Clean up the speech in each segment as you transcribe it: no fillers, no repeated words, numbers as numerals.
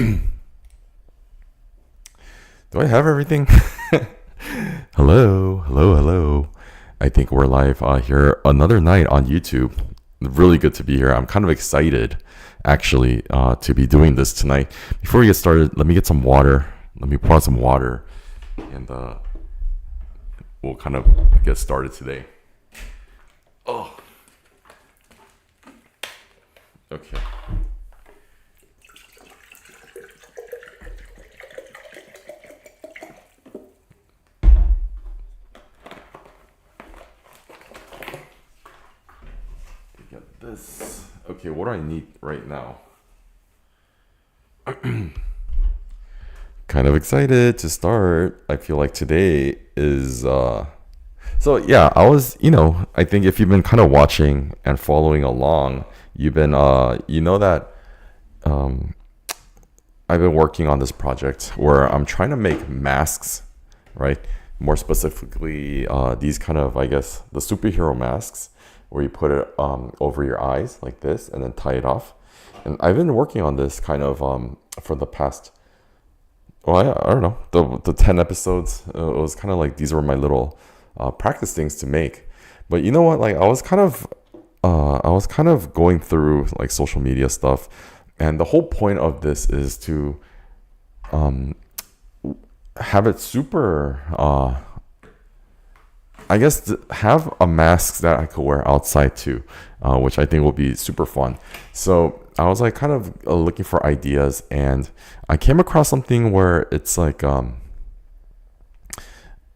Do I have everything? Hello, hello, hello. I think we're live here another night on YouTube. Really good to be here. I'm kind of excited, actually, to be doing this tonight. Before we get started, let me get some water. Let me pour out some water, and we'll kind of get started today. Oh, okay. Get this. Okay, what do I need right now? Kind of excited to start. I feel like today is so yeah, I think if you've been kind of watching and following along, you've been you know that um I've been working on this project where I'm trying to make masks, right? More specifically, these kind of, I guess, the superhero masks where you put it over your eyes like this and then tie it off. And I've been working on this kind of for the past, well, I don't know, the 10 episodes. It was kind of like these were my little practice things to make. But you know what? Like I was kind of going through like social media stuff, and the whole point of this is to have it super I guess have a mask that I could wear outside too, which I think will be super fun. So I was like kind of looking for ideas, and I came across something where it's like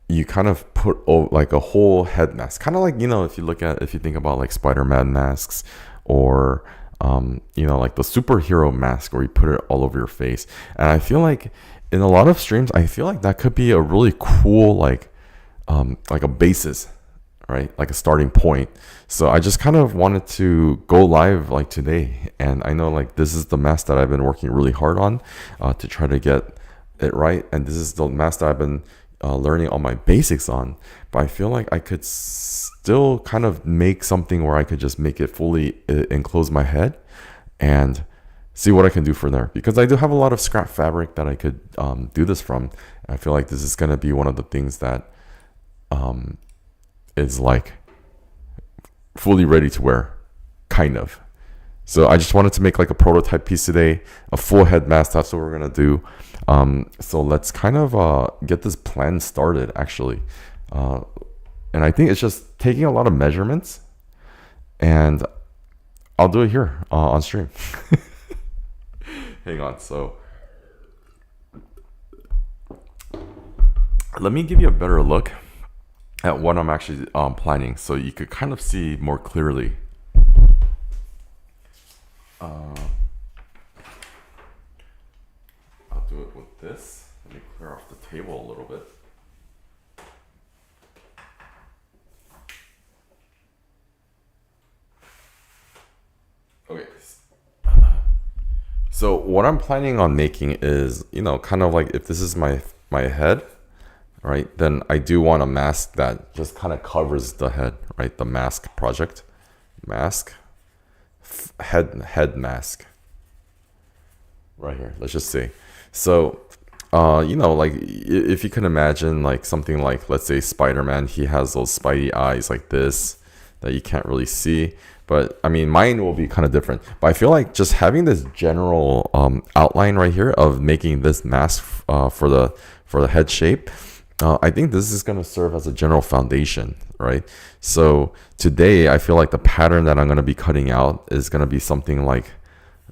you kind of put like a whole head mask, kind of like, if you think about like Spider-Man masks, or like the superhero mask where you put it all over your face. And I feel like in a lot of streams, I feel like that could be a really cool like a basis, right? Like a starting point. So I just kind of wanted to go live like today, and I know like this is the mask that I've been working really hard on to try to get it right, and this is the mask that I've been learning all my basics on. But I feel like I could still kind of make something where I could just make it fully enclose my head and see what I can do from there, because I do have a lot of scrap fabric that I could do this from. I feel like this is going to be one of the things that is like fully ready to wear, kind of. So I just wanted to make like a prototype piece today, a full head mask. That's what we're gonna do. So let's kind of get this plan started, actually. And I think it's just taking a lot of measurements, and I'll do it here on stream. Hang on. So let me give you a better look at what I'm actually planning, so you could kind of see more clearly. I'll do it with this. Let me clear off the table a little bit. Okay. So what I'm planning on making is, kind of like, if this is my head, right, then I do want a mask that just kind of covers the head, right? The mask project, head mask, right here. Let's just say. So, like if you can imagine like something like, let's say Spider-Man, he has those spidey eyes like this that you can't really see. But I mean, mine will be kind of different. But I feel like just having this general outline right here of making this mask for the head shape. I think this is going to serve as a general foundation, right? So today, I feel like the pattern that I'm going to be cutting out is going to be something like,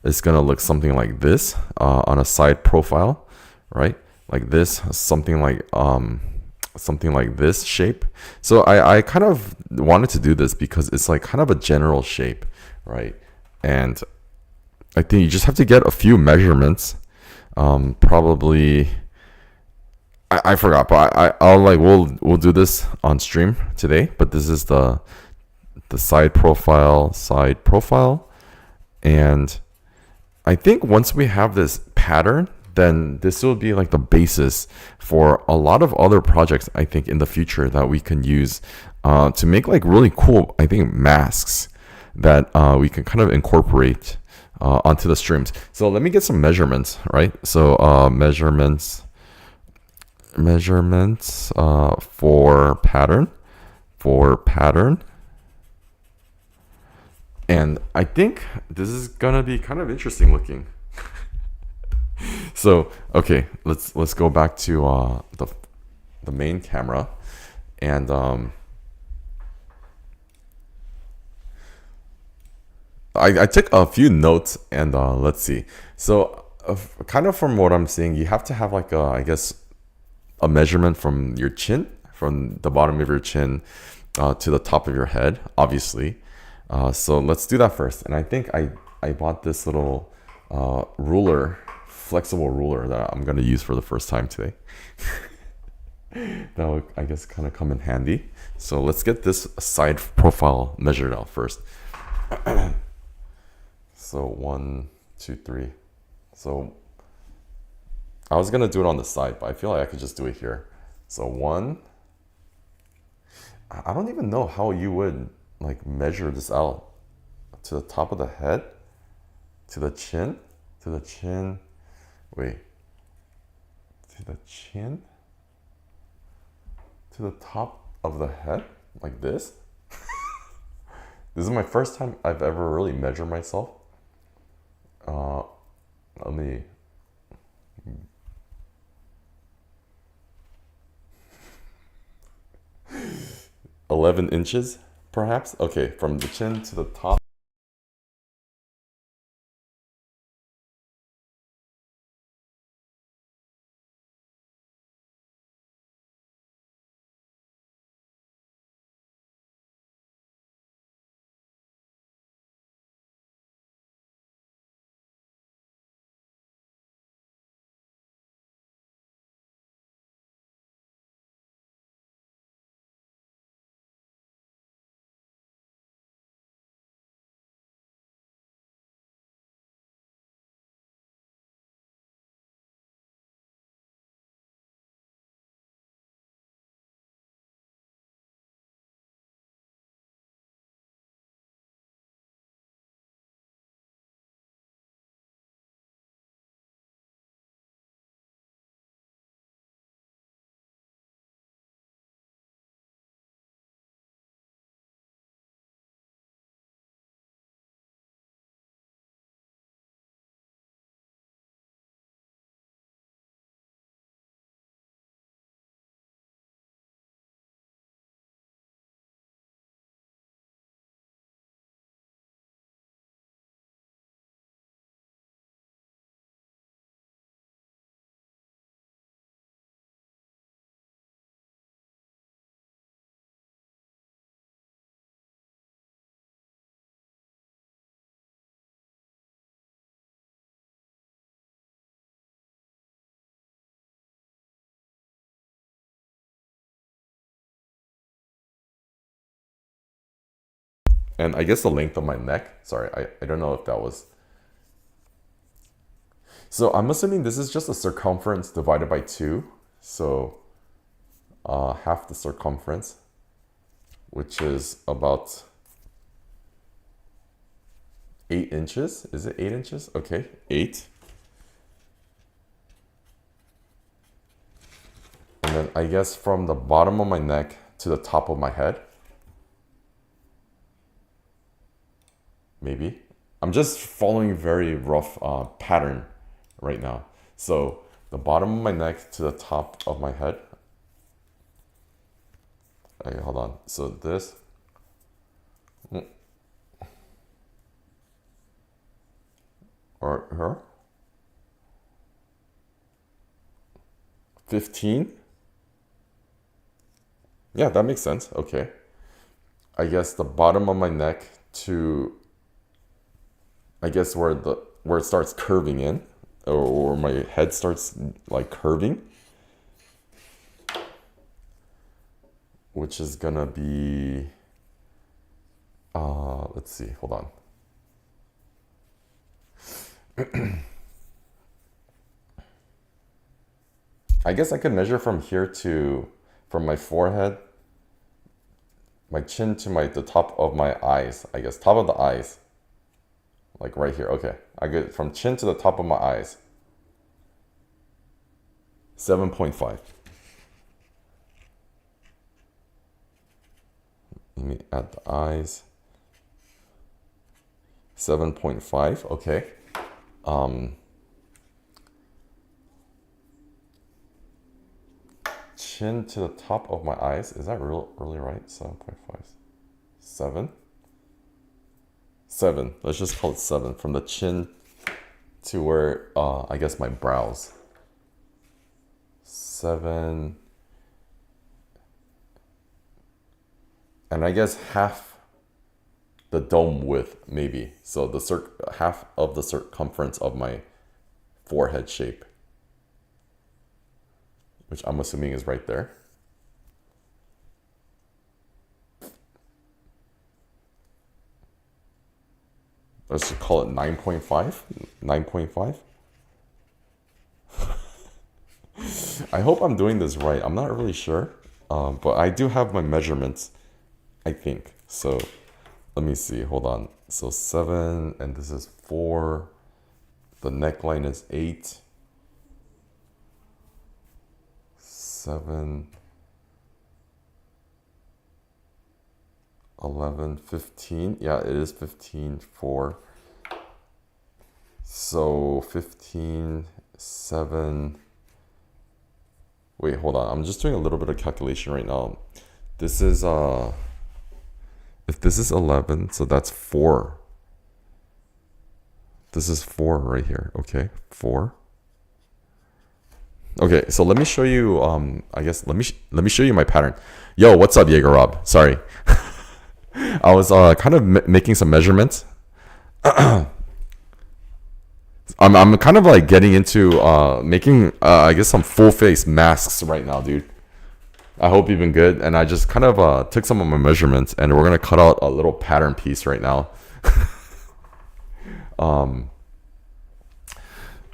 it's going to look something like this on a side profile, right? Like this, something like this shape. So I kind of wanted to do this because it's like kind of a general shape, right? And I think you just have to get a few measurements, probably. I forgot, but I'll like we'll do this on stream today. But this is the side profile, and I think once we have this pattern, then this will be like the basis for a lot of other projects, I think, in the future that we can use to make like really cool, I think, masks that we can kind of incorporate onto the streams. So let me get some measurements, right? So measurements for pattern, and I think this is gonna be kind of interesting looking. So okay, let's go back to the main camera, and I took a few notes, and let's see. So kind of from what I'm seeing, you have to have like I guess a measurement from your chin, from the bottom of your chin to the top of your head, obviously. So let's do that first. And I think I bought this little ruler, flexible ruler that I'm going to use for the first time today. That will, I guess, kind of come in handy. So let's get this side profile measured out first. So 1, 2, 3. So I was gonna do it on the side, but I feel like I could just do it here. So 1. I don't even know how you would like measure this out. To the top of the head, to the chin, wait, to the chin, to the top of the head, like this. This is my first time I've ever really measured myself. Let me 11 inches, perhaps. Okay, from the chin to the top. And I guess the length of my neck. Sorry, I don't know if that was. So I'm assuming this is just the circumference divided by 2. So half the circumference, which is about 8 inches. Is it 8 inches? Okay, 8. And then I guess from the bottom of my neck to the top of my head. Maybe. I'm just following very rough pattern right now. So the bottom of my neck to the top of my head. Okay, hold on. So this. Or her. 15. Yeah, that makes sense. Okay. I guess the bottom of my neck to, I guess where it starts curving in, or my head starts like curving, which is gonna be let's see, hold on. I guess I could measure from here to, from my forehead, my chin to the top of my eyes, I guess, top of the eyes. Like right here. Okay. I get from chin to the top of my eyes. 7.5. Let me add the eyes. 7.5. Okay. Chin to the top of my eyes. Is that really right? 7.5. 7. 7. Let's just call it 7. From the chin to where, I guess, my brows. 7. And I guess half the dome width, maybe. So the half of the circumference of my forehead shape, which I'm assuming is right there. Let's just call it 9.5. 9.5. I hope I'm doing this right. I'm not really sure, but I do have my measurements, I think. So let me see. Hold on. So 7, and this is 4. The neckline is 8. 7, 11, 15. Yeah, it is 15, 4. So 15, 7. Wait, hold on. I'm just doing a little bit of calculation right now. This is, if this is 11, so that's 4. This is 4 right here. Okay, 4. Okay, so let me show you, I guess, let me show you my pattern. Yo, what's up, Jaeger Rob? Sorry. I was kind of making some measurements. I'm kind of like getting into making, I guess, some full face masks right now, dude. I hope you've been good. And I just kind of took some of my measurements, and we're going to cut out a little pattern piece right now.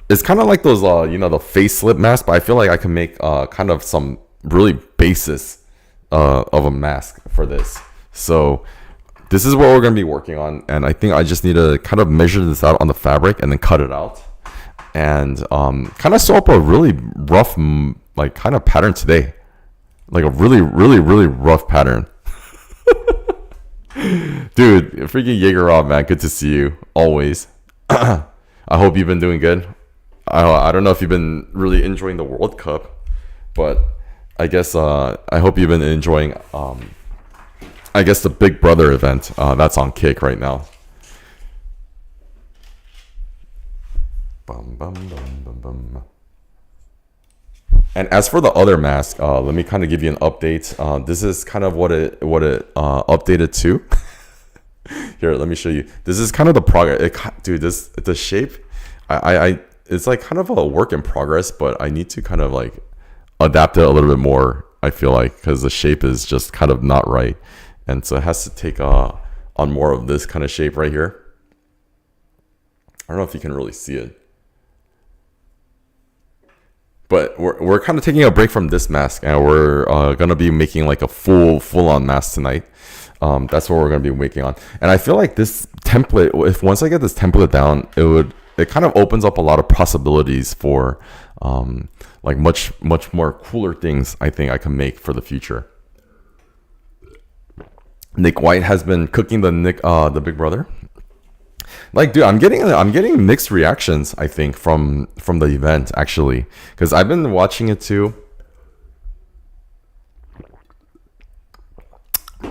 It's kind of like those, the face slip mask, but I feel like I can make kind of some really basis of a mask for this. So this is what we're going to be working on. And I think I just need to kind of measure this out on the fabric and then cut it out. And kind of sew up a really rough, like, kind of pattern today. Like a really, really, really rough pattern. Dude, freaking Jaeger Rob, man. Good to see you. Always. I hope you've been doing good. I don't know if you've been really enjoying the World Cup, but I guess I hope you've been enjoying, I guess, the Big Brother event. That's on Kick right now. Bum, bum, bum, bum, bum. And as for the other mask, let me kind of give you an update. This is kind of what it updated to. Here, let me show you. This is kind of the progress. Dude, the shape, it's like kind of a work in progress, but I need to kind of like adapt it a little bit more, I feel like, because the shape is just kind of not right. And so it has to take on more of this kind of shape right here. I don't know if you can really see it. But we're kind of taking a break from this mask, and we're gonna be making like a full-on mask tonight. That's what we're gonna be making on. And I feel like this template, if once I get this template down, it kind of opens up a lot of possibilities for like much more cooler things I think I can make for the future. Nick White has been cooking the Big Brother. Like, dude, I'm getting mixed reactions, I think, from the event, actually, because I've been watching it too.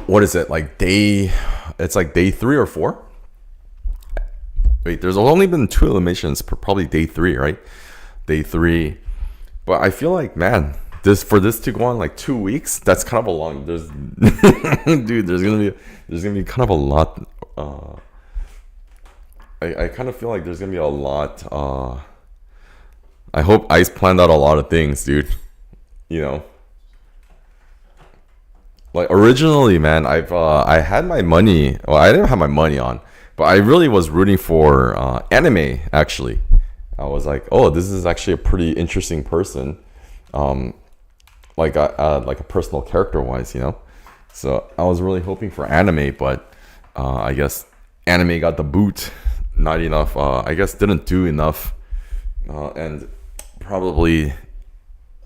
What is it, like it's like day 3 or 4? Wait, there's only been 2 eliminations per probably day 3, right? Day 3. But I feel like, man, for this to go on like 2 weeks, that's kind of a long. Dude, there's gonna be kind of a lot. I kind of feel like there's gonna be a lot. I hope Ice planned out a lot of things, dude. You know, like originally, man, I had my money. Well, I didn't have my money on, but I really was rooting for anime. Actually, I was like, oh, this is actually a pretty interesting person, like a personal character wise, you know. So I was really hoping for anime, but I guess anime got the boot. not enough. I guess didn't do enough, and probably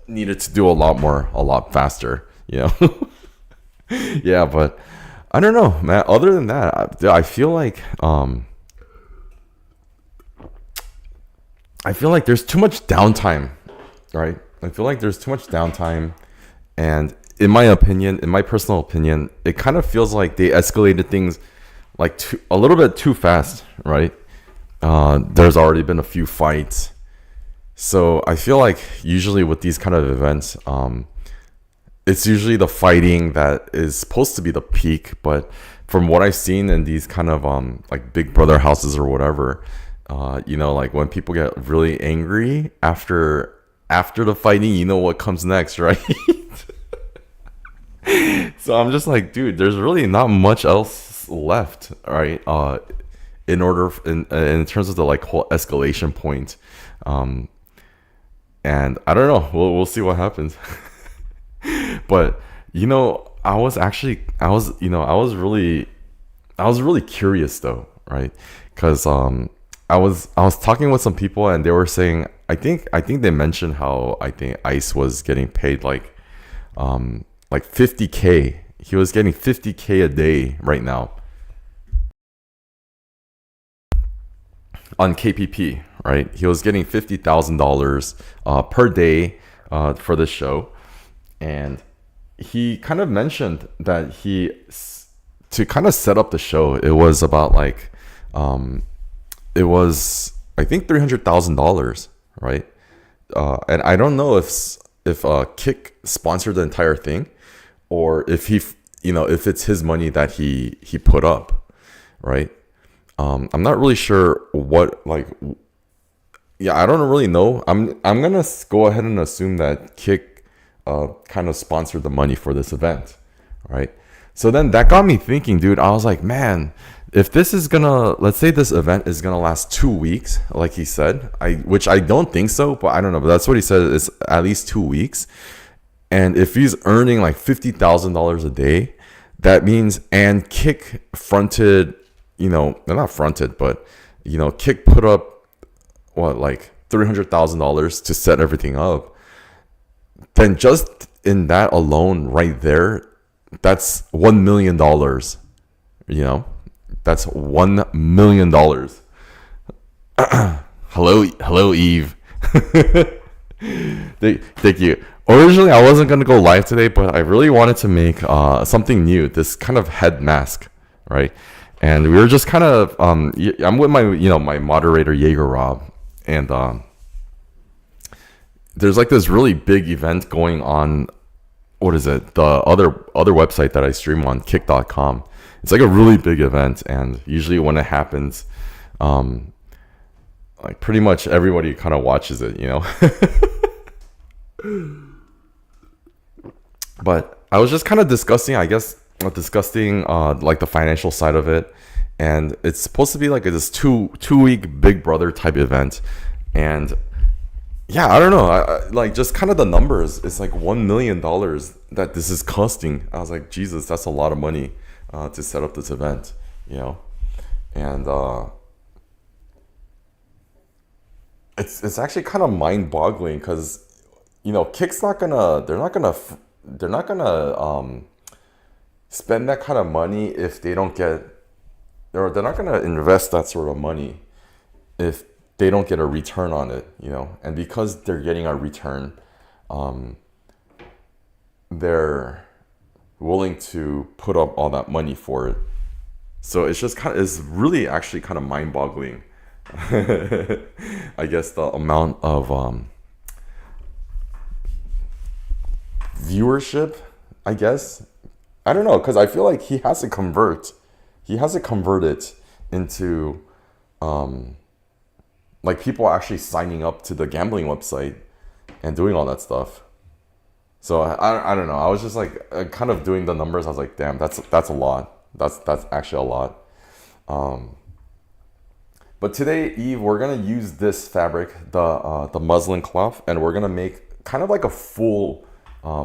needed to do a lot more, a lot faster. Yeah, but I don't know, man. Other than that, I feel like there's too much downtime, right? I feel like there's too much downtime, and in my personal opinion, it kind of feels like they escalated things like a little bit too fast, right? There's already been a few fights, so I feel like usually with these kind of events, it's usually the fighting that is supposed to be the peak. But from what I've seen in these kind of like Big Brother houses or whatever, like when people get really angry after the fighting, you know what comes next, right? So I'm just like, dude, there's really not much else left, right? In terms of the like whole escalation point, and I don't know. We'll see what happens. But I was really curious though, right? Because I was talking with some people and they were saying I think they mentioned how I think Ice was getting paid like 50K. He was getting 50K a day right now on KPP, right? He was getting $50,000 per day for this show, and he kind of mentioned that to kind of set up the show, it was about like it was I think $300,000, right? And I don't know if Kick sponsored the entire thing, or if if it's his money that he put up, right? I'm not really sure what like. Yeah, I don't really know. I'm gonna go ahead and assume that Kick kind of sponsored the money for this event, right? So then that got me thinking, dude. I was like, man, if this is let's say this event is gonna last 2 weeks, like he said, which I don't think so, but I don't know. But that's what he said. It's at least 2 weeks, and if he's earning like $50,000 a day, that means and Kick fronted, not fronted, but Kick put up what like $300,000 to set everything up. Then just in that alone, right there, that's $1 million. That's $1 million. Hello, Eve. Thank you. Originally, I wasn't gonna go live today, but I really wanted to make something new. This kind of head mask, right? And we were just kind of I'm with my my moderator Jaeger Rob, and there's like this really big event going on. What is it? The other website that I stream on, kick.com. It's like a really big event, and usually when it happens, like pretty much everybody kind of watches it, But I was just kind of discussing like the financial side of it, and it's supposed to be like this two week Big Brother type event, and yeah, I don't know, I like just kind of the numbers. It's like $1 million that this is costing. I was like, Jesus, that's a lot of money to set up this event, and it's actually kind of mind boggling because Kick's they're not gonna spend that kind of money if they don't get, or they're not gonna invest that sort of money if they don't get a return on it, and because they're getting a return, they're willing to put up all that money for it. So it's just it's really actually kind of mind boggling. I guess the amount of viewership, I guess. I don't know, because I feel like he has to convert it into like people actually signing up to the gambling website and doing all that stuff. So I don't know. I was just like kind of doing the numbers. I was like, damn, that's a lot. That's actually a lot. But today, Eve, we're gonna use this fabric, the muslin cloth, and we're gonna make kind of like a full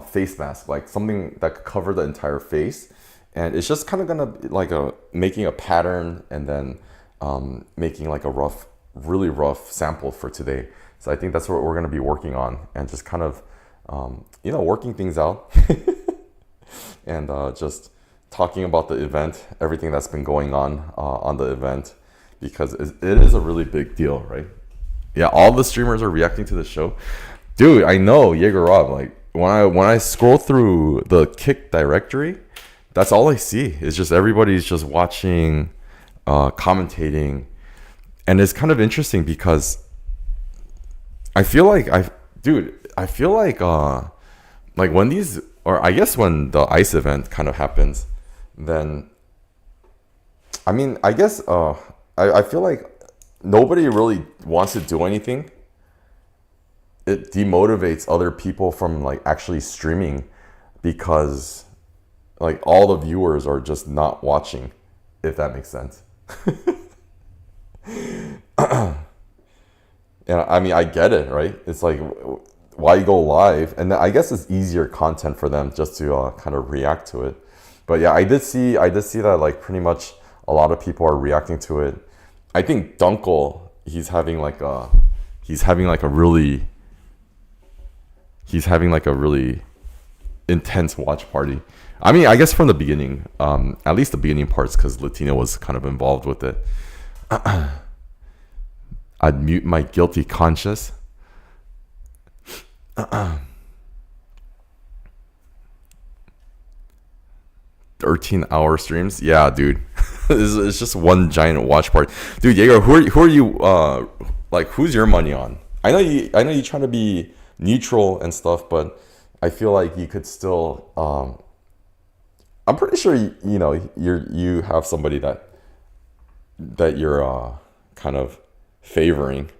face mask, like something that could cover the entire face. And it's just kind of gonna be like making a pattern, and then making like a really rough sample for today. So I think that's what we're going to be working on, and just kind of, working things out and just talking about the event, everything that's been going on the event, because it is a really big deal, right? Yeah, all the streamers are reacting to the show. Dude, I know, Jaeger Rob, like when I scroll through the Kick directory, that's all I see. It's just everybody's just watching, commentating, and it's kind of interesting because I feel like like when these, or I guess when the ice event kind of happens, then I mean, I guess I feel like nobody really wants to do anything. It demotivates other people from like actually streaming, because like all the viewers are just not watching, if that makes sense. And I mean, I get it, right? It's like, why go live? And I guess it's easier content for them just to kind of react to it. But yeah, I did see that like pretty much a lot of people are reacting to it. I think Dunkel, he's having like a really intense watch party. I mean, I guess from the beginning, at least the beginning parts, because Latino was kind of involved with it. I'd mute my guilty conscience. 13-hour streams, yeah, dude. It's just one giant watch party, dude. Jaeger, who are you? Like, who's your money on? I know you try to be neutral and stuff, but I feel like you could still. I'm pretty sure you have somebody that you're kind of favoring.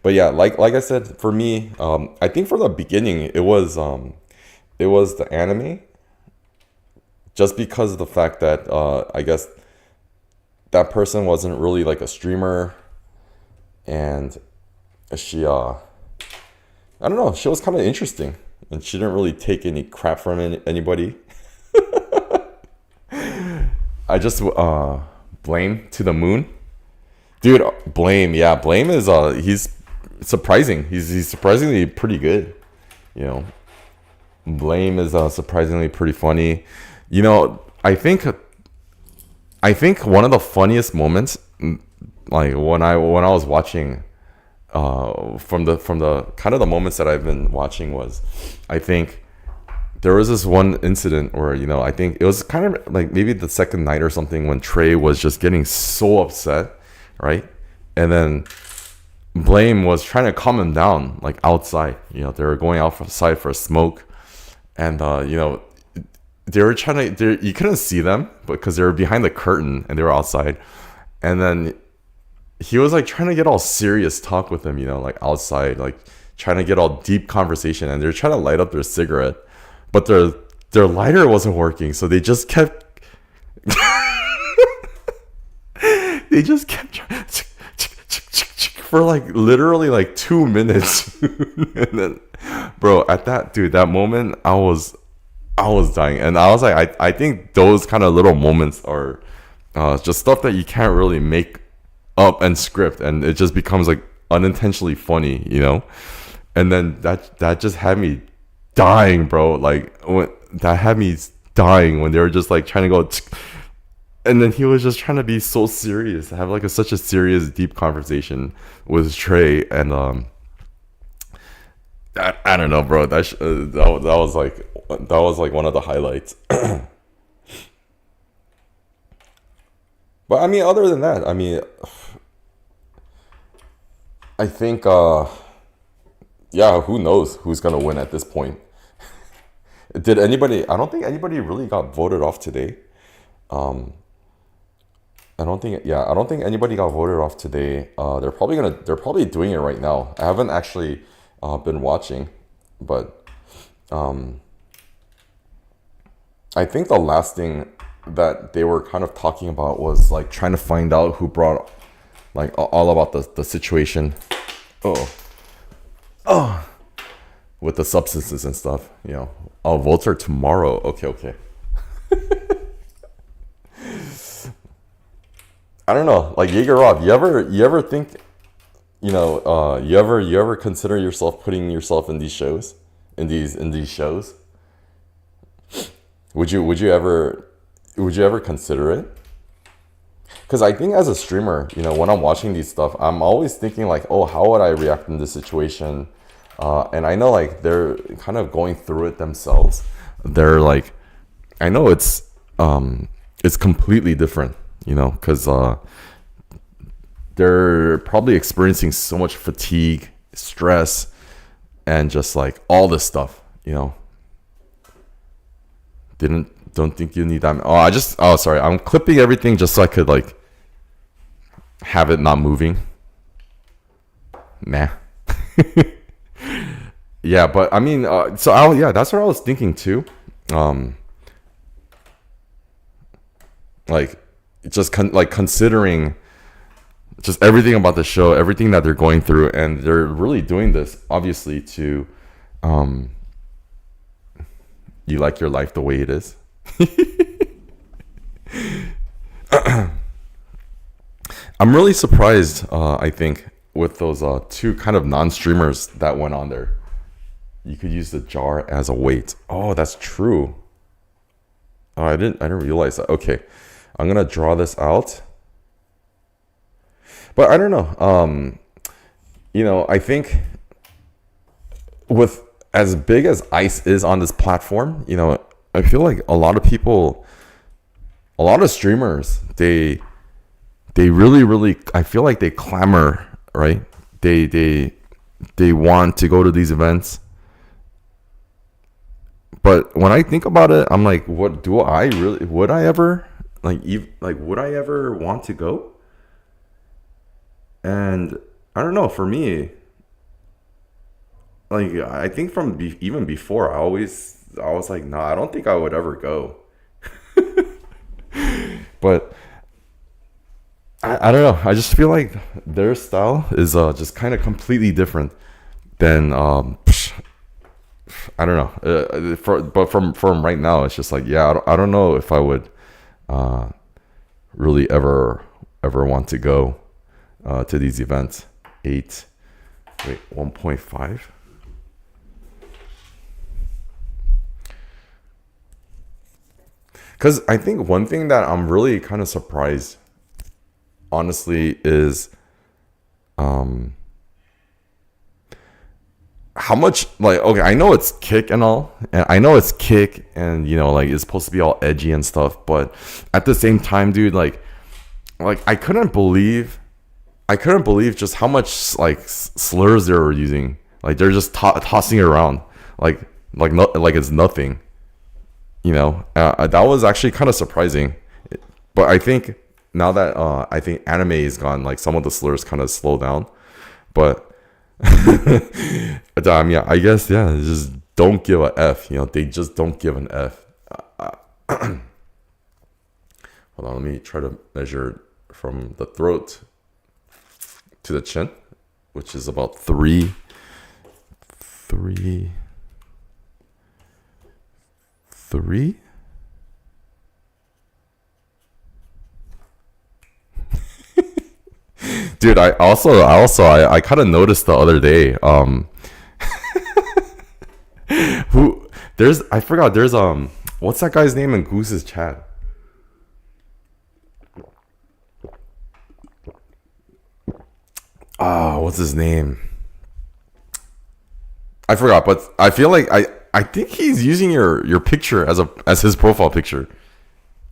But yeah, like I said, for me, I think from the beginning it was the anime, just because of the fact that I guess that person wasn't really like a streamer, and she I don't know, she was kind of interesting, and she didn't really take any crap from anybody. I just blame to the moon. Dude, Blame is he's surprising. He's surprisingly pretty good. Blame is surprisingly pretty funny. I think one of the funniest moments, like when I was watching, from the kind of the moments that I've been watching, was, I think there was this one incident where, I think it was kind of like maybe the second night or something, when Trey was just getting so upset, right? And then Blame was trying to calm him down, like outside. They were going outside for a smoke, and they were trying to. You couldn't see them, because they were behind the curtain and they were outside. And then he was like trying to get all serious talk with him, like outside, like trying to get all deep conversation. And they're trying to light up their cigarette, but their lighter wasn't working, so they just kept. They just kept trying for like literally like 2 minutes. And then, bro, at that moment, I was dying, and I was like, I think those kind of little moments are just stuff that you can't really make up and script, and it just becomes like unintentionally funny, And then that just had me dying, bro. Like that had me dying when they were just like trying to go. And then he was just trying to be so serious, have like such a serious, deep conversation with Trey, and I don't know, bro. That was like one of the highlights. But I mean, other than that, I mean, I think who knows who's gonna win at this point? Did anybody? I don't think anybody really got voted off today. I don't think anybody got voted off today. They're probably doing it right now. I haven't actually been watching, but I think the last thing that they were kind of talking about was like trying to find out who brought, like, all about the situation. With the substances and stuff, votes are tomorrow. Okay. I don't know, like Jaeger Rob, you ever think, you ever consider yourself putting yourself in these shows, in these shows? Would you ever consider it? Because I think as a streamer, when I'm watching these stuff, I'm always thinking like, oh, how would I react in this situation? And I know like they're kind of going through it themselves. They're like, I know it's completely different, because they're probably experiencing so much fatigue, stress, and just like all this stuff, Don't think you need that. Sorry. I'm clipping everything just so I could like have it not moving. Nah. Yeah, but I mean, that's what I was thinking too. Like, just considering just everything about the show, everything that they're going through, and they're really doing this obviously to, you like your life the way it is. I'm really surprised, I think, with those two kind of non-streamers that went on there. You could use the jar as a weight. Oh, that's true. Oh, I didn't realize that. Okay, I'm gonna draw this out. But I don't know. I think with as big as ice is on this platform, I feel like a lot of people, a lot of streamers, they really, really, I feel like they clamor, right? They want to go to these events. But when I think about it, I'm like, would I ever want to go? And I don't know, for me, like, I think even before, I was like, no, I don't think I would ever go. But I don't know. I just feel like their style is just kind of completely different than I don't know. But from right now, it's just like, yeah, I don't know if I would really ever want to go to these events. 1.5. Because I think one thing that I'm really kind of surprised, honestly, is how much, like, okay, I know it's Kick and all, and I know it's Kick, and like it's supposed to be all edgy and stuff, but at the same time, dude, like I couldn't believe just how much like slurs they were using. Like they're just tossing it around like it's nothing. That was actually kind of surprising. But I think now that I think anime is gone, like some of the slurs kind of slow down. But yeah, I guess, yeah, they just don't give a F. They just don't give an F. Hold on, let me try to measure from the throat to the chin, which is about 3. Dude, I kind of noticed the other day, I forgot, there's what's that guy's name in Goose's chat? What's his name? I forgot, but I feel like I think he's using your picture as his profile picture.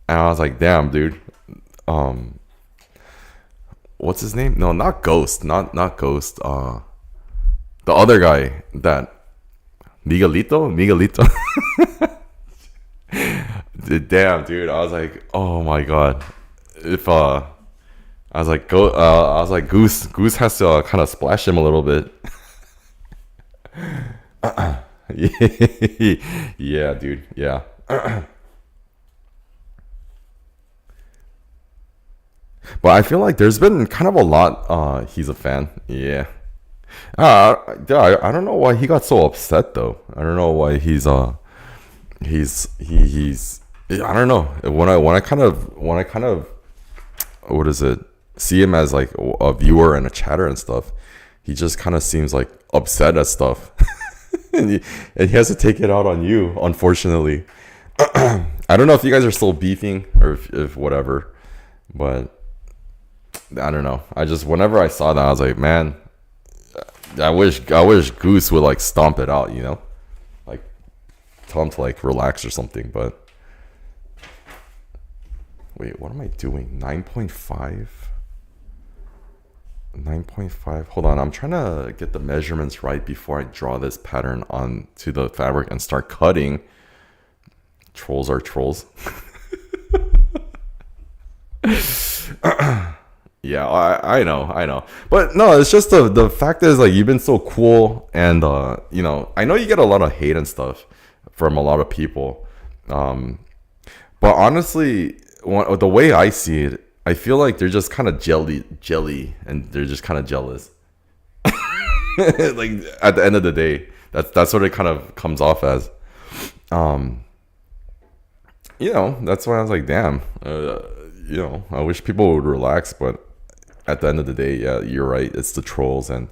And I was like, damn, dude. What's his name? No, not Ghost. Not Ghost. The other guy, that Miguelito. Damn, dude. I was like, oh my god. If I was like, Goose has to kind of splash him a little bit. Yeah, dude. Yeah. But I feel like there's been kind of a lot. He's a fan. Yeah. I don't know why he got so upset though. I don't know why he's I don't know. When I kind of what is it? see him as like a viewer and a chatter and stuff, he just kind of seems like upset at stuff. And he has to take it out on you, unfortunately. I don't know if you guys are still beefing or if whatever, but I don't know. I just, whenever I saw that, I was like, man, I wish Goose would like stomp it out, like tell him to like relax or something. But wait, what am I doing? 9.5. Hold on, I'm trying to get the measurements right before I draw this pattern onto the fabric and start cutting. Trolls are trolls. Yeah, I know. But no, it's just the fact is, like, you've been so cool, and I know you get a lot of hate and stuff from a lot of people. But honestly, the way I see it, I feel like they're just kind of jelly, and they're just kind of jealous. Like, at the end of the day, that's what it kind of comes off as. That's why I was like, damn, I wish people would relax, but at the end of the day, yeah, you're right. It's the trolls, and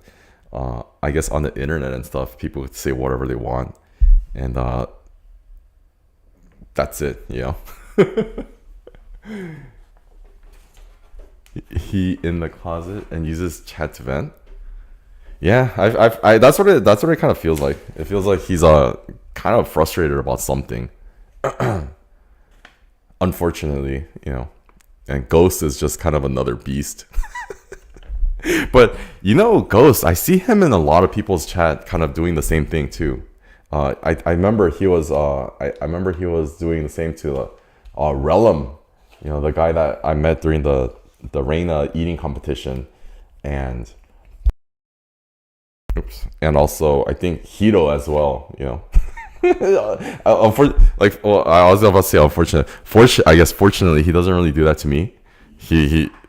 I guess on the internet and stuff, people would say whatever they want, and that's it, He in the closet and uses chat to vent. Yeah, I that's what it kind of feels like. It feels like he's kind of frustrated about something. Unfortunately, and Ghost is just kind of another beast. But Ghost, I see him in a lot of people's chat kind of doing the same thing too. I remember he was doing the same to Relum, the guy that I met during the Reina eating competition, and also I think Hiro as well, I was about to say unfortunate. I guess fortunately he doesn't really do that to me.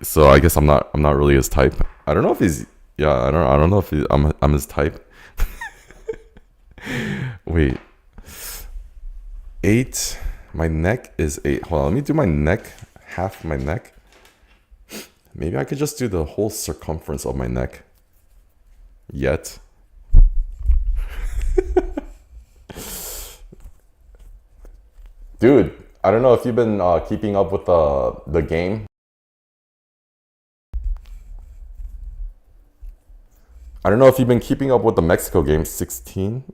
So I guess I'm not really his type. I don't know if he's I don't know if I'm his type. Wait, 8. My neck is 8. Hold on, let me do my neck, half my neck. Maybe I could just do the whole circumference of my neck. Yet. Dude, I don't know if you've been keeping up with the game. I don't know if you've been keeping up with the Mexico game. 16.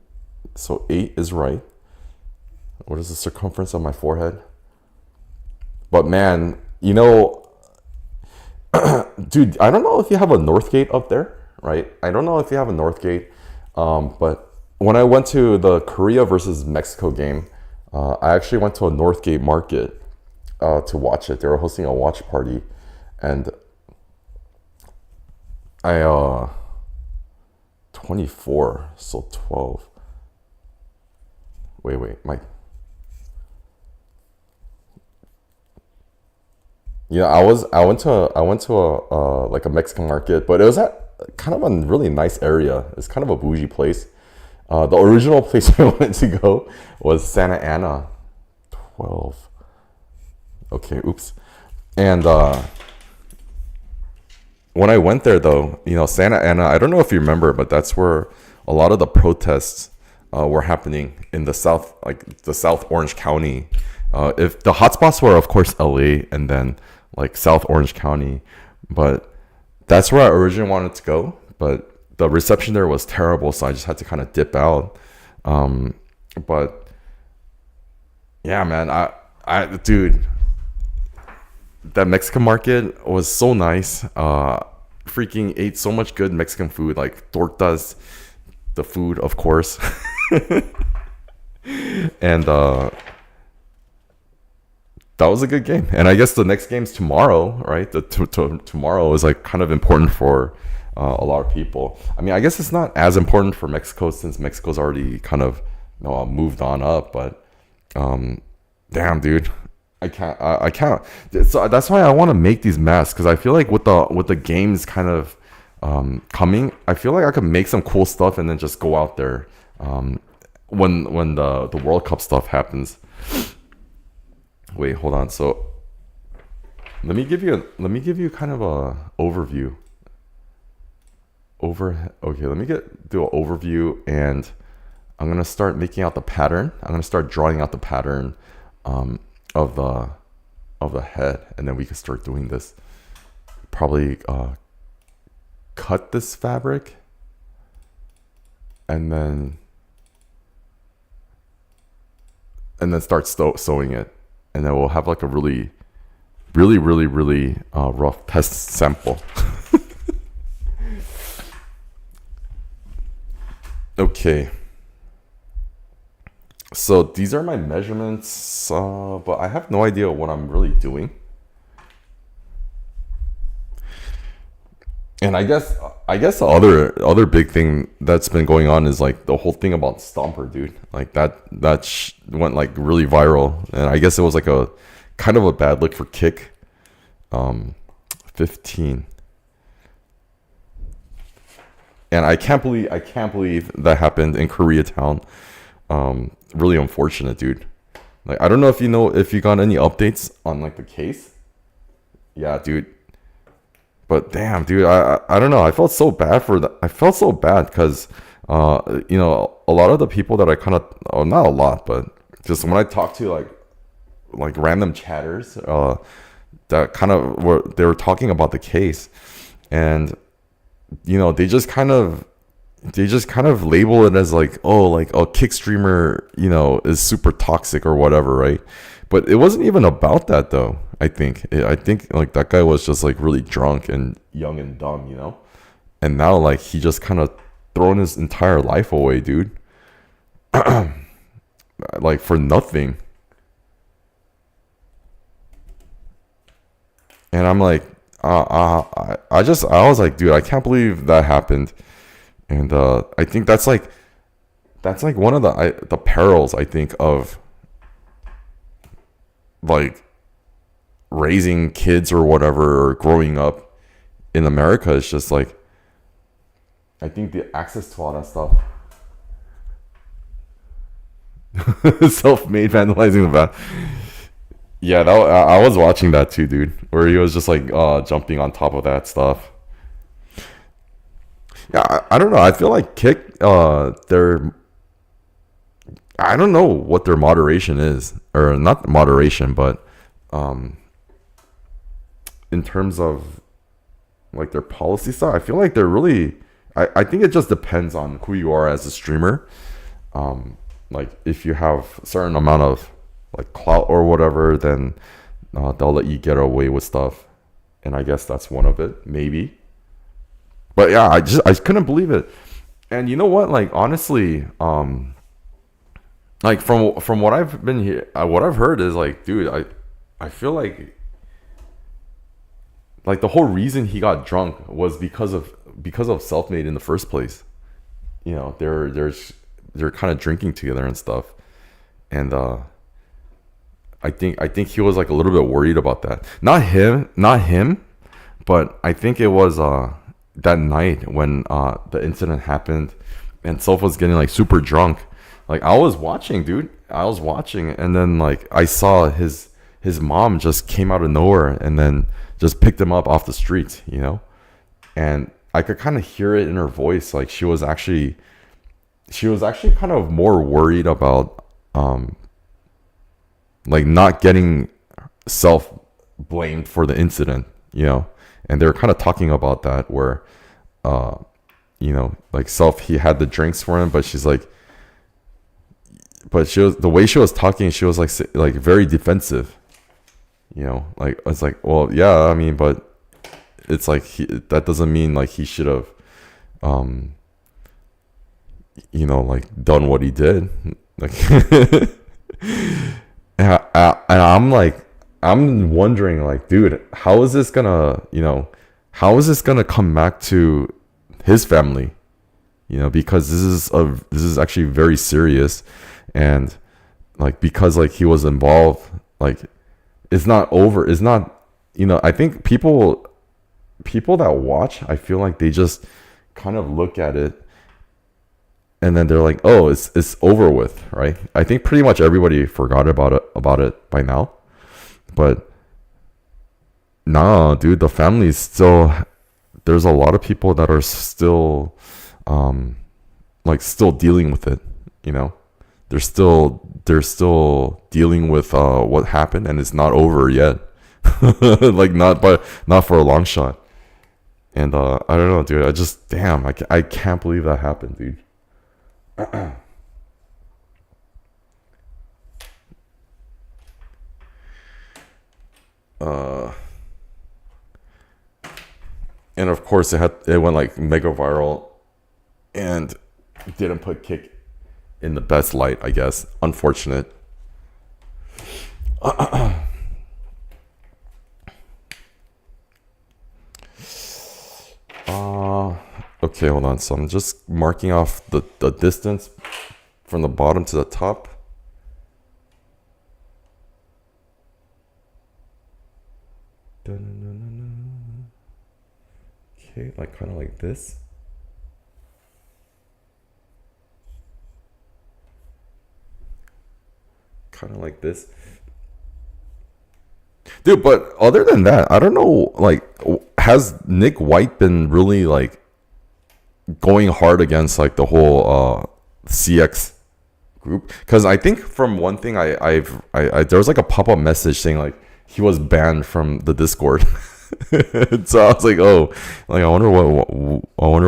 So 8 is right. What is the circumference of my forehead? But man, dude, I don't know if you have a Northgate up there, right? I don't know if you have a Northgate. But when I went to the Korea versus Mexico game, I actually went to a Northgate market to watch it. They were hosting a watch party, and I 24, so 12. Wait, Mike. Yeah, I went to a like a Mexican market, but it was at kind of a really nice area. It's kind of a bougie place. The original place I wanted to go was Santa Ana. 12. Okay, oops. And when I went there, though, Santa Ana, I don't know if you remember, but that's where a lot of the protests were happening in the South, like the South Orange County. If the hotspots were, of course, LA and then like South Orange County, but that's where I originally wanted to go. But the reception there was terrible, so I just had to kind of dip out. But yeah, man, dude, that Mexican market was so nice. Freaking ate so much good Mexican food, like tortas, the food, of course. And that was a good game. And I guess the next game's tomorrow, right? Tomorrow is like kind of important for a lot of people. I mean, I guess it's not as important for Mexico since Mexico's already kind of moved on up. But damn, dude, I can't. So that's why I want to make these masks, because I feel like with the games kind of coming, I feel like I could make some cool stuff and then just go out there when the World Cup stuff happens. Wait, hold on. So let me give you kind of a overview. Okay, let me do an overview, and I'm gonna start making out the pattern. I'm gonna start drawing out the pattern of the head, and then we can start doing this. Probably cut this fabric, and then start sewing it, and then we'll have like a really rough test sample. Okay, so these are my measurements, but I have no idea what I'm really doing. And I guess the other big thing that's been going on is like the whole thing about Stomper, dude. Like that went like really viral, and I guess it was like a kind of a bad look for Kick. 15. And I can't believe that happened in Koreatown. Really unfortunate, dude. Like, I don't know if you got any updates on like the case. Yeah, dude. But damn, dude, I don't know. I felt so bad for that. I felt so bad because a lot of the people that I kind of, not a lot, but just when I talk to like random chatters, that kind of they were talking about the case, and they just kind of label it as like, oh, like a Kick streamer, is super toxic or whatever, right? But it wasn't even about that though. I think like that guy was just like really drunk and young and dumb, and now like he just kind of thrown his entire life away, dude. Like for nothing. And I'm like, I was like, dude, I can't believe that happened. And I think that's like one of the perils, I think, of like raising kids or whatever, or growing up in America. Is just like, I think the access to all that stuff. Self-made vandalizing the bath. Yeah, I was watching that too, dude. Where he was just like jumping on top of that stuff. Yeah, I don't know. I feel like Kick, I don't know what their moderation is, or not moderation, but in terms of like their policy stuff, I feel like they're really. I think it just depends on who you are as a streamer. Like if you have a certain amount of like clout or whatever, then they'll let you get away with stuff, and I guess that's one of it, maybe. But yeah, I couldn't believe it. And you know what? Like honestly, like from what I've been here, what I've heard is like, dude, I feel like the whole reason he got drunk was because of Self-Made in the first place. They're kind of drinking together and stuff, and I think he was like a little bit worried about that. Not him, but I think it was that night when the incident happened, and Soph was getting like super drunk. Like I was watching, dude. I was watching, and then like I saw his mom just came out of nowhere and then just picked him up off the streets, and I could kind of hear it in her voice. Like she was actually kind of more worried about like not getting Self blamed for the incident, and they were kind of talking about that where like Self, he had the drinks for him, but she's like, but the way she was talking, she was like very defensive, like it's like, well, yeah, I mean, but it's like that doesn't mean like he should have like done what he did, like. And I'm wondering, like, dude, how is this gonna come back to his family? Because this is actually very serious, and like because like he was involved, like it's not over. It's not, I think people that watch, I feel like they just kind of look at it and then they're like, oh, it's over with, right? I think pretty much everybody forgot about it by now. But Nah, dude, the family's still. There's a lot of people that are still, like still dealing with it. You know, they're still dealing with what happened, and it's not over yet. Like not for a long shot. And I don't know, dude. I just damn, I can't believe that happened, dude. uh, and of course it went like mega viral, and didn't put Kick in the best light, I guess. Unfortunate. Okay, hold on. So I'm just marking off the distance from the bottom to the top. Okay, like kind of like this. Kind of like this. Dude, but other than that, I don't know, like, has Nick White been really, like, going hard against, like, the whole CX group? Because I think from one thing there was, like, a pop-up message saying, like, he was banned from the Discord. So I was like, oh, like, I wonder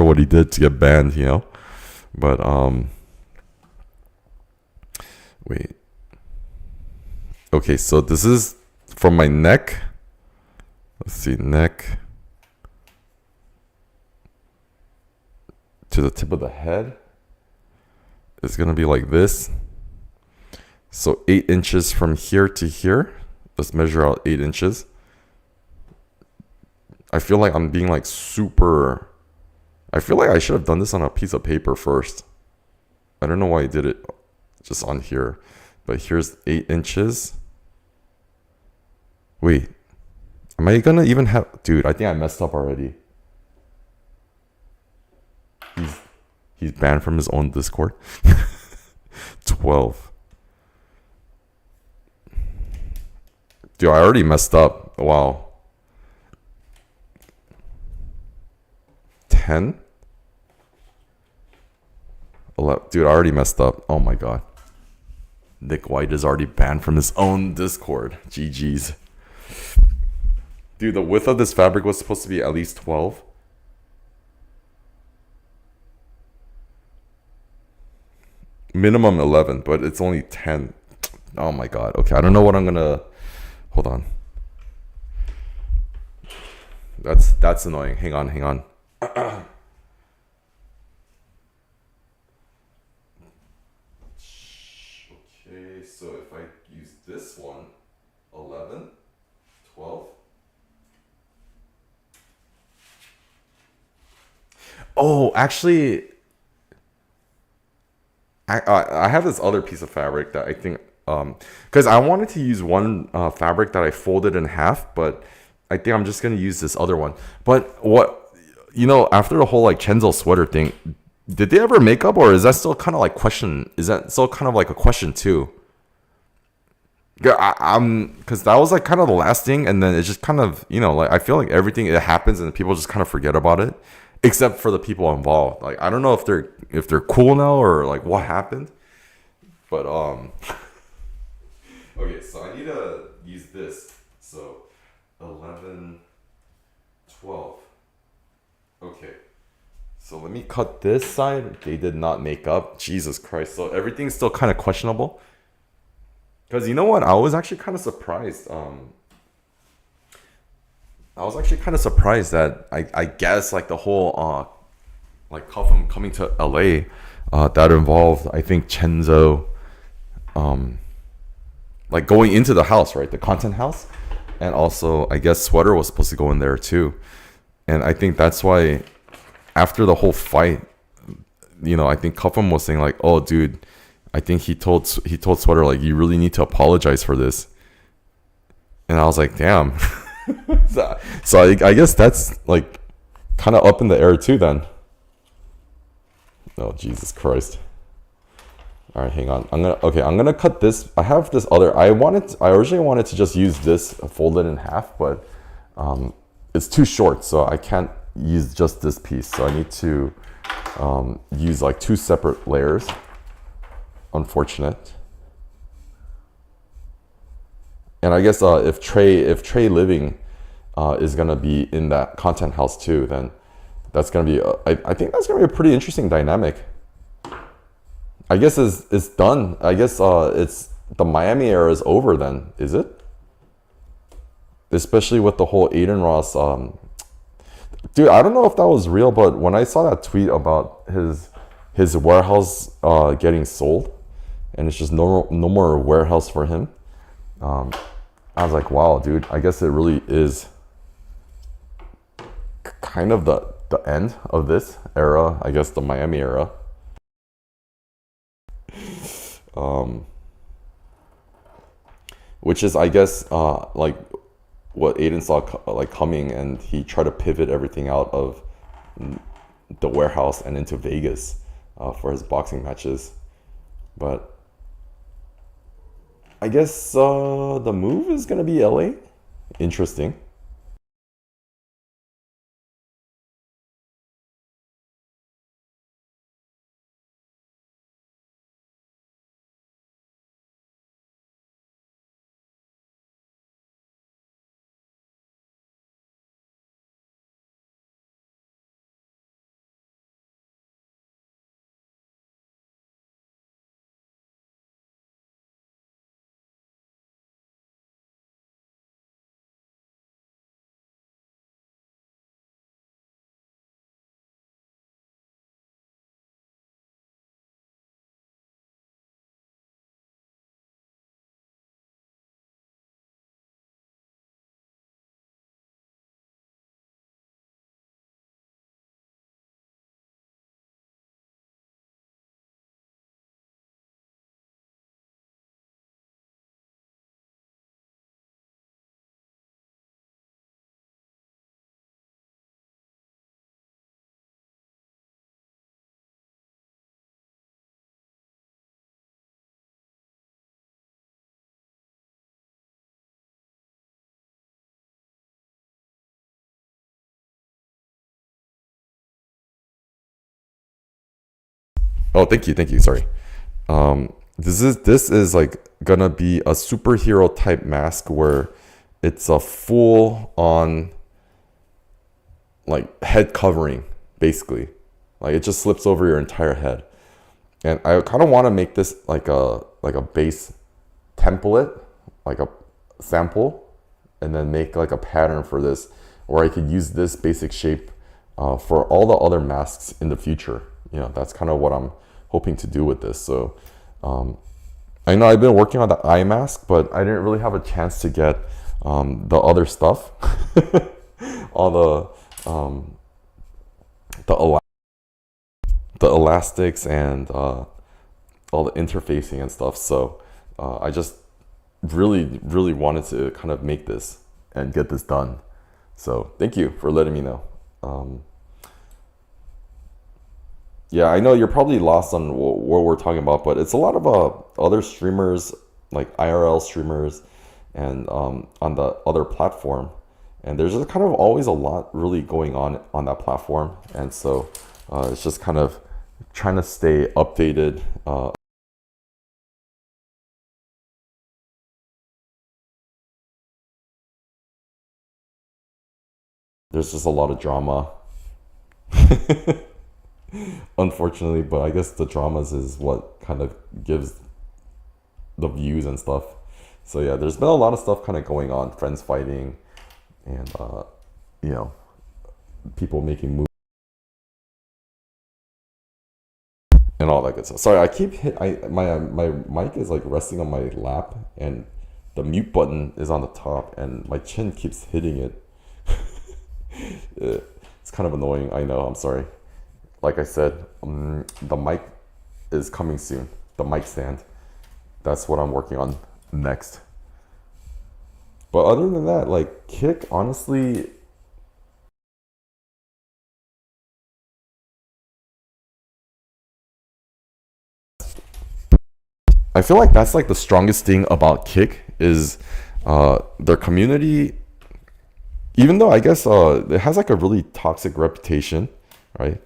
what he did to get banned, you know? But, wait. Okay, so this is from my neck. Let's see, neck to the tip of the head. It's gonna be like this. So 8 inches from here to here. Let's measure out 8 inches. I feel like I'm being like super. I feel like I should have done this on a piece of paper first. I don't know why I did it just on here. But here's 8 inches. Wait. Am I gonna even have... Dude, I think I messed up already. He's banned from his own Discord. 12. Dude, I already messed up. Wow. 10? 11. Dude, I already messed up. Oh my god. Nick White is already banned from his own Discord. GG's. Dude, the width of this fabric was supposed to be at least 12. Minimum 11, but it's only 10. Oh my god. Okay, I don't know what I'm gonna... Hold on. That's annoying. Hang on. Okay, so if I use this one, 11, 12. Oh, actually, I have this other piece of fabric that I think, because I wanted to use one fabric that I folded in half, but I think I'm just gonna use this other one. But what, after the whole like Chenzo sweater thing, did they ever make up, or is that still kind of like question? Is that still kind of like a question too? Yeah, I'm because that was like kind of the last thing, and then it's just kind of like I feel like everything it happens and people just kind of forget about it, except for the people involved. Like I don't know if they're cool now or like what happened, but okay, so I need to use this. So 11, 12. Okay, so let me cut this side. They did not make up. Jesus Christ! So everything's still kind of questionable. Because you know what? I was actually kind of surprised. That I guess like the whole like Cuffham coming to LA that involved I think Chenzo like going into the house, right? The content house. And also I guess Sweater was supposed to go in there too. And I think that's why after the whole fight, I think Cuffham was saying like, oh dude, I think he told Sweater like you really need to apologize for this, and I was like, damn. so I guess that's like kind of up in the air too. Then, oh Jesus Christ! All right, hang on. I'm gonna cut this. I have this other. I originally wanted to just use this folded in half, but it's too short, so I can't use just this piece. So I need to use like 2 separate layers. Unfortunate. And I guess if Trey Living is gonna be in that content house too, then that's gonna be I think that's gonna be a pretty interesting dynamic. I guess it's done. I guess it's the Miami era is over then, is it? Especially with the whole Aiden Ross. Dude, I don't know if that was real, but when I saw that tweet about his warehouse getting sold, and it's just no more warehouse for him, I was like, wow, dude. I guess it really is kind of the end of this era. I guess the Miami era. Which is, I guess, like what Aiden saw like coming, and he tried to pivot everything out of the warehouse and into Vegas for his boxing matches. But I guess the move is gonna be LA. Interesting. Oh, thank you. Sorry. This is like gonna be a superhero type mask where it's a full on like head covering, basically. Like it just slips over your entire head. And I kind of want to make this like a base template, like a sample, and then make like a pattern for this, where I could use this basic shape for all the other masks in the future. You know, that's kind of what I'm hoping to do with this. So I know I've been working on the eye mask, but I didn't really have a chance to get the other stuff, all the elastics and all the interfacing and stuff. So I just really wanted to kind of make this and get this done. So thank you for letting me know. Yeah, I know you're probably lost on what we're talking about, but it's a lot of other streamers, like IRL streamers, and on the other platform. And there's just kind of always a lot really going on that platform. And so it's just kind of trying to stay updated. There's just a lot of drama. Unfortunately, but I guess the dramas is what kind of gives the views and stuff. So yeah, there's been a lot of stuff kind of going on, friends fighting, and you know, people making moves and all that good stuff. Sorry, I keep my mic is like resting on my lap, and the mute button is on the top, and my chin keeps hitting it. It's kind of annoying. I know. I'm sorry. Like I said, the mic is coming soon. The mic stand. That's what I'm working on next. But other than that, like Kick, honestly, I feel like that's like the strongest thing about Kick is their community even though I guess it has like a really toxic reputation, right?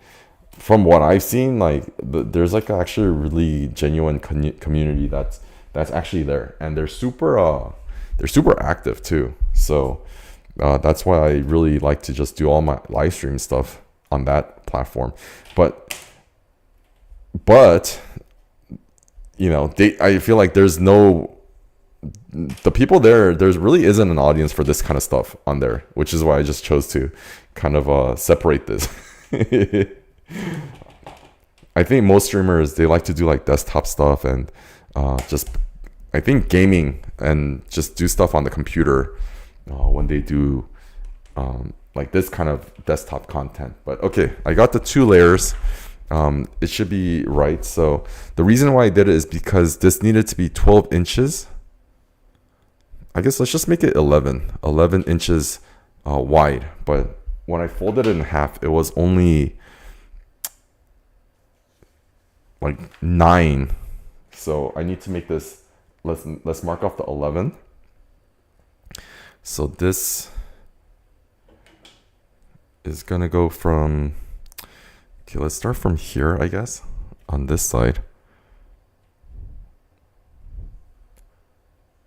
From what I've seen, like there's like actually a really genuine community that's actually there, and they're super active too. So that's why I really like to just do all my live stream stuff on that platform. But you know, I feel like the people there's really isn't an audience for this kind of stuff on there, which is why I just chose to kind of separate this. I think most streamers, they like to do like desktop stuff and just, I think gaming and just do stuff on the computer when they do like this kind of desktop content. But okay, I got the 2 layers. It should be right. So the reason why I did it is because this needed to be 12 inches. I guess let's just make it 11 inches wide. But when I folded it in half, it was only like 9. So I need to make this, let's mark off the 11. So this is gonna go from, okay, let's start from here, I guess, on this side.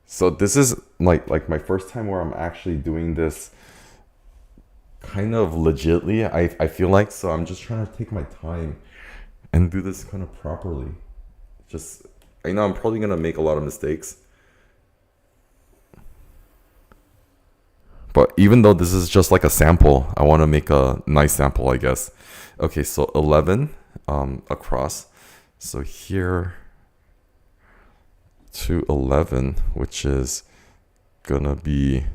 So this is like my first time where I'm actually doing this kind of legitly, I feel like. So I'm just trying to take my time and do this kind of properly. Just, I know I'm probably gonna make a lot of mistakes, but even though this is just like a sample, I want to make a nice sample, I guess. Okay, so 11 across. So here to 11, which is gonna be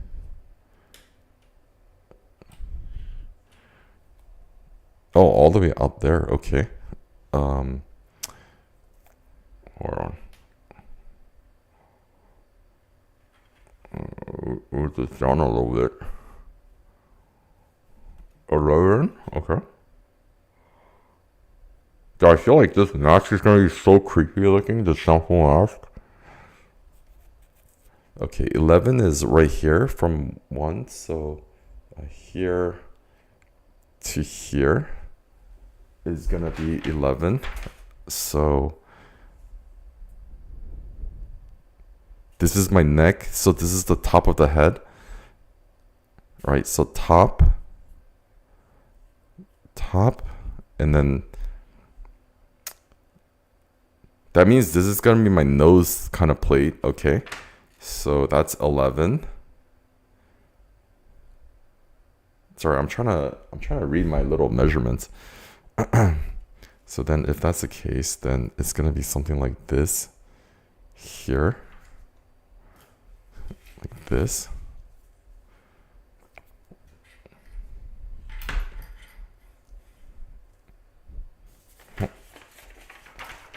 all the way out there. Okay. Hold on. Move this down a little bit. 11. Okay. I feel like this mask is gonna be so creepy looking. The shampoo mask. Okay, 11 is right here from 1. So here to here is gonna be 11. So this is my neck. So this is the top of the head. Right, so top, and then that means this is gonna be my nose kind of plate. Okay, so that's 11. Sorry, I'm trying to read my little measurements. So then if that's the case, then it's gonna be something like this here, like this.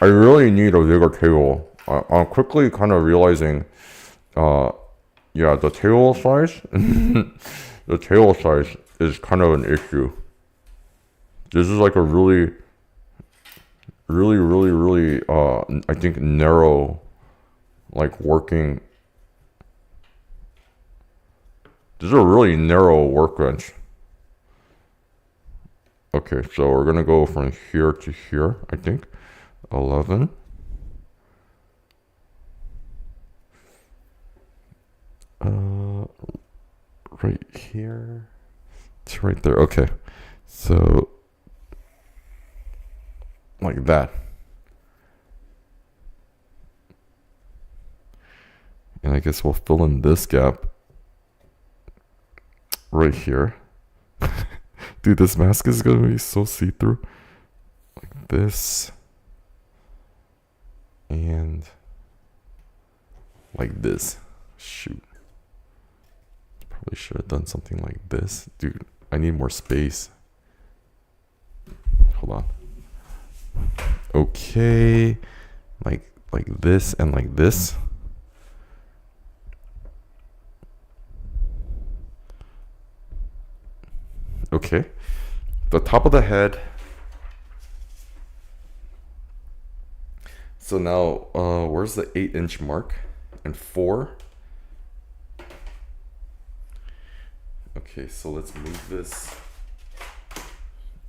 I really need a bigger table. I'm quickly kind of realizing, yeah, the table size, the table size is kind of an issue. This is like a really, I think narrow, like working. This is a really narrow workbench. Okay, so we're gonna go from here to here, I think. 11. Right here to right there. Okay, so like that. And I guess we'll fill in this gap right here. Dude, this mask is gonna be so see-through. Like this. And like this. Shoot. Probably should have done something like this. Dude, I need more space. Hold on. Okay. Like this and like this. Okay. The top of the head. So now, where's the 8-inch mark? And 4. Okay, so let's move this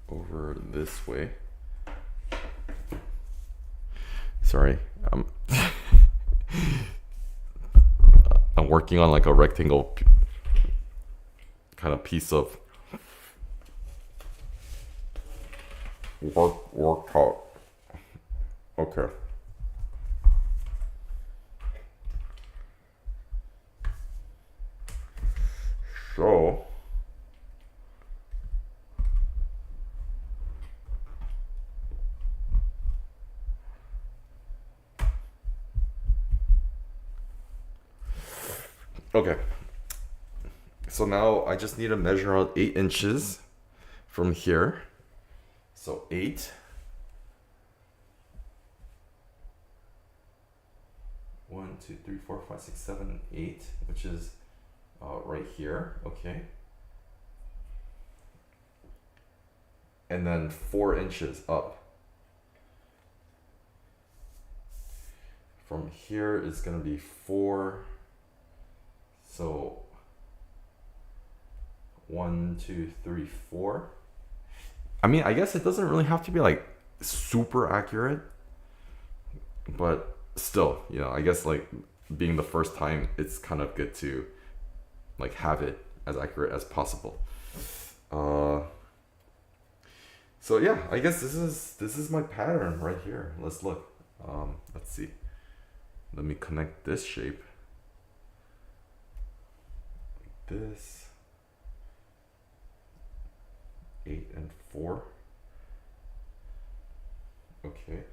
over this way. Sorry, I'm working on like a rectangle kind of piece of workout. Okay. So okay. So now I just need to measure out 8 inches from here. So 8. 1, 2, 3, 4, 5, 6, 7, 8, which is right here. Okay. And then 4 inches up. From here is going to be 4. So 1, 2, 3, 4. I mean, I guess it doesn't really have to be like super accurate, but still, you know, I guess like being the first time, it's kind of good to like have it as accurate as possible. So yeah, I guess this is my pattern right here. Let's look. Let's see. Let me connect this shape. Like this. 8 and 4. Okay.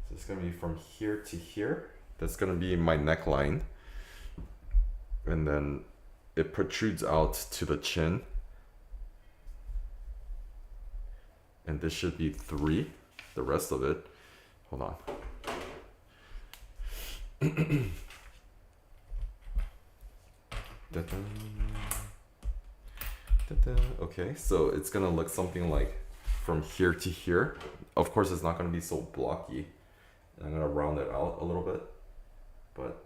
So it's gonna be from here to here. That's gonna be my neckline. And then it protrudes out to the chin. And this should be 3, the rest of it. Hold on. Okay, so it's gonna look something like from here to here. Of course, it's not gonna be so blocky. And I'm gonna round it out a little bit. But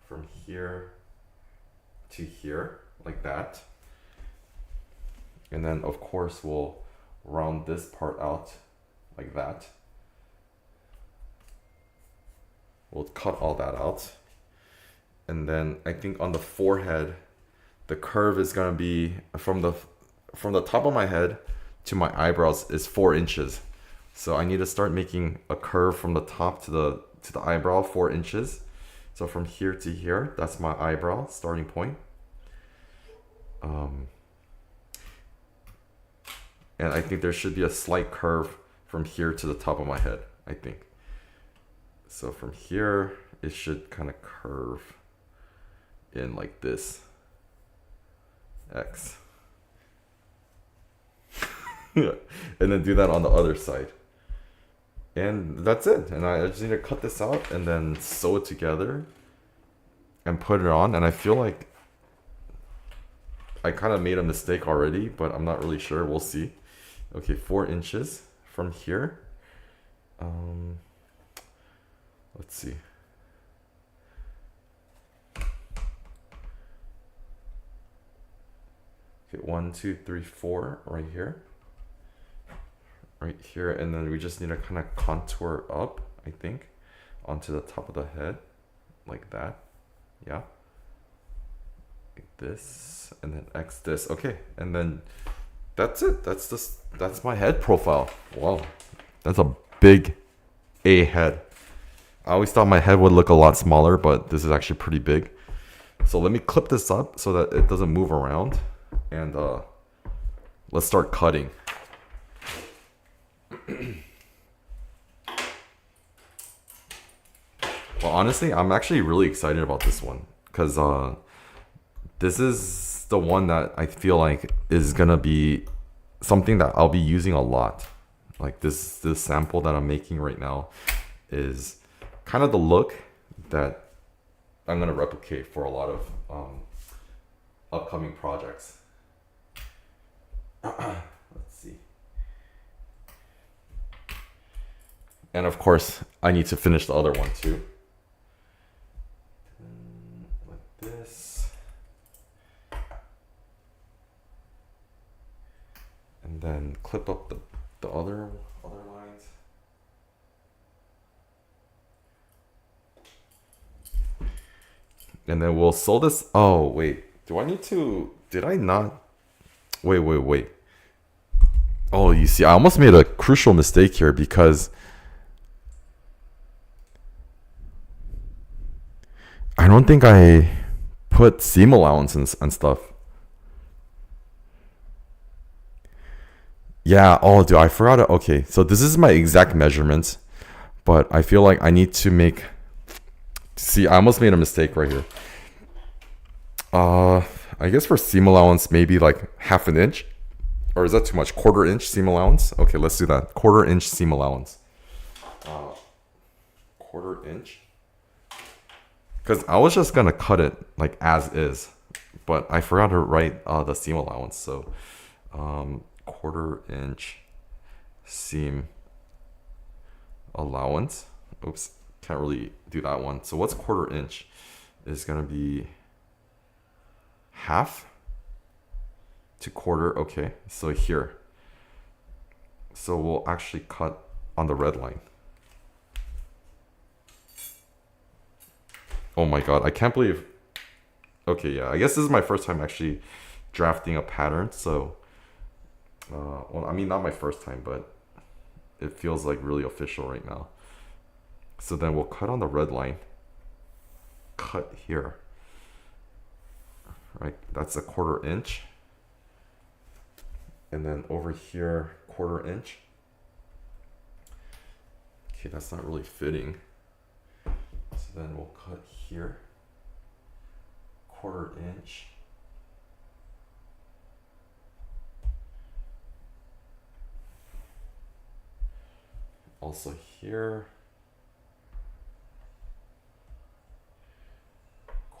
from here to here, like that. And then, of course, we'll round this part out like that. We'll cut all that out. And then I think on the forehead, the curve is gonna be from the top of my head to my eyebrows is 4 inches. So I need to start making a curve from the top to the eyebrow, 4 inches. So from here to here, that's my eyebrow starting point. And I think there should be a slight curve from here to the top of my head, I think. So from here, it should kind of curve in like this. X. And then do that on the other side. And that's it. And I just need to cut this out and then sew it together and put it on. And I feel like I kind of made a mistake already, but I'm not really sure. We'll see. Okay, 4 inches from here. Let's see. Okay, 1, 2, 3, 4 right here. Right here, and then we just need to kind of contour up, I think, onto the top of the head, like that. Yeah. Like this, and then X this. Okay, and then that's it. That's my head profile. Wow, that's a big A head. I always thought my head would look a lot smaller, but this is actually pretty big. So let me clip this up so that it doesn't move around, and let's start cutting. Well, honestly, I'm actually really excited about this one because this is the one that I feel like is gonna be something that I'll be using a lot. Like this sample that I'm making right now is kind of the look that I'm gonna replicate for a lot of upcoming projects. Let's see. And of course, I need to finish the other one too. Like this. then clip up the other lines. And then we'll sew this. Oh, wait. Do I need to... Did I not... Wait. Oh, you see, I almost made a crucial mistake here because I don't think I put seam allowance and stuff. Yeah, oh, dude, I forgot it. Okay, so this is my exact measurements, but I feel like I need to make... See, I almost made a mistake right here. I guess for seam allowance, maybe like 1/2 inch. Or is that too much? 1/4 inch seam allowance? Okay, let's do that. 1/4 inch seam allowance. 1/4 inch. Because I was just gonna cut it like as is, but I forgot to write the seam allowance. So 1/4 inch seam allowance. Oops, can't really do that one. So what's 1/4 inch? Is gonna be 1/2 to 1/4. Okay, so here. So we'll actually cut on the red line. Oh my god, I can't believe... Okay, yeah, I guess this is my first time actually drafting a pattern, so... well, I mean, not my first time, but it feels like really official right now. So then we'll cut on the red line. Cut here. Right, that's a 1/4 inch. And then over here, 1/4 inch. Okay, that's not really fitting. So then we'll cut here, 1/4 inch. Also here,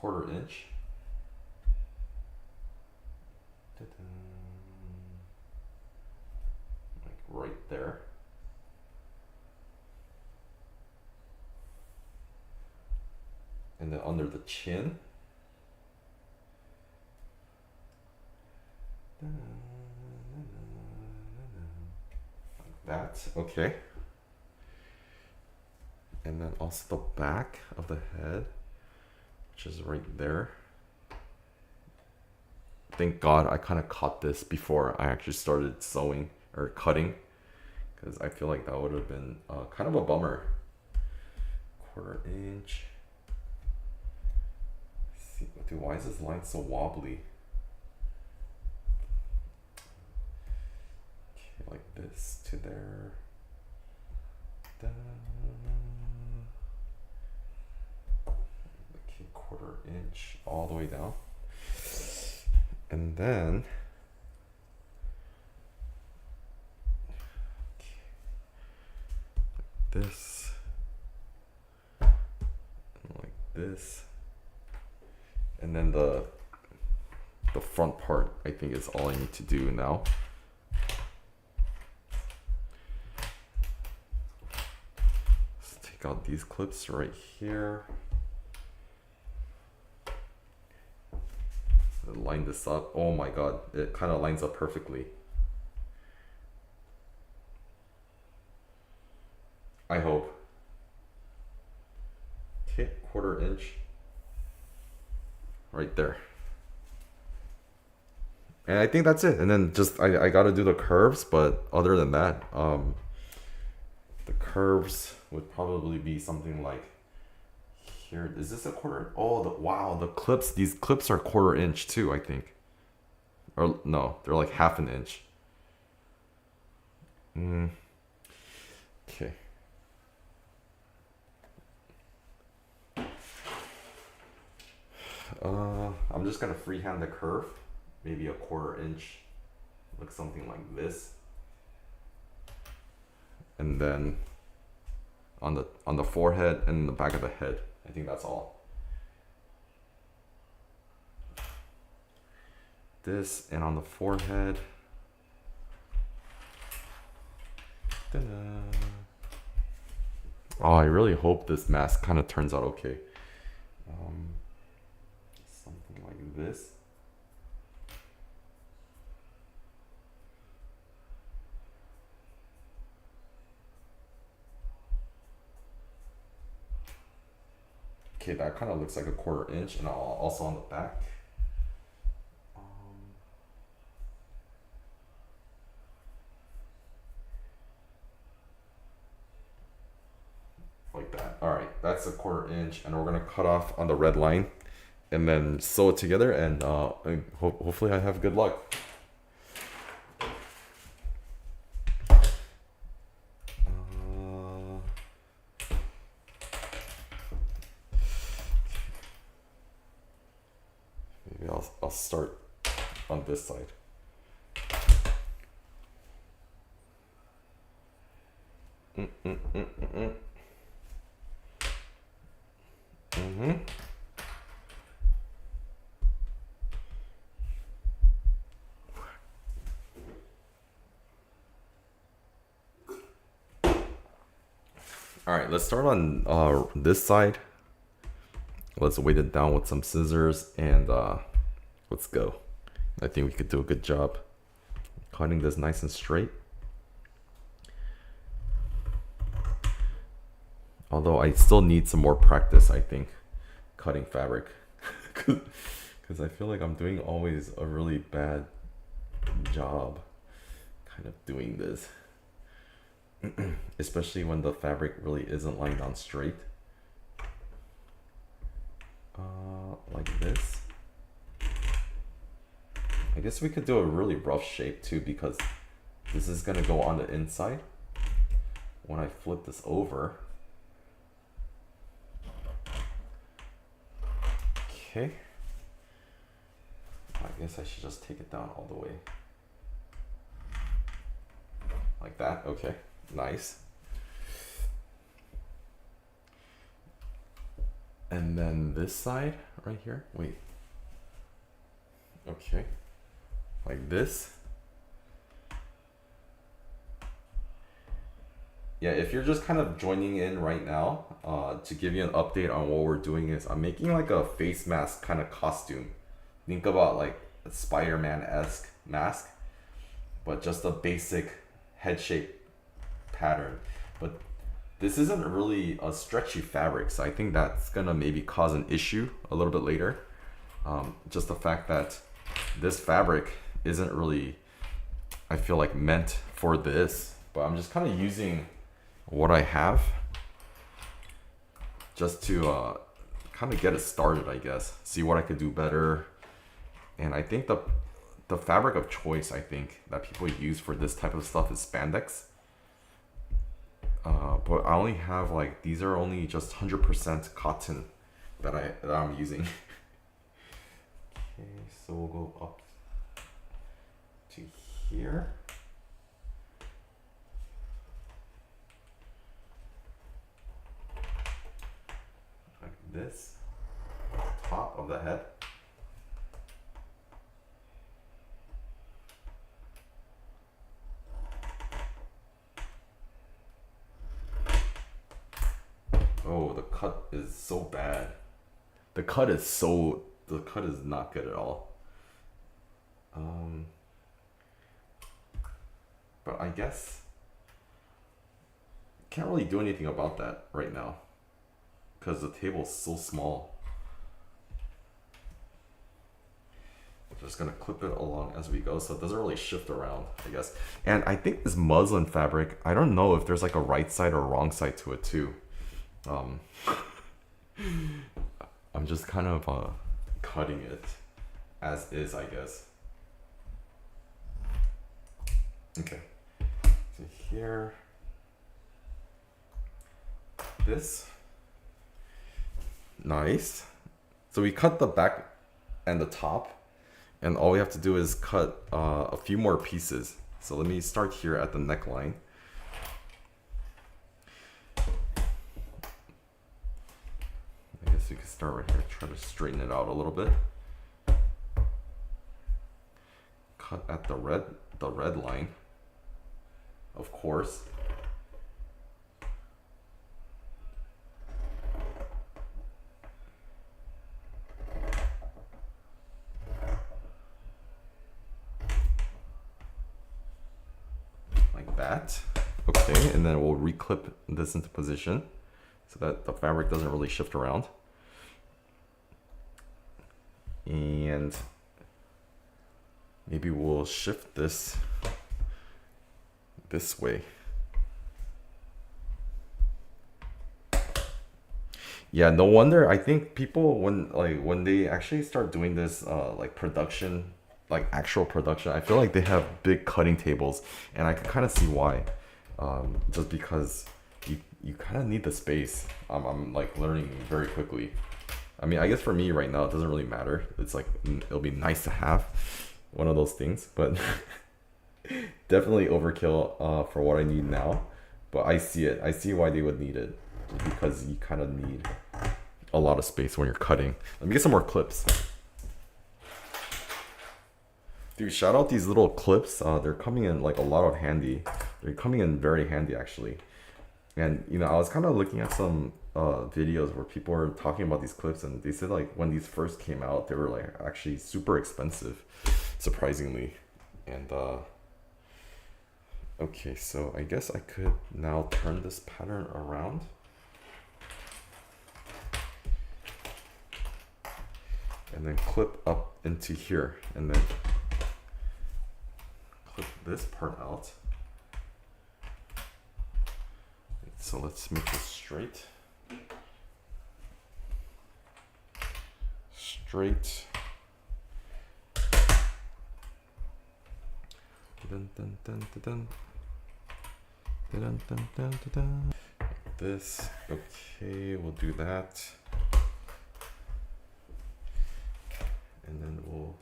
1/4 inch. Like right there. And then under the chin. Like that, okay. And then also the back of the head, which is right there. Thank God I kind of caught this before I actually started sewing or cutting, because I feel like that would have been kind of a bummer. 1/4 inch. See, dude, why is this line so wobbly? Okay, like this to there. Okay, 1/4 inch all the way down. And then this, and like this, and then the front part I think is all I need to do now. Let's take out these clips right here. Line this up. Oh my god, it kind of lines up perfectly. I hope. Okay, 1/4 inch right there. And I think that's it. And then just I gotta do the curves, but other than that, the curves would probably be something like here. Is this a 1/4? Oh, wow, the clips, these clips are 1/4 inch too, I think. Or no, they're like 1/2 inch. Okay. I'm just gonna freehand the curve, maybe a 1/4 inch, like something like this. And then on the forehead and the back of the head. I think that's all. This, and on the forehead. Ta-da. Oh, I really hope this mask kind of turns out okay. Something like this. Okay, that kind of looks like a 1/4 inch, and also on the back. Like that. All right, that's a 1/4 inch, and we're gonna cut off on the red line, and then sew it together, and hopefully I have good luck. Maybe I'll start on this side. All right, let's start on this side. Let's weight it down with some scissors, and let's go. I think we could do a good job cutting this nice and straight. Although I still need some more practice, I think, cutting fabric. Because I feel like I'm doing always a really bad job kind of doing this. Especially when the fabric really isn't lying down straight. Like this. I guess we could do a really rough shape too, because this is gonna go on the inside. When I flip this over. Okay. I guess I should just take it down all the way. Like that, okay, nice. And then this side right here, wait. Okay, like this. Yeah, if you're just kind of joining in right now, to give you an update on what we're doing is I'm making like a face mask kind of costume. Think about like a Spider-Man-esque mask, but just a basic head shape pattern. But this isn't really a stretchy fabric, so I think that's gonna maybe cause an issue a little bit later. Just the fact that this fabric isn't really, I feel like, meant for this, but I'm just kind of using what I have just to kind of get it started, I guess. See what I could do better. And I think the fabric of choice, I think, that people use for this type of stuff is spandex. But I only have like, these are only just 100% cotton that I'm using. Okay, so we'll go up to here. Like this, top of the head. Oh, the cut is so bad. The cut is not good at all. But I guess can't really do anything about that right now because the table is so small. I'm just gonna clip it along as we go so it doesn't really shift around, I guess. And I think this muslin fabric, I don't know if there's like a right side or wrong side to it too. I'm just kind of cutting it as is, I guess. Okay, so here, this, nice. So we cut the back and the top, and all we have to do is cut a few more pieces. So let me start here at the neckline. I guess you can start right here, try to straighten it out a little bit. Cut at the red line, of course. Like that. Okay, and then we'll reclip this into position so that the fabric doesn't really shift around. And maybe we'll shift this way. Yeah, no wonder. I think people when they actually start doing this like production, like actual production, I feel like they have big cutting tables, and I can kind of see why. Just because you kind of need the space. I'm like learning very quickly. I mean, I guess for me right now, it doesn't really matter. It's like it'll be nice to have one of those things, but definitely overkill for what I need now. But I see it. I see why they would need it, just because you kind of need a lot of space when you're cutting. Let me get some more clips. Dude, shout out these little clips. They're coming in like a lot of handy. They're coming in very handy actually. And you know, I was kind of looking at some videos where people were talking about these clips, and they said like when these first came out, they were like actually super expensive, surprisingly. And okay, so I guess I could now turn this pattern around. And then clip up into here, and then clip this part out. So let's make this straight. Straight. Dun, dun, dun, dun, dun. Dun, dun, dun, dun, dun. This, okay, we'll do that. And then we'll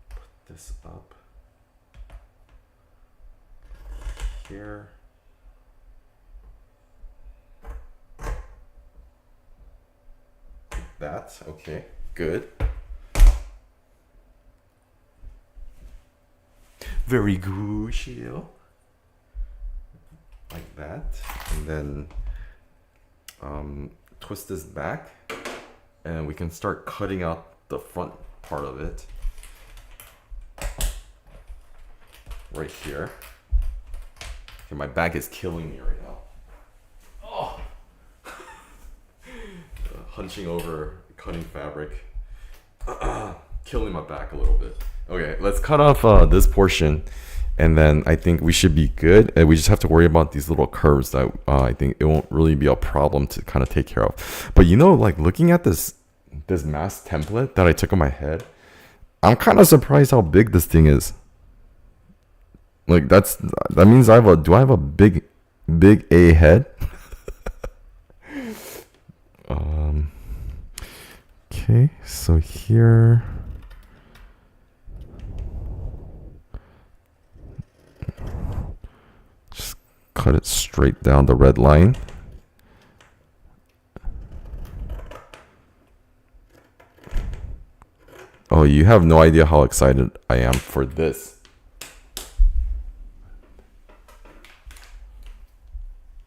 put this up here. Like that, okay, good. Very good, Shio. Like that. And then twist this back, and we can start cutting out the front part of it right here. Okay, my back is killing me right now. Oh, hunching over, cutting fabric, killing my back a little bit. Okay, let's cut off this portion, and then I think we should be good. And we just have to worry about these little curves that I think it won't really be a problem to kind of take care of. But you know, like looking at this mask template that I took on my head, I'm kind of surprised how big this thing is. Like that means do I have a big A head? Okay, so here just cut it straight down the red line. Oh, you have no idea how excited I am for this.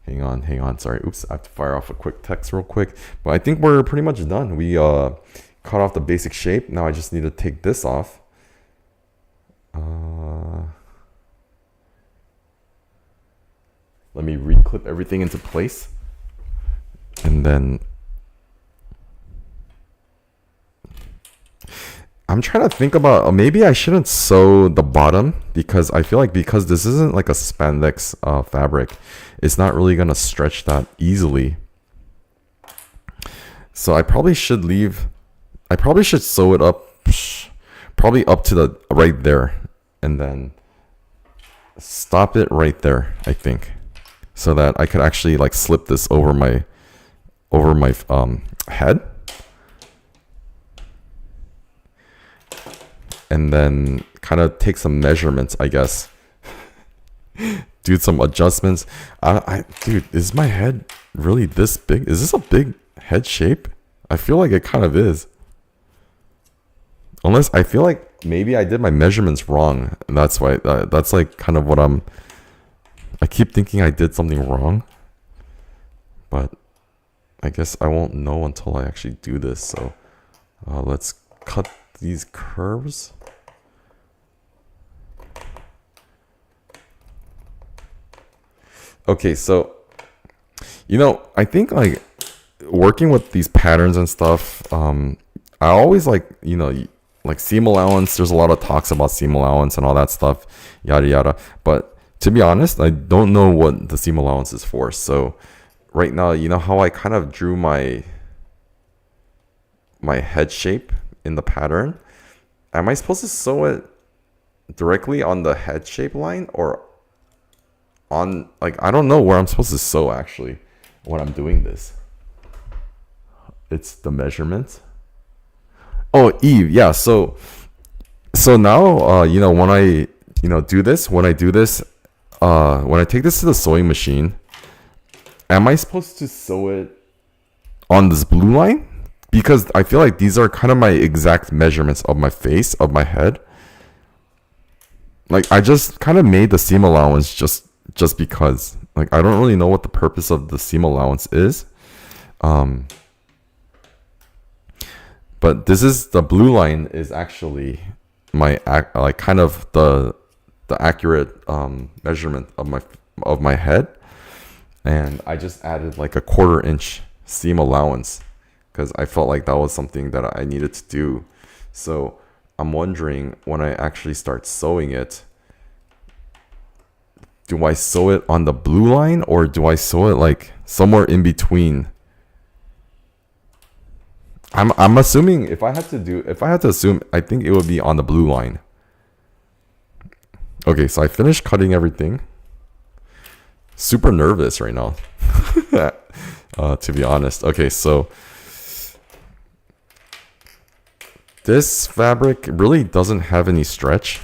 Hang on. Sorry. Oops, I have to fire off a quick text real quick. But I think we're pretty much done. We cut off the basic shape. Now I just need to take this off. Let me reclip everything into place. And then I'm trying to think about maybe I shouldn't sew the bottom, because I feel like because this isn't like a spandex fabric, it's not really gonna stretch that easily. So I probably should sew it up, probably up to the right there, and then stop it right there, I think, so that I could actually like slip this over my head. And then kind of take some measurements, I guess. Do some adjustments. Dude, is my head really this big? Is this a big head shape? I feel like it kind of is. Unless I feel like maybe I did my measurements wrong. And that's why, that's like kind of what I keep thinking I did something wrong. But I guess I won't know until I actually do this. So let's cut these curves. Okay, so you know, I think like working with these patterns and stuff, I always like seam allowance. There's a lot of talks about seam allowance and all that stuff, yada yada. But to be honest, I don't know what the seam allowance is for. So right now, you know how I kind of drew my head shape in the pattern? Am I supposed to sew it directly on the head shape line, or on, like, I don't know where I'm supposed to sew actually when I'm doing this. It's the measurement. Oh, Eve, yeah. So now, when I, do this, when I take this to the sewing machine, am I supposed to sew it on this blue line? Because I feel like these are kind of my exact measurements of my face, of my head. Like, I just kind of made the seam allowance just because. Like, I don't really know what the purpose of the seam allowance is. But this is, the blue line is actually my kind of the accurate measurement of my head, and I just added like a 1/4 inch seam allowance because I felt like that was something that I needed to do. So I'm wondering, when I actually start sewing it, do I sew it on the blue line, or do I sew it like somewhere in between? I'm assuming if I had to assume, I think it would be on the blue line. Okay, so I finished cutting everything. Super nervous right now, to be honest. Okay, so this fabric really doesn't have any stretch.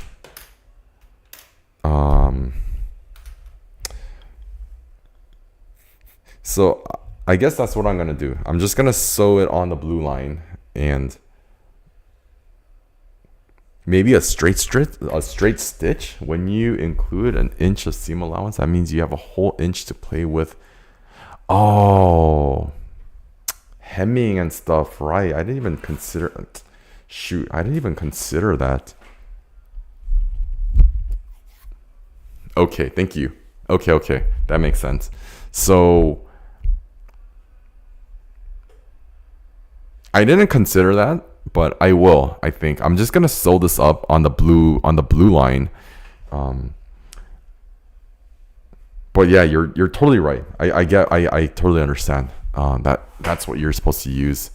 So I guess that's what I'm gonna do. I'm just gonna sew it on the blue line, and maybe a straight stitch. When you include an inch of seam allowance, that means you have a whole inch to play with. Oh, hemming and stuff, right? I didn't even consider. Shoot, I didn't even consider that. Okay, thank you. Okay, that makes sense. So I didn't consider that, but I will. I think I'm just gonna sew this up on the blue line. But yeah, you're totally right. I totally understand. That's what you're supposed to use.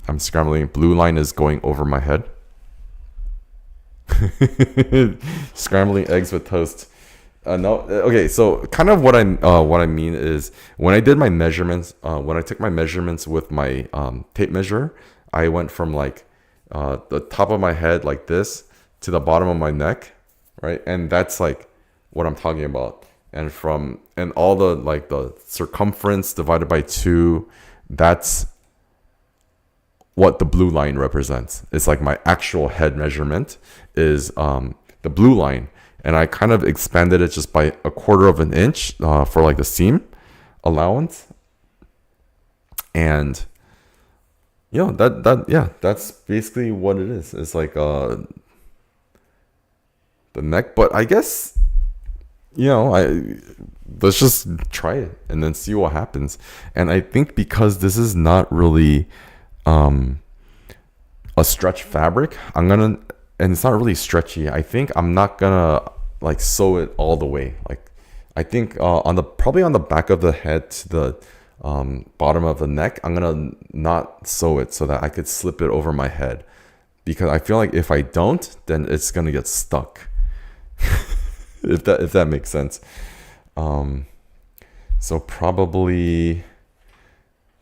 I'm scrambling. Blue line is going over my head. Scrambling eggs with toast. No, okay. So kind of what I mean is, when I did my measurements, when I took my measurements with my tape measure, I went from like the top of my head like this to the bottom of my neck, right? And that's like what I'm talking about. And all the like the circumference divided by 2, that's what the blue line represents. It's like my actual head measurement is the blue line. And I kind of expanded it just by 1/4 inch for like the seam allowance. And that's basically what it is. It's like the neck. But I guess, let's just try it and then see what happens. And I think because this is not really a stretch fabric, and it's not really stretchy, I think I'm not gonna like sew it all the way. Like, I think probably on the back of the head to the bottom of the neck, I'm gonna not sew it so that I could slip it over my head, because I feel like if I don't, then it's gonna get stuck. if that makes sense. So probably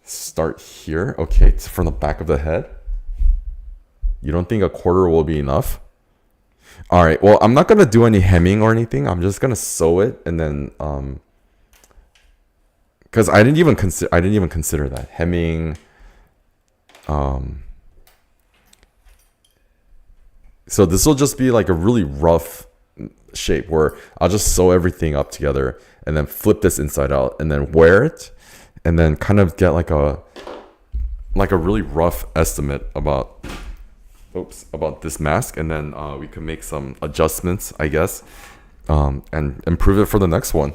start here. Okay, it's from the back of the head. You don't think 1/4 will be enough? All right. Well, I'm not gonna do any hemming or anything. I'm just gonna sew it, and then because I didn't even consider that hemming. So this will just be like a really rough shape where I'll just sew everything up together and then flip this inside out and then wear it, and then kind of get like a really rough estimate about this mask, and then we can make some adjustments, I guess, and improve it for the next one.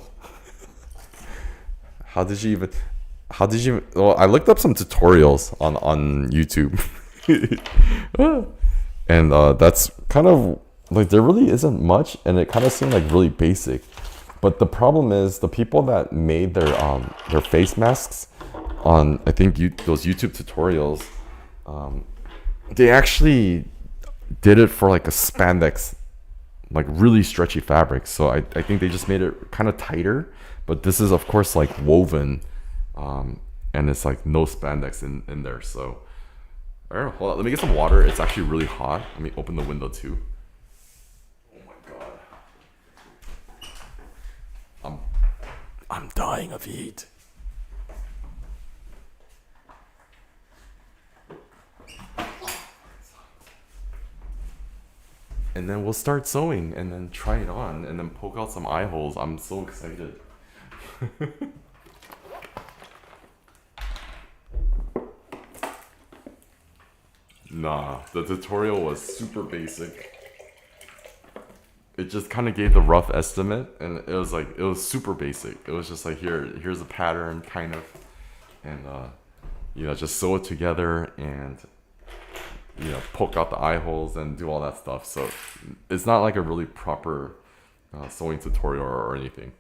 How did you well, I looked up some tutorials on YouTube. And that's kind of like, there really isn't much, and it kind of seemed like really basic. But the problem is the people that made their face masks on, I think, those YouTube tutorials, they actually did it for like a spandex, like really stretchy fabric. So I think they just made it kind of tighter, but this is of course like woven, and it's like no spandex in there. So I don't know. Hold on, let me get some water. It's actually really hot. Let me open the window too. Oh my god. I'm dying of heat. And then we'll start sewing and then try it on and then poke out some eye holes. I'm so excited. Nah, the tutorial was super basic. It just kind of gave the rough estimate, and it was super basic. It was just like, here's a pattern kind of, and just sew it together and poke out the eye holes and do all that stuff. So it's not like a really proper sewing tutorial or anything.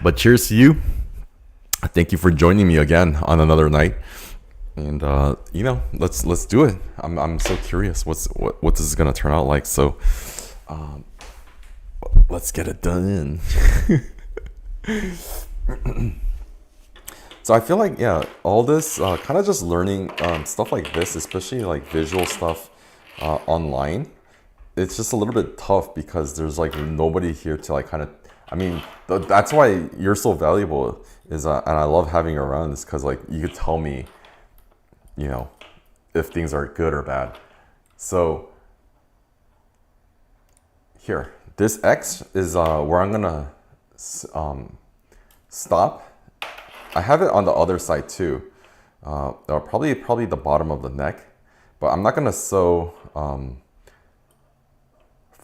But cheers to you. Thank you for joining me again on another night. And let's do it. I'm so curious what this is gonna turn out like. So let's get it done. So I feel like, all this kind of just learning stuff like this, especially like visual stuff online, it's just a little bit tough because there's like nobody here to like kind of, that's why you're so valuable, is and I love having you around, is because like you could tell me, if things are good or bad. So here, this X is where I'm gonna stop. I have it on the other side too, probably the bottom of the neck, but I'm not gonna sew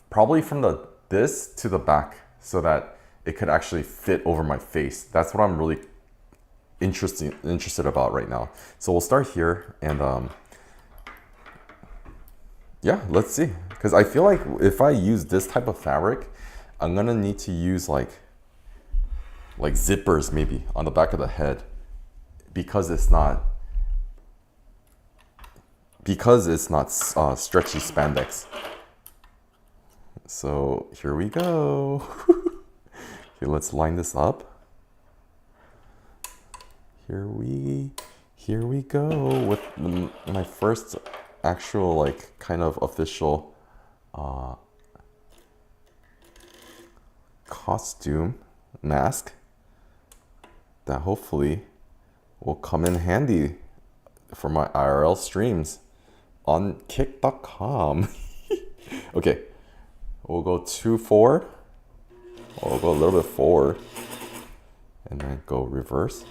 probably from this to the back so that it could actually fit over my face. That's what I'm really interested about right now. So we'll start here, and let's see, because I feel like if I use this type of fabric, I'm gonna need to use like zippers maybe on the back of the head, because it's not stretchy spandex. So here we go. Okay, let's line this up. Here we go with my first actual like kind of official costume mask that hopefully will come in handy for my IRL streams on kick.com. Okay, we'll go 2 forward. We'll go a little bit forward and then go reverse.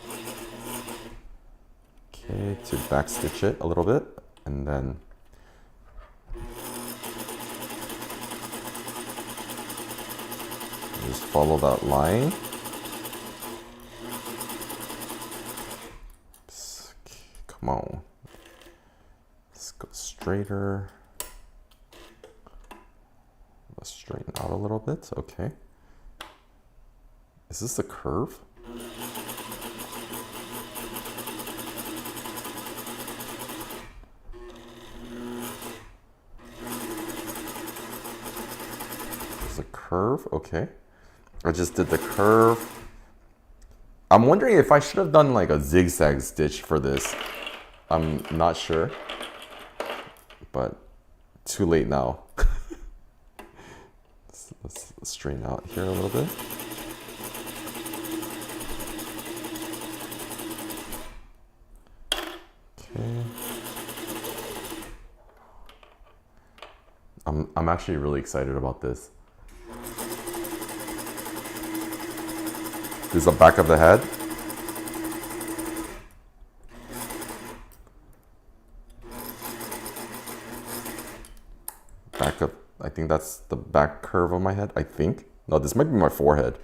Okay, to back stitch it a little bit, and then just follow that line. Come on. Let's go straighter. Let's straighten out a little bit. Okay. Is this a curve? Is a curve? Okay. I just did the curve. I'm wondering if I should have done like a zigzag stitch for this. I'm not sure, but too late now. Let's straighten out here a little bit. Okay. I'm actually really excited about this. This is the back of the head. Back of, I think that's the back curve of my head, I think. No, this might be my forehead.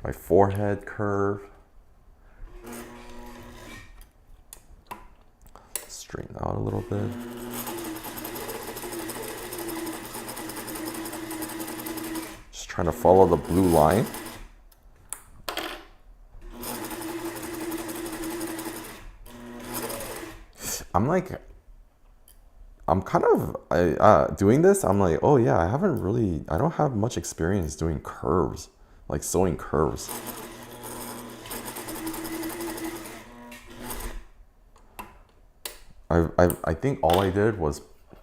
my forehead curve. Straighten out a little bit. Just trying to follow the blue line. I'm kind of doing this. I'm like, oh yeah, I don't have much experience doing curves, like sewing curves. I think all I did was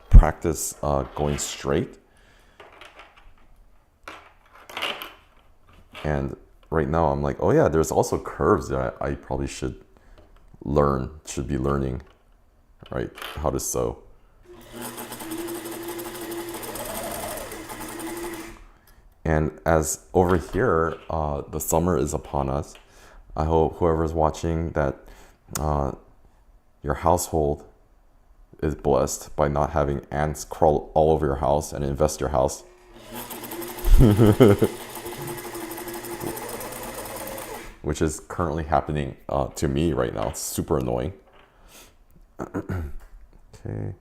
practice going straight. And right now I'm like, oh yeah, there's also curves that I probably should be learning, right? How to sew. And as over here, the summer is upon us. I hope whoever's watching that your household is blessed by not having ants crawl all over your house and infest your house. Which is currently happening to me right now. It's super annoying. Okay.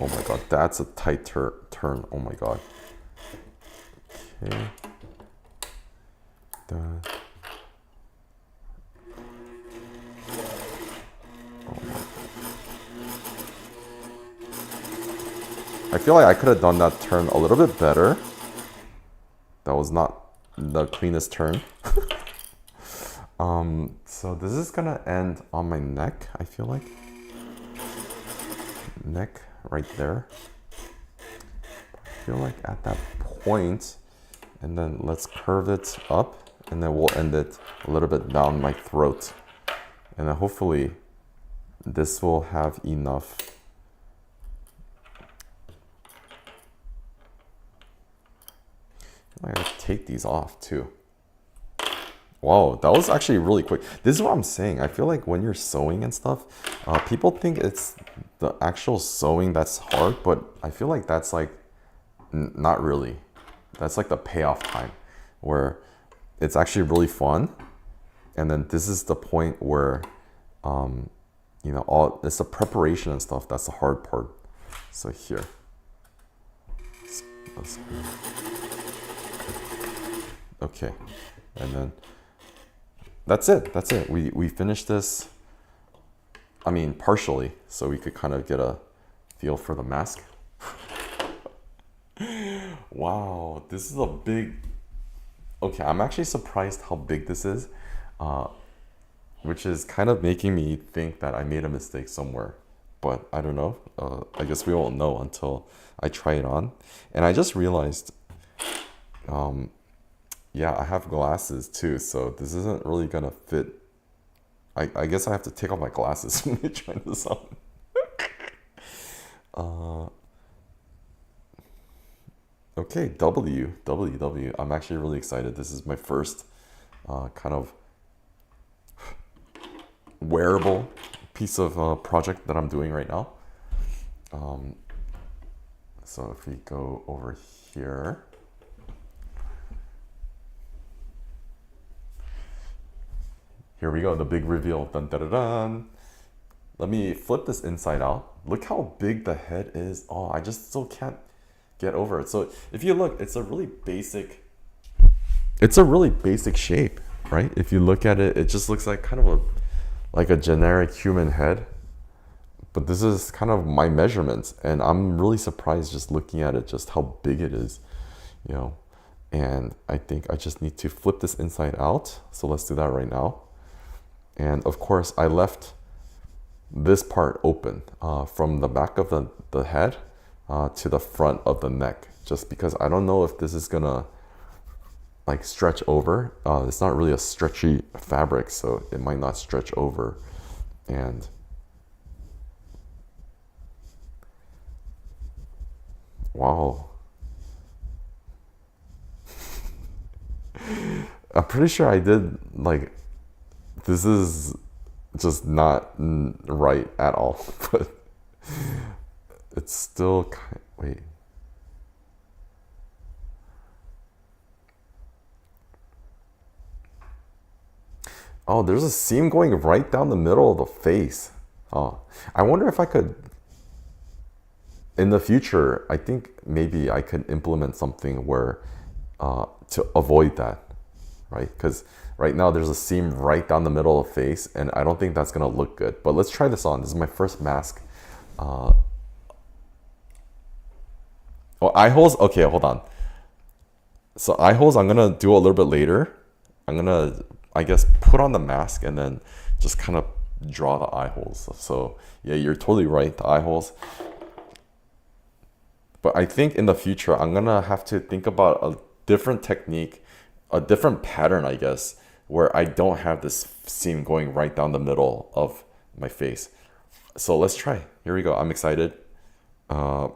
Oh my god, that's a tight turn. Oh my god. Okay. Done. I feel like I could have done that turn a little bit better. That was not the cleanest turn. So this is gonna end on my neck, I feel like. Neck right there. I feel like at that point, and then let's curve it up, and then we'll end it a little bit down my throat. And then hopefully this will have enough. I gotta take these off too. Wow, that was actually really quick. This is what I'm saying. I feel like when you're sewing and stuff, people think it's the actual sewing that's hard, but I feel like that's like, not really. That's like the payoff time where it's actually really fun. And then this is the point where, you know, it's the preparation and stuff. That's the hard part. So here. Okay. And then that's it. That's it. We finished this, I mean, partially, so we could kind of get a feel for the mask. Wow, this is a big... Okay, I'm actually surprised how big this is, which is kind of making me think that I made a mistake somewhere. But I don't know. I guess we won't know until I try it on. And I just realized... yeah, I have glasses too, so this isn't really gonna fit. I guess I have to take off my glasses when I try this on. Okay, W. I'm actually really excited. This is my first kind of wearable piece of project that I'm doing right now. So if we go over here. Here we go, the big reveal. Dun, dun, dun, dun. Let me flip this inside out. Look how big the head is. Oh, I just still can't get over it. So if you look, it's a really basic shape, right? If you look at it, it just looks like kind of like a generic human head. But this is kind of my measurements, and I'm really surprised just looking at it, just how big it is, you know. And I think I just need to flip this inside out. So let's do that right now. And of course, I left this part open from the back of the head to the front of the neck, just because I don't know if this is gonna like stretch over. It's not really a stretchy fabric, so it might not stretch over. And wow. I'm pretty sure I did like... This is just not right at all. But it's still kind. Wait. Oh, there's a seam going right down the middle of the face. Oh, I wonder if I could, in the future, I think maybe I could implement something where to avoid that, right? Because right now there's a seam right down the middle of the face, and I don't think that's gonna look good. But let's try this on. This is my first mask. Oh, eye holes? Okay, hold on. So eye holes, I'm gonna do a little bit later. I'm gonna, I guess, put on the mask and then just kind of draw the eye holes. So yeah, you're totally right, the eye holes. But I think in the future, I'm gonna have to think about a different technique, a different pattern, I guess, where I don't have this seam going right down the middle of my face. So let's try. Here we go. I'm excited. Uh,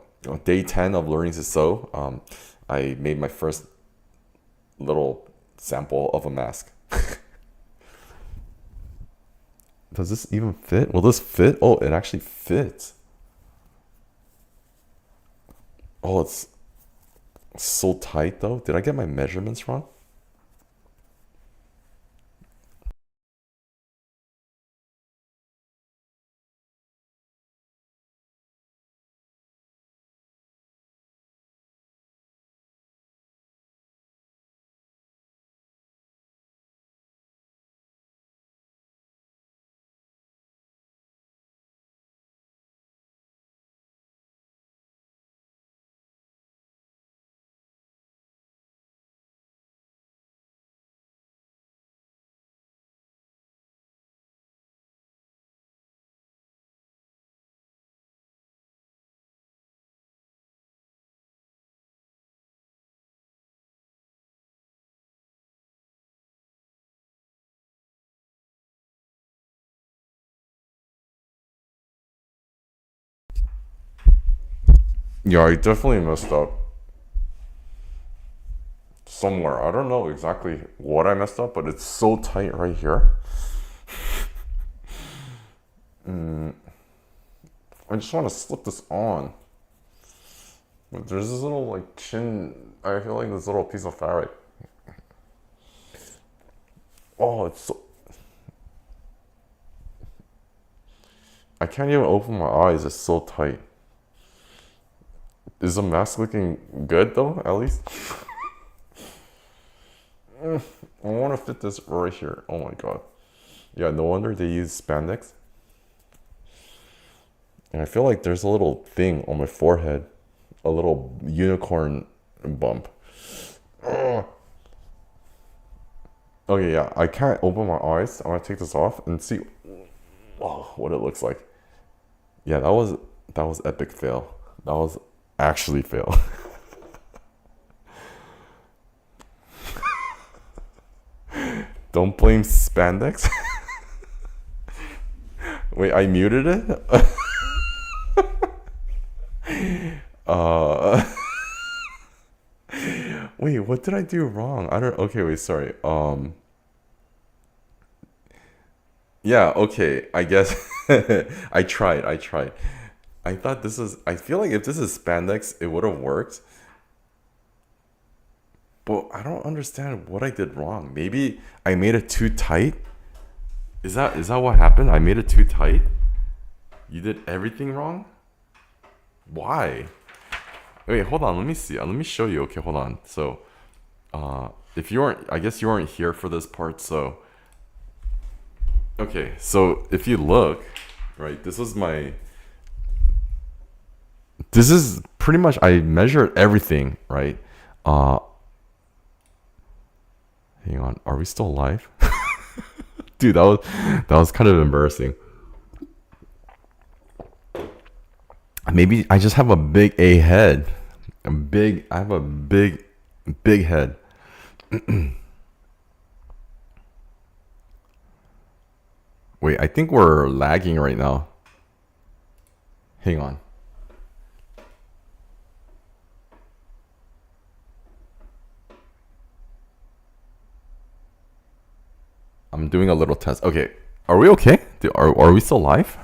Day 10 of learning to sew. I made my first little sample of a mask. Does this even fit? Will this fit? Oh, it actually fits. Oh, it's so tight though. Did I get my measurements wrong? Yeah, I definitely messed up somewhere. I don't know exactly what I messed up, but it's so tight right here. I just want to slip this on. But there's this little like chin, I feel like this little piece of fabric. Oh, it's so, I can't even open my eyes. It's so tight. Is the mask looking good though, at least? I want to fit this right here. Oh my god. Yeah, no wonder they use spandex. And I feel like there's a little thing on my forehead, a little unicorn bump. Ugh. Okay, yeah, I can't open my eyes. I'm gonna take this off and see what it looks like. Yeah, that was epic fail. That was actually fail. Don't blame spandex. Wait, I muted it? uh Wait, what did I do wrong? I don't okay, wait, sorry. Yeah, okay. I guess I tried. I thought this is I feel like if this is spandex, it would have worked. But I don't understand what I did wrong. Maybe I made it too tight. Is that what happened? I made it too tight? You did everything wrong? Why? Wait, hold on. Let me see. Let me show you. Okay, hold on. So, if you weren't, I guess you weren't here for this part. So, okay. So if you look, right, this is pretty much, I measured everything, right? Uh, Hang on. Are we still live? Dude, that was kind of embarrassing. Maybe I just have a big A head. I have a big head. Wait, I think we're lagging right now. Hang on. I'm doing a little test. Okay, Are we okay? Are we still live?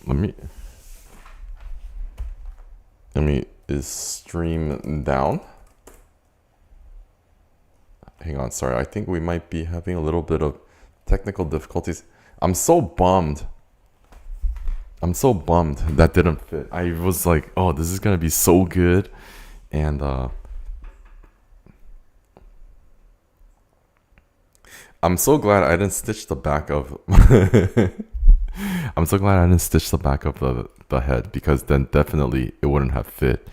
Let me. Is stream down? Hang on, sorry. I think we might be having a little bit of technical difficulties. I'm so bummed. That didn't fit. I was like, oh, this is gonna be so good. And I'm so glad I didn't stitch the back of I'm so glad I didn't stitch the back of the head, because then definitely it wouldn't have fit.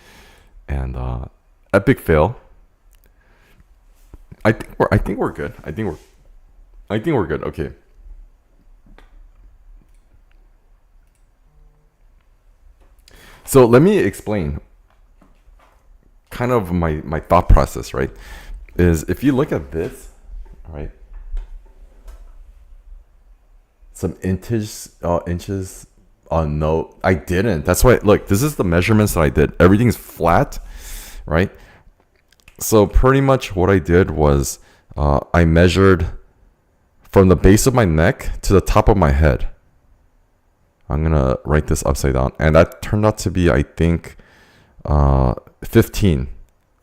And epic fail. I think we're good. I think we're good. Okay. So let me explain kind of my thought process, right? Is if you look at this, right? Some inches. No, I didn't. That's why. Look, this is the measurements that I did. Everything's flat, right? So pretty much what I did was I measured from the base of my neck to the top of my head. I'm gonna write this upside down, and that turned out to be, I think, 15.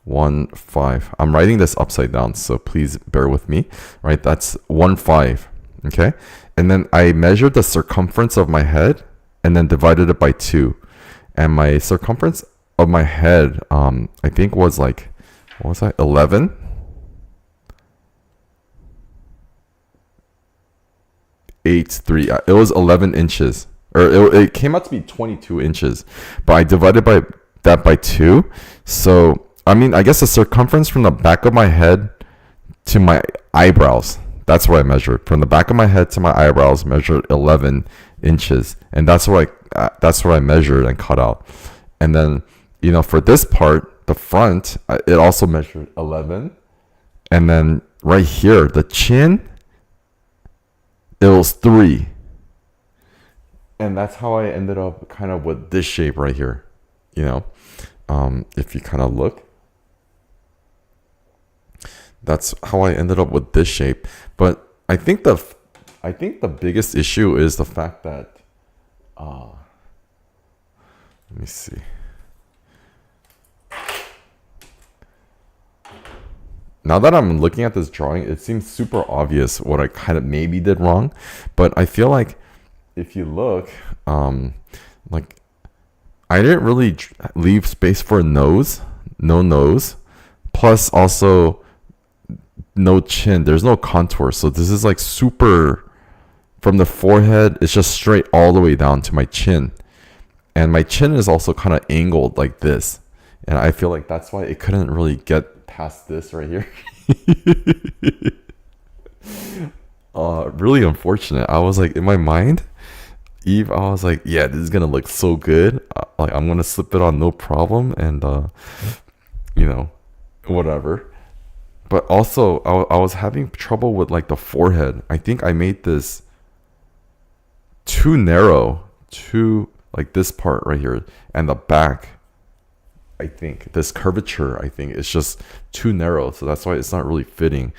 1.5. I'm writing this upside down, so please bear with me. Right, that's 1.5. Okay, and then I measured the circumference of my head, and then divided it by 2, and my circumference of my head, I think was like, what was that? 11. 8.3. It was 11 inches. Or it came out to be 22 inches, but I divided that by 2. So, I mean, I guess the circumference from the back of my head to my eyebrows, that's what I measured. From the back of my head to my eyebrows, measured 11 inches. And that's what I measured and cut out. And then, for this part, the front, it also measured 11. And then right here, the chin, it was 3. And that's how I ended up kind of with this shape right here. If you kind of look, that's how I ended up with this shape. But I think the biggest issue is the fact that let me see. Now that I'm looking at this drawing, it seems super obvious what I kind of maybe did wrong, but I feel like if you look, like I didn't really leave space for a nose, no nose, plus also no chin. There's no contour, so this is like super from the forehead. It's just straight all the way down to my chin, and my chin is also kind of angled like this, and I feel like that's why it couldn't really get past this right here. Really unfortunate. I was like, in my mind, Eve, I was like, yeah, this is gonna look so good. Like, I'm gonna slip it on no problem, and whatever. But also, I was having trouble with like the forehead. I think I made this too narrow, too like this part right here, and the back. I think this curvature, it's just too narrow, so that's why it's not really fitting.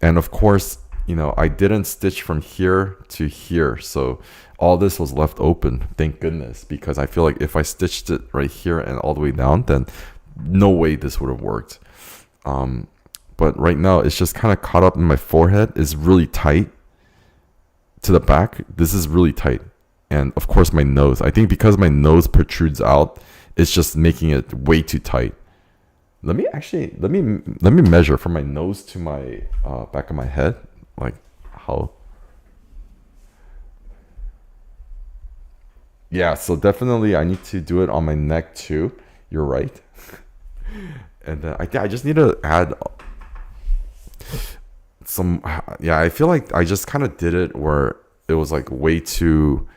And of course, I didn't stitch from here to here, so all this was left open, thank goodness, because I feel like if I stitched it right here and all the way down, then no way this would have worked. But right now, it's just kind of caught up in my forehead. It's really tight to the back. This is really tight. And of course, my nose. I think because my nose protrudes out, it's just making it way too tight. Let me measure from my nose to my back of my head, like how. Yeah, so definitely I need to do it on my neck too. You're right. And then I just need to add some. Yeah, I feel like I just kind of did it where it was like way too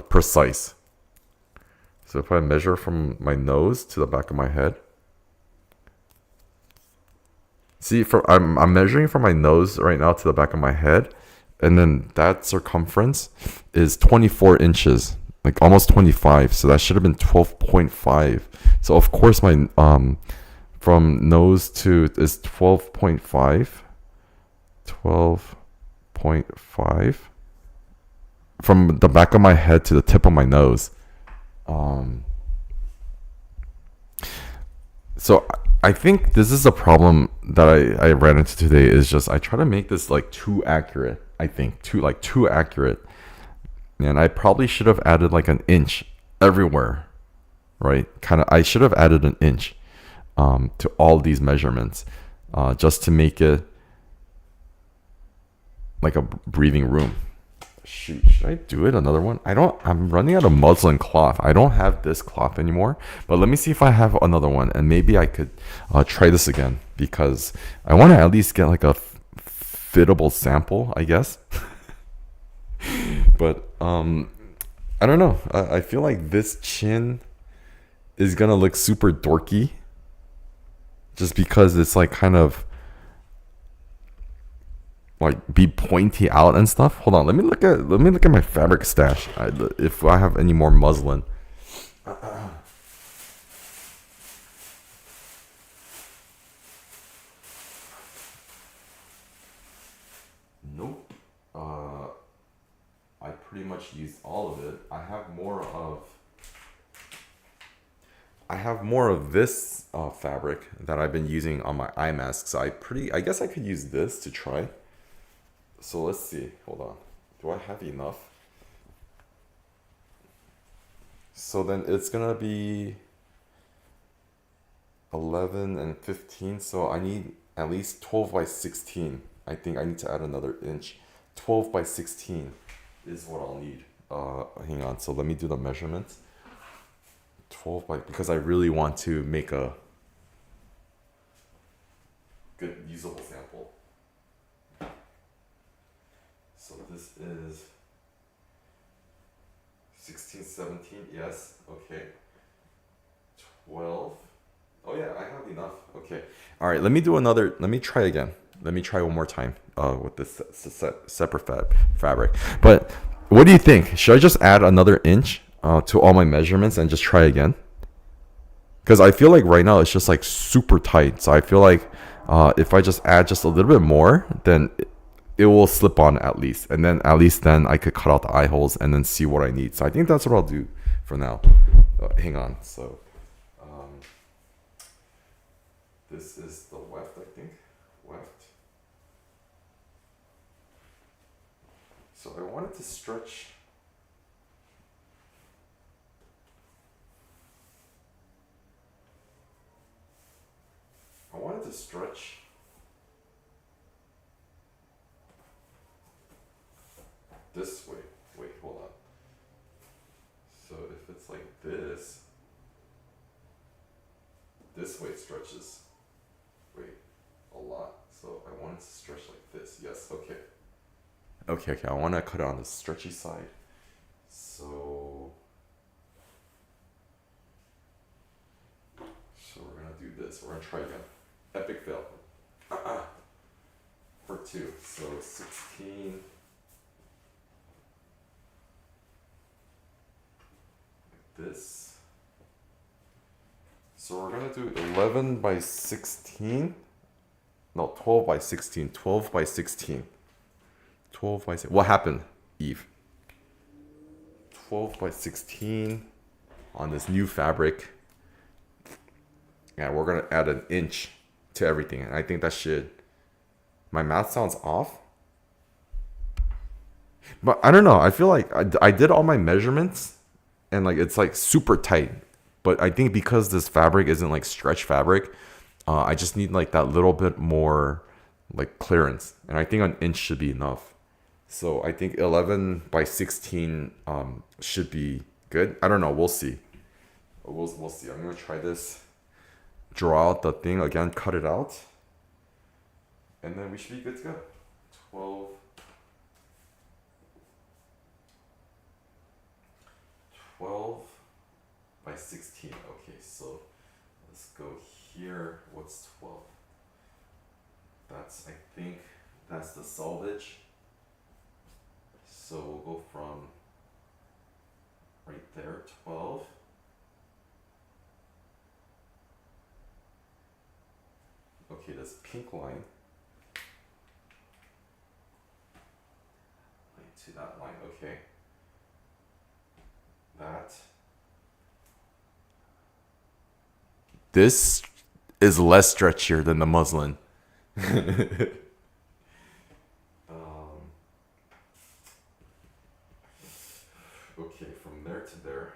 precise. So if I measure from my nose to the back of my head, see, I'm measuring from my nose right now to the back of my head, and then that circumference is 24 inches, like almost 25. So that should have been 12.5. So of course my from nose to is 12.5. 0.5 from the back of my head to the tip of my nose. So I think this is a problem that I ran into today, is just I try to make this like too accurate. I think too accurate. And I probably should have added like an inch everywhere, right? I should have added an inch to all these measurements, just to make it like a breathing room. Shoot, should I do it another one? I'm running out of muslin cloth. I don't have this cloth anymore, but let me see if I have another one, and maybe I could try this again, because I want to at least get like a fittable sample, I guess. But I don't know. I feel like this chin is gonna look super dorky, just because it's like kind of like be pointy out and stuff. Hold on, let me look at my fabric stash. If I have any more muslin. Nope. I pretty much used all of it. I have more of this fabric that I've been using on my eye mask. So I guess I could use this to try. So let's see. Hold on. Do I have enough? So then it's gonna be 11 and 15. So I need at least 12 by 16. I think I need to add another inch. 12 by 16 is what I'll need. Hang on. So let me do the measurements. 12 by, because I really want to make a good usable sample. So this is 16, 17, yes, okay. 12, oh yeah, I have enough, okay. All right, let me try again. Let me try one more time with this separate fabric. But what do you think? Should I just add another inch to all my measurements and just try again? Because I feel like right now it's just like super tight. So I feel like if I just add just a little bit more, then it will slip on at least. And then at least then I could cut out the eye holes and then see what I need. So I think that's what I'll do for now. Hang on. So this is the weft, I think. Weft. So I wanted to stretch. This way. Wait, hold on. So if it's like this way it stretches. Wait, a lot. So I want it to stretch like this. Yes, okay. Okay, I want to cut it on the stretchy side. So we're gonna do this. We're gonna try again. Epic fail. For 2. So 16. This. So we're gonna do 11 by 16. No, 12 by 16. 12 by 16. 12 by 16. What happened, Eve? 12 by 16 on this new fabric. Yeah, we're gonna add an inch to everything. And I think that should. My math sounds off. But I don't know. I feel like I did all my measurements. And like it's like super tight, but I think because this fabric isn't like stretch fabric, I just need like that little bit more like clearance, and I think an inch should be enough. So I think 11 by 16 should be good. I don't know. We'll see. We'll see. I'm gonna try this. Draw out the thing again. Cut it out, and then we should be good to go. 12 by 16. Okay, so let's go here. What's 12? I think that's the selvage. So we'll go from right there, 12. Okay, this pink line. to that line. Okay. That. This is less stretchier than the muslin. Okay, from there to there.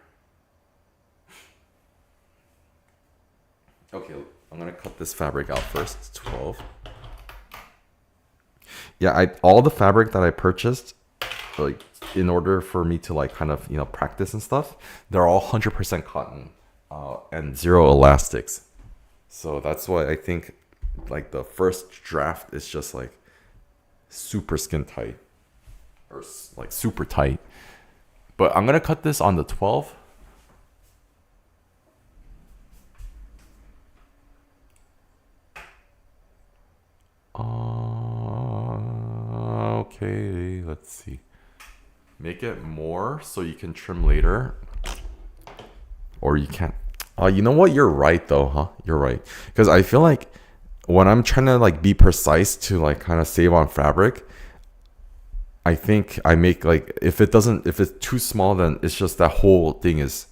Okay, I'm gonna cut this fabric out first. It's 12. Yeah, all the fabric that I purchased, like in order for me to like kind of practice and stuff, they're all 100% cotton and zero elastics. So that's why I think like the first draft is just like super skin tight or like super tight. But I'm gonna cut this on the 12. Okay, let's see. Make it more so you can trim later. Or you can't. You know what? You're right though, huh? You're right. Because I feel like when I'm trying to like be precise to like kind of save on fabric, I think I make like if it's too small, then it's just that whole thing is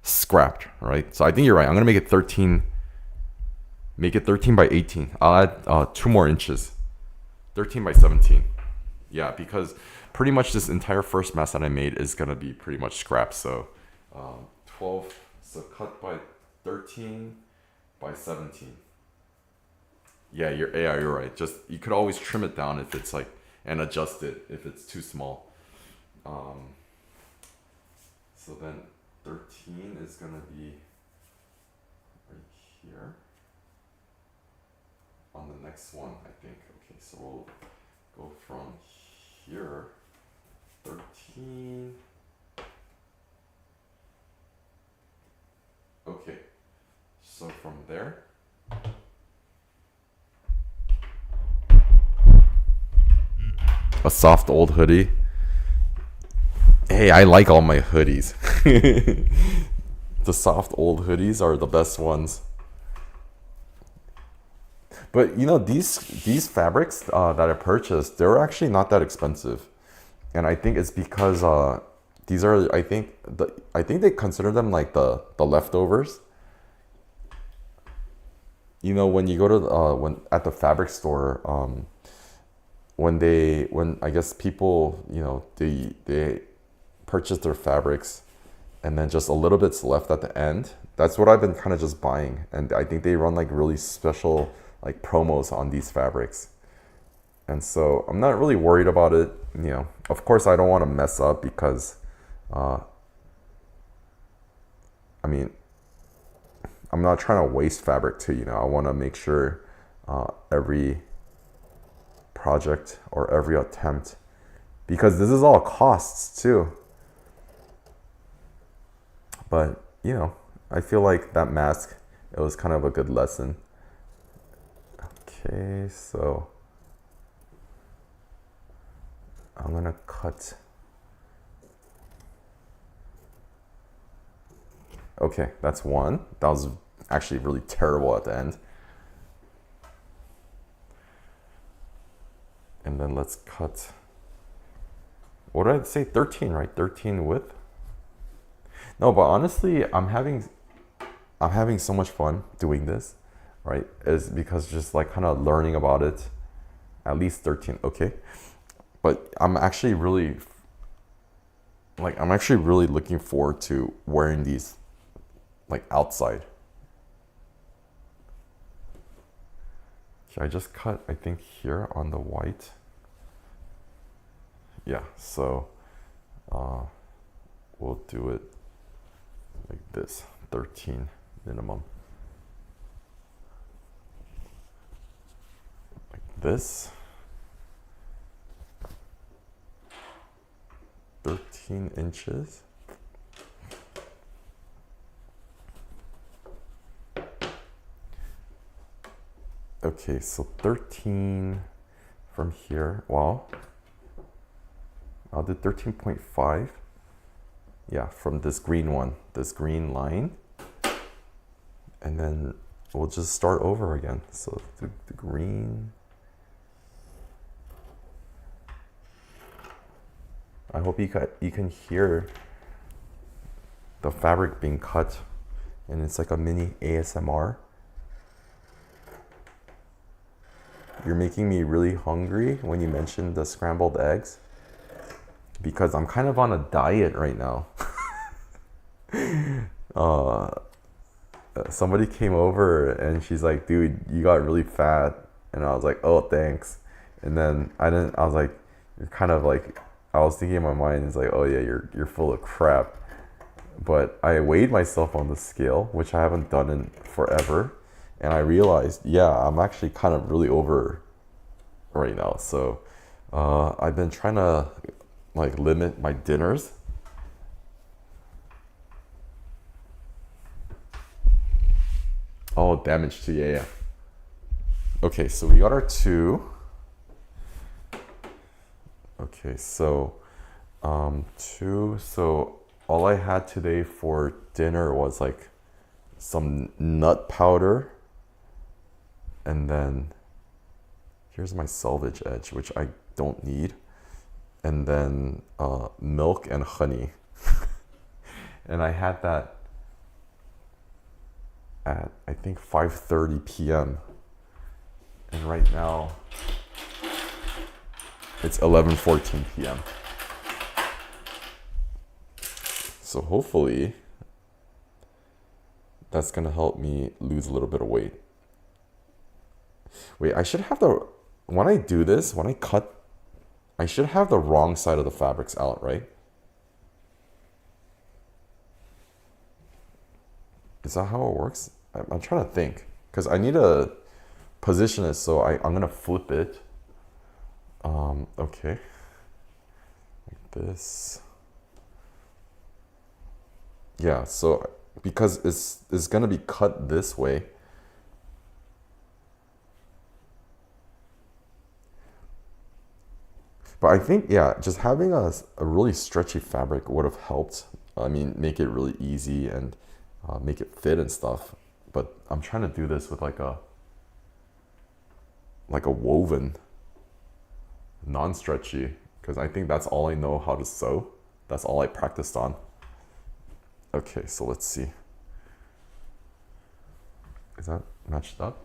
scrapped, right? So I think you're right. I'm gonna make it 13. Make it 13 by 18. I'll add 2 more inches. 13 by 17. Yeah, because pretty much this entire first mask that I made is gonna be pretty much scrapped. So 12. So cut by 13 by 17. Yeah, you're right. Just you could always trim it down if it's like and adjust it if it's too small. So then 13 is gonna be right here on the next one, I think. Okay, so we'll go from here. 13. Okay, so from there. A soft old hoodie. Hey, I like all my hoodies. The soft old hoodies are the best ones. But these fabrics that I purchased, they're actually not that expensive, and I think it's because these are I think they consider them like the leftovers. When you go to when at the fabric store, when I guess people they purchase their fabrics, and then just a little bit's left at the end. That's what I've been kind of just buying, and I think they run like really special like promos on these fabrics, and so I'm not really worried about it. Of course I don't want to mess up because I mean I'm not trying to waste fabric too. I want to make sure every project or every attempt, because this is all costs too, but I feel like that mask, it was kind of a good lesson. Okay, so I'm gonna cut. Okay, that's one. That was actually really terrible at the end. And then let's cut. What did I say? 13, right? 13 width. No, but honestly, I'm having so much fun doing this, right? Is because just like kind of learning about it. At least 13, okay. But I'm actually really looking forward to wearing these like outside. Okay, I just cut, I think, here on the white. Yeah, so we'll do it like this, 13 minimum. Like this. 13 inches. Okay, so 13 from here. Well, I'll do 13.5. Yeah, from this green one, this green line. And then we'll just start over again. So the green. I hope you can hear the fabric being cut, and it's like a mini ASMR. You're making me really hungry when you mentioned the scrambled eggs, because I'm kind of on a diet right now. Somebody came over and she's like, dude, you got really fat. And I was like, oh, thanks. And then I was like, you're kind of like, I was thinking in my mind, it's like, oh yeah, you're full of crap. But I weighed myself on the scale, which I haven't done in forever. And I realized, yeah, I'm actually kind of really over right now. So I've been trying to like limit my dinners. Oh, damage too, yeah. Okay, so we got our 2. Okay, so 2. So all I had today for dinner was like some nut powder, and then here's my selvage edge, which I don't need, and then milk and honey. And I had that at I think 5:30 p.m. and right now it's 11:14 p.m. So hopefully that's gonna help me lose a little bit of weight. Wait, I should have when I do this, when I cut, I should have the wrong side of the fabrics out, right? Is that how it works? I'm trying to think, because I need to position it, so I'm gonna flip it. Okay, like this. Yeah, so because it's gonna be cut this way. But I think, yeah, just having a really stretchy fabric would have helped. I mean, make it really easy and make it fit and stuff. But I'm trying to do this with like a woven, non-stretchy, because I think that's all I know how to sew. That's all I practiced on. Okay, so let's see. Is that matched up?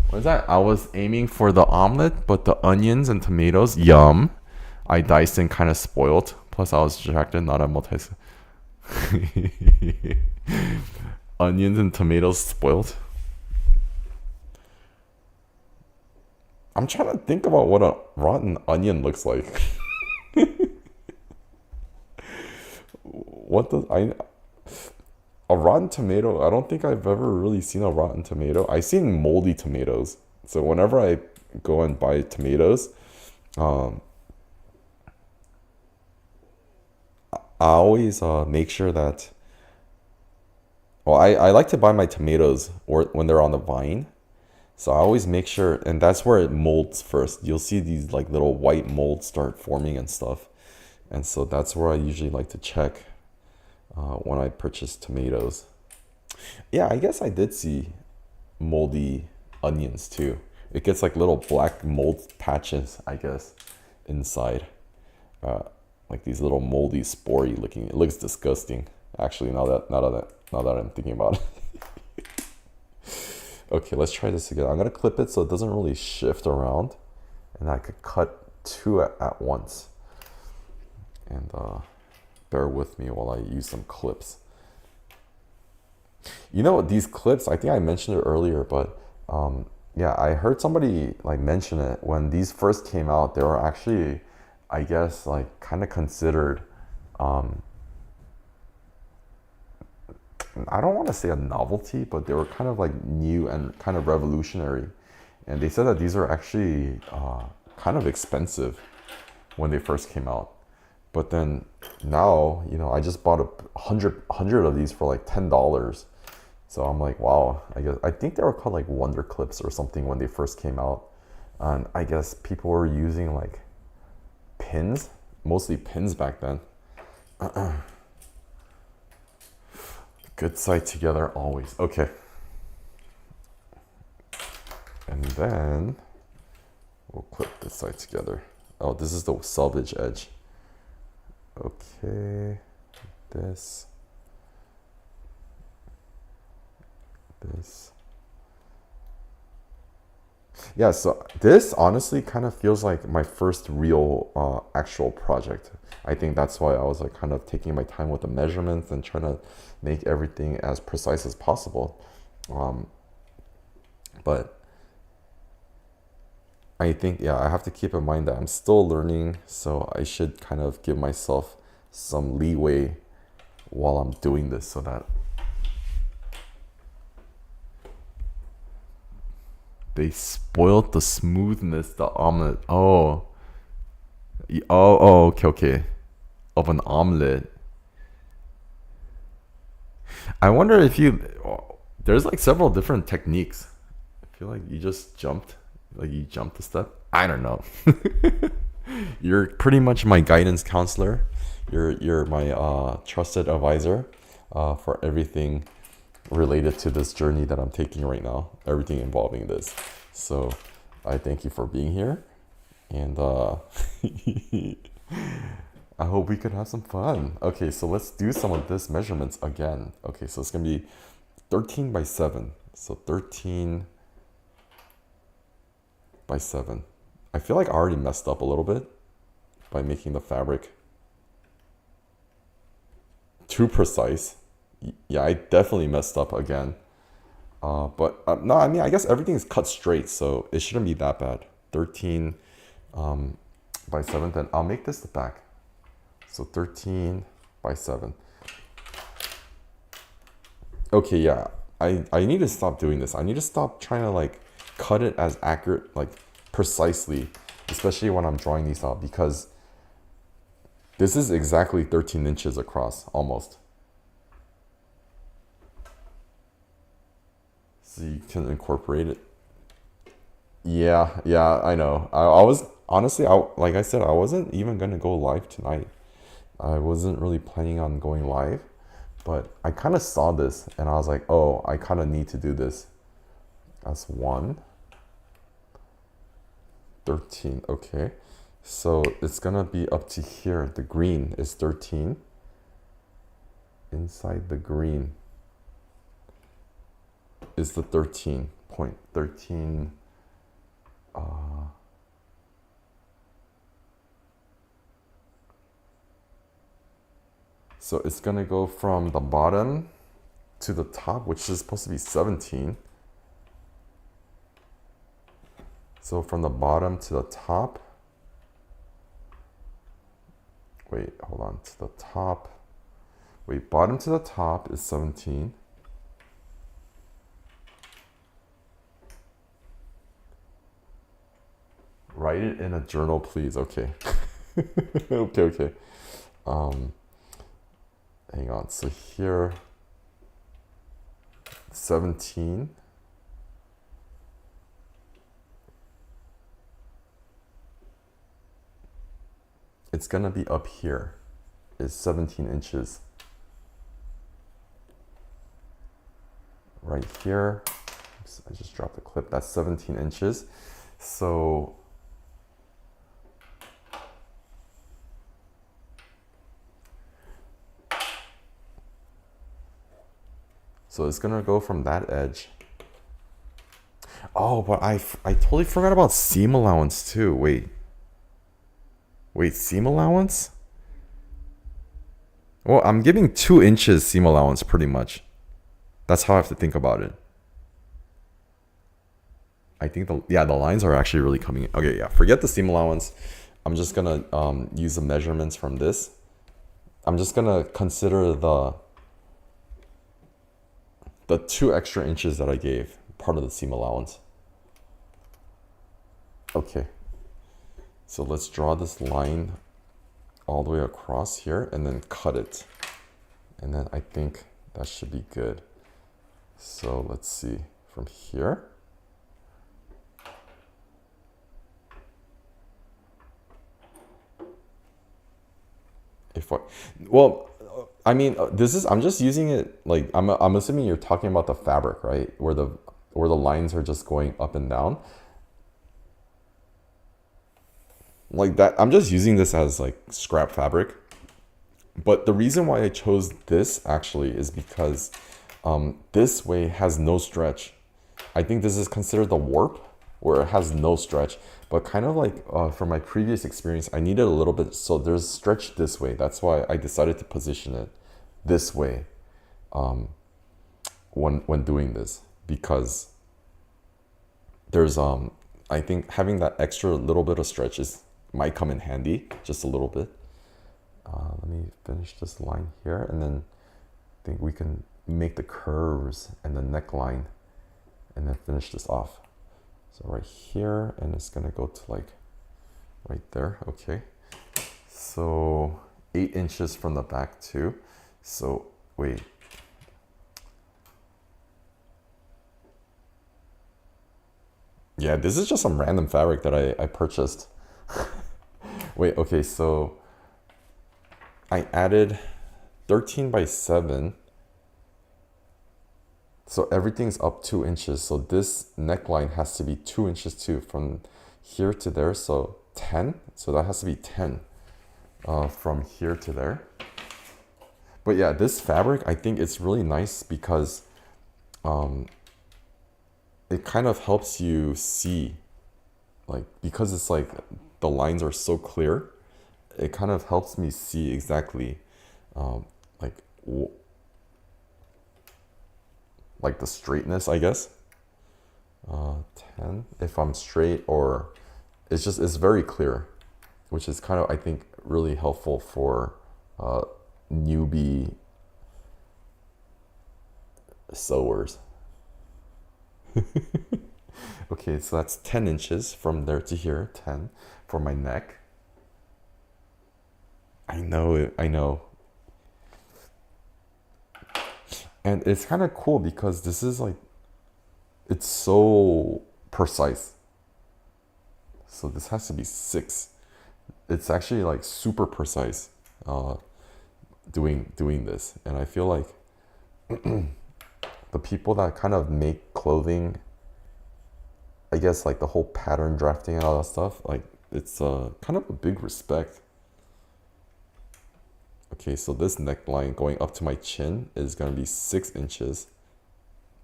What is that? I was aiming for the omelet, but the onions and tomatoes, yum. I diced and kind of spoiled. Plus, I was distracted, not a multi. Onions and tomatoes spoiled. I'm trying to think about what a rotten onion looks like. What does a rotten tomato? I don't think I've ever really seen a rotten tomato. I've seen moldy tomatoes. So whenever I go and buy tomatoes, I always make sure that. Well, I like to buy my tomatoes or when they're on the vine. So I always make sure, and that's where it molds first. You'll see these like little white molds start forming and stuff. And so that's where I usually like to check when I purchase tomatoes. Yeah, I guess I did see moldy onions too. It gets like little black mold patches, I guess, inside. Like these little moldy, spory looking. It looks disgusting. Actually, now that I'm thinking about it. Okay, let's try this again. I'm gonna clip it so it doesn't really shift around, and I could cut 2 at once. And bear with me while I use some clips. You know, these clips, I think I mentioned it earlier, but yeah, I heard somebody like mention it when these first came out. They were actually, I guess, like kind of considered. I don't want to say a novelty, but they were kind of like new and kind of revolutionary. And they said that these are actually kind of expensive when they first came out. But then now, you know, I just bought 100 of these for like $10. So I'm like, wow, I think they were called like Wonder Clips or something when they first came out. And I guess people were using like pins, mostly pins back then. Good side together always. Okay. And then we'll clip this side together. Oh, this is the selvage edge. Okay, this. Yeah, so this honestly kind of feels like my first real actual project. I think that's why I was like kind of taking my time with the measurements and trying to make everything as precise as possible. But I think, yeah, I have to keep in mind that I'm still learning, so I should kind of give myself some leeway while I'm doing this so that they spoiled the smoothness, the omelet. Oh, okay, okay. Of an omelet. I wonder if you. There's like several different techniques. I feel like you just jumped. Like you jumped a step. I don't know. You're pretty much my guidance counselor. You're my trusted advisor for everything related to this journey that I'm taking right now. Everything involving this. So I thank you for being here, and I hope we could have some fun. Okay, so let's do some of this measurements again. Okay, so it's gonna be 13 by 7. So 13 by 7. I feel like I already messed up a little bit by making the fabric too precise. Yeah, I definitely messed up again. But no, I mean, I guess everything is cut straight, so it shouldn't be that bad. 13 by 7, then I'll make this the back. So 13 by 7. Okay, yeah, I need to stop doing this. I need to stop trying to like cut it as accurate, like precisely, especially when I'm drawing these out, because this is exactly 13 inches across, almost. So you can incorporate it. Yeah, I know. I was honestly, like I said, I wasn't even gonna go live tonight. I wasn't really planning on going live, but I kind of saw this and I was like, oh, I kind of need to do this. That's 1. 13, okay. So it's gonna be up to here. The green is 13. Inside the green is the 13.13 so it's gonna go from the bottom to the top, which is supposed to be 17. So from the bottom to the top, wait, hold on, to the top, wait, bottom to the top is 17. Write it in a journal, please. Okay. Okay. Hang on. So here, 17. It's gonna be up here. Is 17 inches. Right here. Oops, I just dropped the clip. That's 17 inches. So it's gonna go from that edge. Oh, but I totally forgot about seam allowance too. Wait, seam allowance? Well, I'm giving 2 inches seam allowance pretty much. That's how I have to think about it. I think the lines are actually really coming in. Okay, yeah, forget the seam allowance. I'm just gonna use the measurements from this. I'm just gonna consider the 2 extra inches that I gave part of the seam allowance. Okay, so let's draw this line all the way across here and then cut it, and then I think that should be good. So let's see from here. I mean, I'm just using it like I'm assuming you're talking about the fabric, right? Where the lines are just going up and down. Like that, I'm just using this as like scrap fabric. But the reason why I chose this actually is because this way has no stretch. I think this is considered the warp, where it has no stretch. But kind of like from my previous experience, I needed a little bit, so there's stretch this way. That's why I decided to position it this way when doing this, because there's I think having that extra little bit of stretch might come in handy, just a little bit. Let me finish this line here, and then I think we can make the curves and the neckline and then finish this off. So right here, and it's gonna go to like right there. Okay, so 8 inches from the back too. So wait, yeah, this is just some random fabric that I purchased. Wait, okay, so I added 13 by 7. So everything's up 2 inches. So this neckline has to be 2 inches too, from here to there. So 10. So that has to be 10 from here to there. But yeah, this fabric, I think it's really nice because it kind of helps you see, like, because it's like the lines are so clear, it kind of helps me see exactly like the straightness, I guess. 10 if I'm straight, or it's very clear, which is kind of, I think, really helpful for newbie sewers. Okay, so that's 10 inches from there to here, 10 for my neck. I know it, I know. And it's kind of cool because this is like, it's so precise. So this has to be 6. It's actually like super precise doing this. And I feel like the people that kind of make clothing, I guess like the whole pattern drafting and all that stuff, like it's kind of a big respect. Okay, so this neckline going up to my chin is gonna be 6 inches.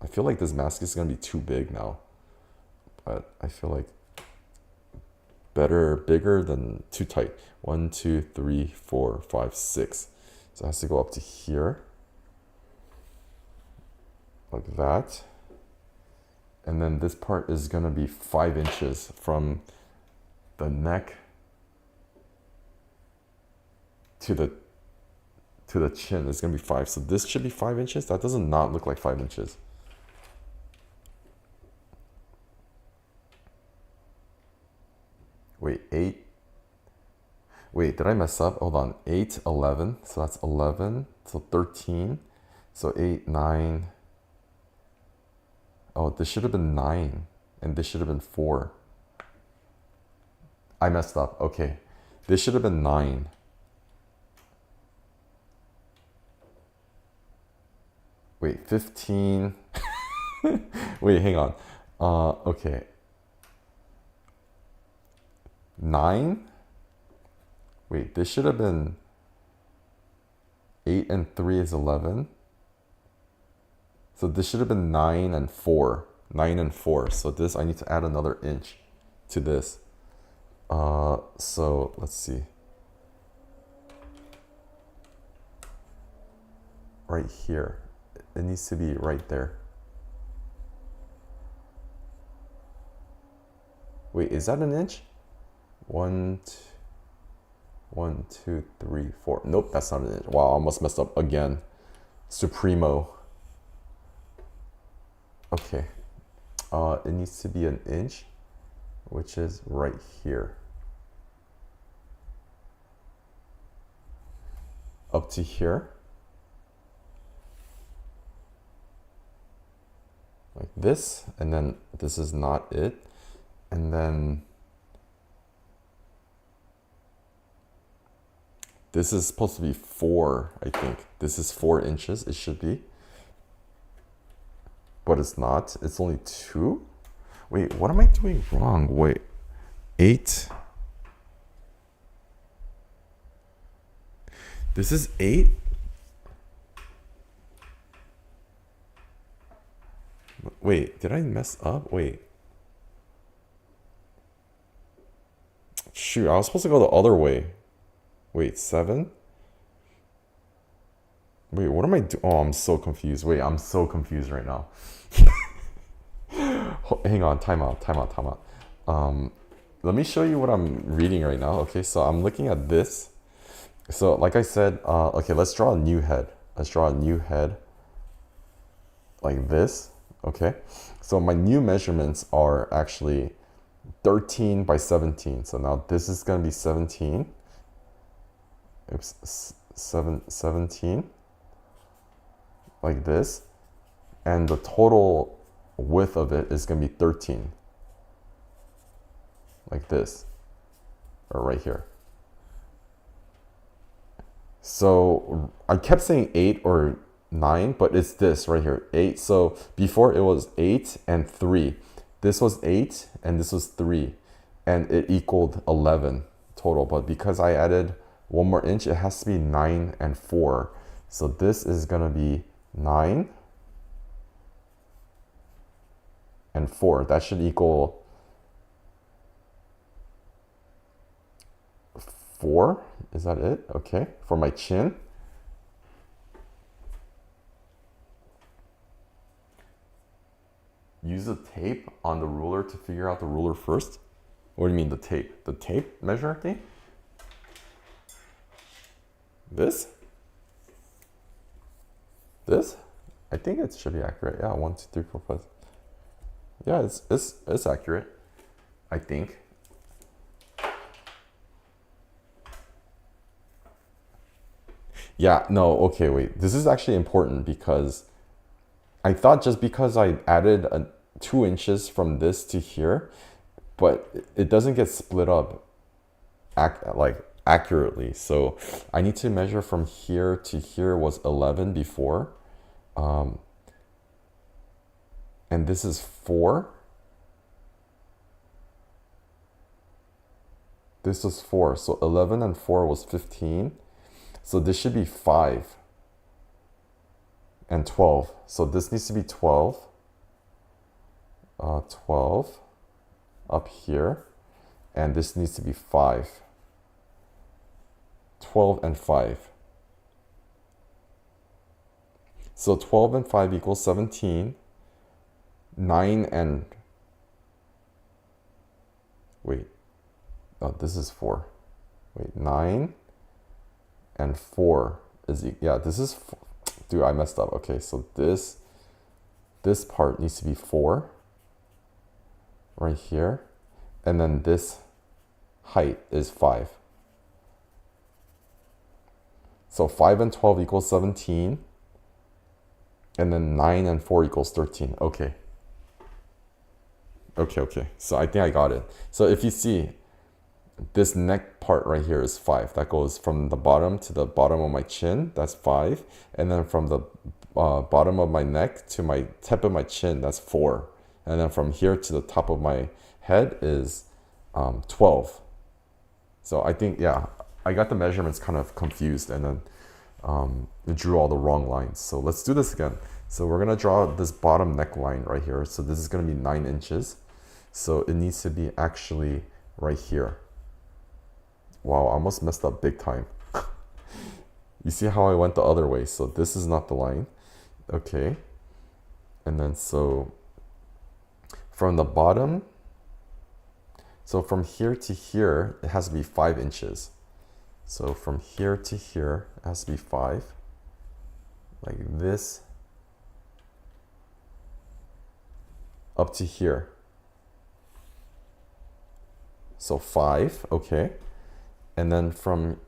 I feel like this mask is gonna be too big now, but I feel like bigger than too tight. 1, 2, 3, 4, 5, 6. So it has to go up to here, like that. And then this part is gonna be 5 inches from the neck to the chin. It's gonna be 5. So this should be 5 inches. That does not look like 5 inches. Wait, 8. Wait, did I mess up? Hold on. 8, 11. So that's 11. So 13. So 8, 9. Oh, this should have been 9. And this should have been 4. I messed up. Okay. This should have been 9. Wait, 15. Wait, hang on. Okay. 9? Wait, this should have been 8 and 3 is 11. So this should have been 9 and 4. 9 and 4. So this, I need to add another inch to this. So let's see. Right here. It needs to be right there. Wait, is that an inch? 1, 2, 3, 4. Nope, that's not an inch. Wow, I almost messed up again. Supremo. Okay. It needs to be an inch, which is right here. Up to here. Like this, and then this is not it. And then this is supposed to be 4, I think. This is 4 inches, it should be. But it's not, it's only 2. Wait, what am I doing wrong? Wait, 8. This is 8? Wait, did I mess up? Wait. Shoot, I was supposed to go the other way. Wait, 7? Wait, what am I doing? Oh, I'm so confused. Wait, I'm so confused right now. Hang on, time out. Let me show you what I'm reading right now. Okay, so I'm looking at this. So like I said, okay, let's draw a new head. Let's draw a new head like this. Okay, so my new measurements are actually 13 by 17. So now this is going to be 17. Oops, 17 like this, and the total width of it is going to be 13 like this, or right here. So I kept saying 8 or 9, but it's this right here, 8. So before it was 8 and 3. This was 8 and this was 3, and it equaled 11 total. But because I added 1 more inch, it has to be 9 and 4. So this is going to be 9 and 4. That should equal 4. Is that it? Okay. For my chin. Use the tape on the ruler to figure out the ruler first. What do you mean the tape? The tape measure thing? This? This? I think it should be accurate. Yeah, 1, 2, 3, 4, 5. Yeah, it's accurate. I think. Yeah, no, okay, wait. This is actually important because I thought just because I added 2 inches from this to here, but it doesn't get split up accurately. So I need to measure from here to here was 11 before. And this is 4. This was 4. So 11 and 4 was 15. So this should be 5 and 12. So this needs to be 12. 12 up here. And this needs to be 5. 12 and 5. So 12 and 5 equals 17. 9 and... Wait. Oh, this is 4. Wait, 9 and 4 is... Yeah, this is... Dude, I messed up. Okay, so this part needs to be 4. Right here. And then this height is 5. So 5 and 12 equals 17. And then 9 and 4 equals 13. Okay. Okay. So I think I got it. So if you see, this neck part right here is 5. That goes from the bottom to the bottom of my chin. That's 5. And then from the bottom of my neck to my tip of my chin, that's 4. And then from here to the top of my head is 12. So I think, yeah, I got the measurements kind of confused and then drew all the wrong lines. So let's do this again. So we're going to draw this bottom neckline right here. So this is going to be 9 inches. So it needs to be actually right here. Wow, I almost messed up big time. You see how I went the other way. So this is not the line. Okay. And then so from the bottom, so from here to here, it has to be 5 inches. So from here to here, it has to be 5. Like this. Up to here. So 5, okay. And then from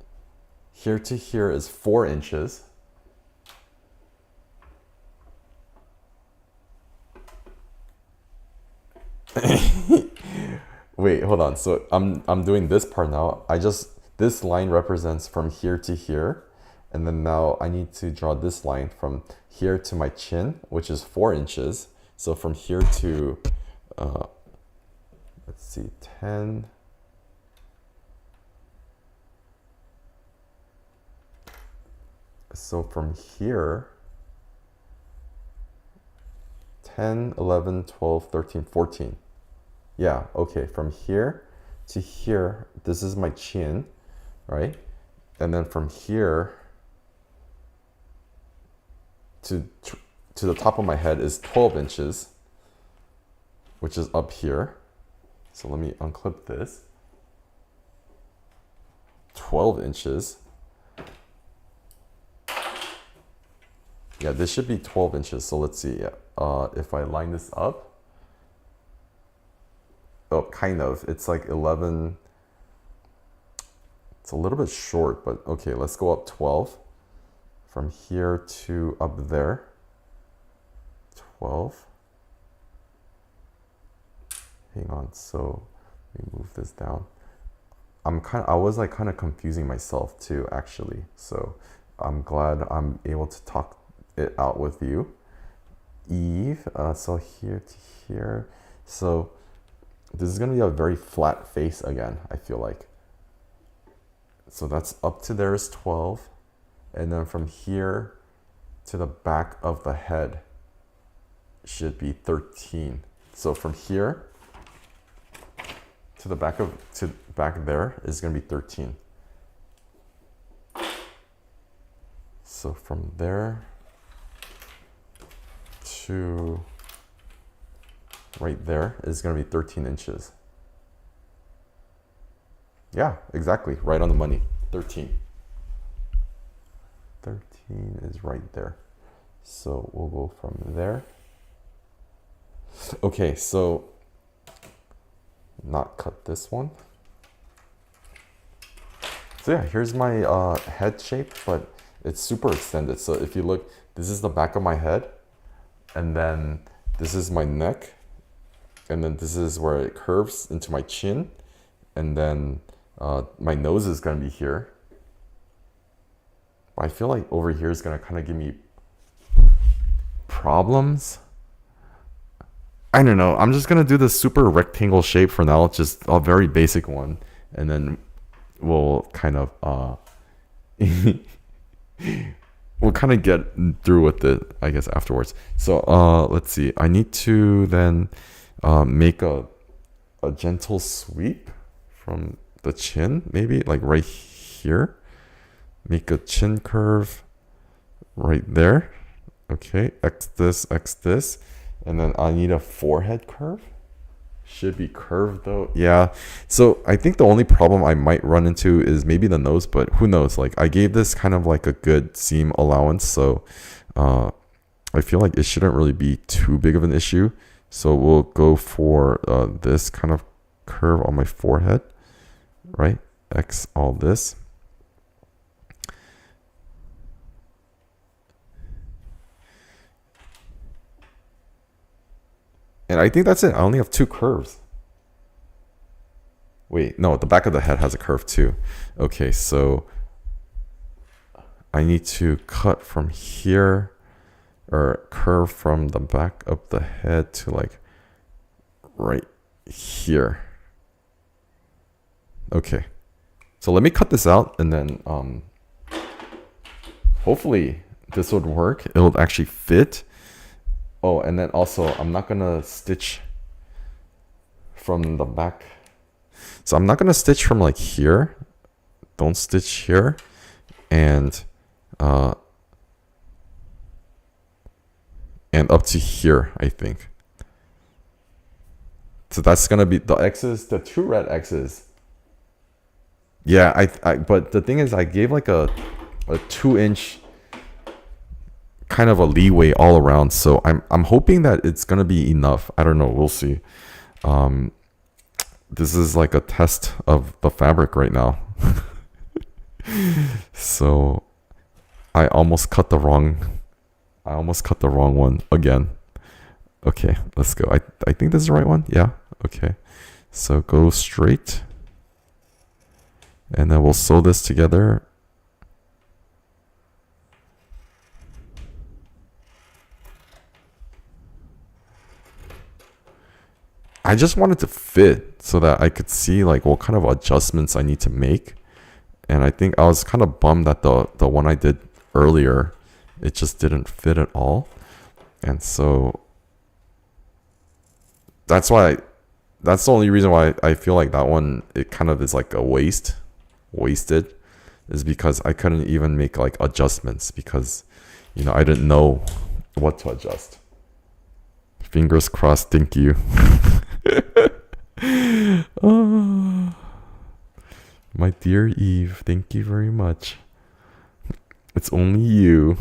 here to here is 4 inches. Wait, hold on. So I'm doing this part now. This line represents from here to here. And then now I need to draw this line from here to my chin, which is 4 inches. So from here to, let's see, 10. So from here, 10, 11, 12, 13, 14. Yeah, okay, from here to here, this is my chin, right? And then from here to the top of my head is 12 inches, which is up here. So let me unclip this. 12 inches. Yeah, this should be 12 inches. So let's see. If I line this up, oh, kind of. It's like 11. It's a little bit short, but okay, let's go up 12. From here to up there. 12. Hang on, so let me move this down. I was like kind of confusing myself too, actually. So I'm glad I'm able to talk it out with you. Eve, so here to here. So this is gonna be a very flat face again, I feel like. So that's up to there is 12. And then from here to the back of the head should be 13. So from here to the back there is going to be 13. So from there to right there is going to be 13 inches. Yeah, exactly. Right on the money. 13. 13 is right there. So we'll go from there. Okay, so not cut this one. So yeah, here's my head shape, but it's super extended. So if you look, this is the back of my head, and then this is my neck, and then this is where it curves into my chin, and then my nose is gonna be here. I feel like over here is gonna kind of give me problems. I don't know. I'm just gonna do the super rectangle shape for now, just a very basic one, and then we'll kind of we'll kind of get through with it, I guess, afterwards. So let's see. I need to then make a gentle sweep from the chin, maybe like right here. Make a chin curve right there. Okay, X this. And then I need a forehead curve. Should be curved though. Yeah. So I think the only problem I might run into is maybe the nose, but who knows? Like I gave this kind of like a good seam allowance. So I feel like it shouldn't really be too big of an issue. So we'll go for this kind of curve on my forehead, right? X all this. And I think that's it. I only have two curves. Wait, no, the back of the head has a curve too. Okay, so I need to cut from here, or curve from the back of the head to like right here. Okay, so let me cut this out, and then hopefully this would work. It'll actually fit. Oh, and then also I'm not gonna stitch from the back. So I'm not gonna stitch from like here. Don't stitch here. And up to here, I think. So that's gonna be the X's, the two red X's. Yeah, but the thing is I gave like a 2-inch kind of a leeway all around, so I'm hoping that it's gonna be enough. I don't know, we'll see. This is like a test of the fabric right now. So I almost cut the wrong one again. Okay, let's go. I think this is the right one. Yeah, okay. So go straight, and then we'll sew this together. I just wanted to fit so that I could see like what kind of adjustments I need to make. And I think I was kind of bummed that the one I did earlier, it just didn't fit at all. And so that's the only reason why I feel like that one, it kind of is like a wasted, is because I couldn't even make like adjustments because, you know, I didn't know what to adjust. Fingers crossed, thank you. Oh, my dear Eve, thank you very much. It's only you.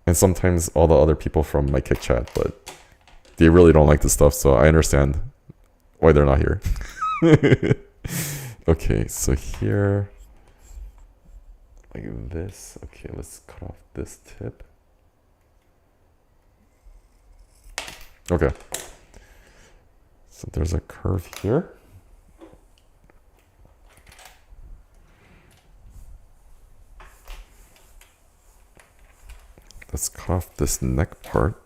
And sometimes all the other people from my kick chat, but they really don't like the stuff, so I understand why they're not here. Okay, so here, like this. Okay, let's cut off this tip. Okay. So there's a curve here. Let's cut off this neck part.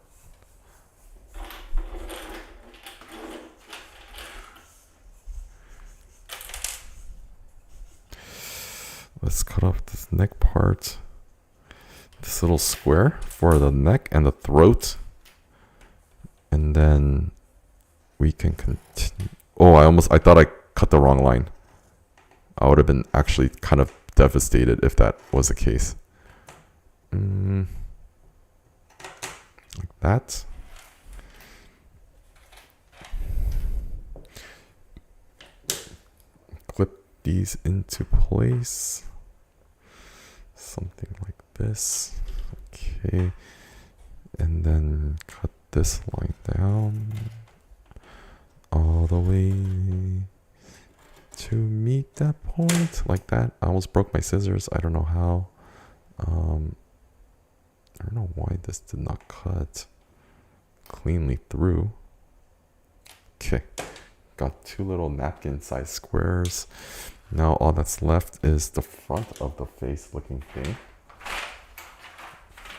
Let's cut off this neck part. This little square for the neck and the throat. And then we can continue. Oh, I thought I cut the wrong line. I would have been actually kind of devastated if that was the case. Like that. Clip these into place. Something like this. Okay. And then cut this line down all the way to meet that point. Like that. I almost broke my scissors. I don't know how. I don't know why this did not cut cleanly through. Okay, got two little napkin size squares. Now all that's left is the front of the face looking thing.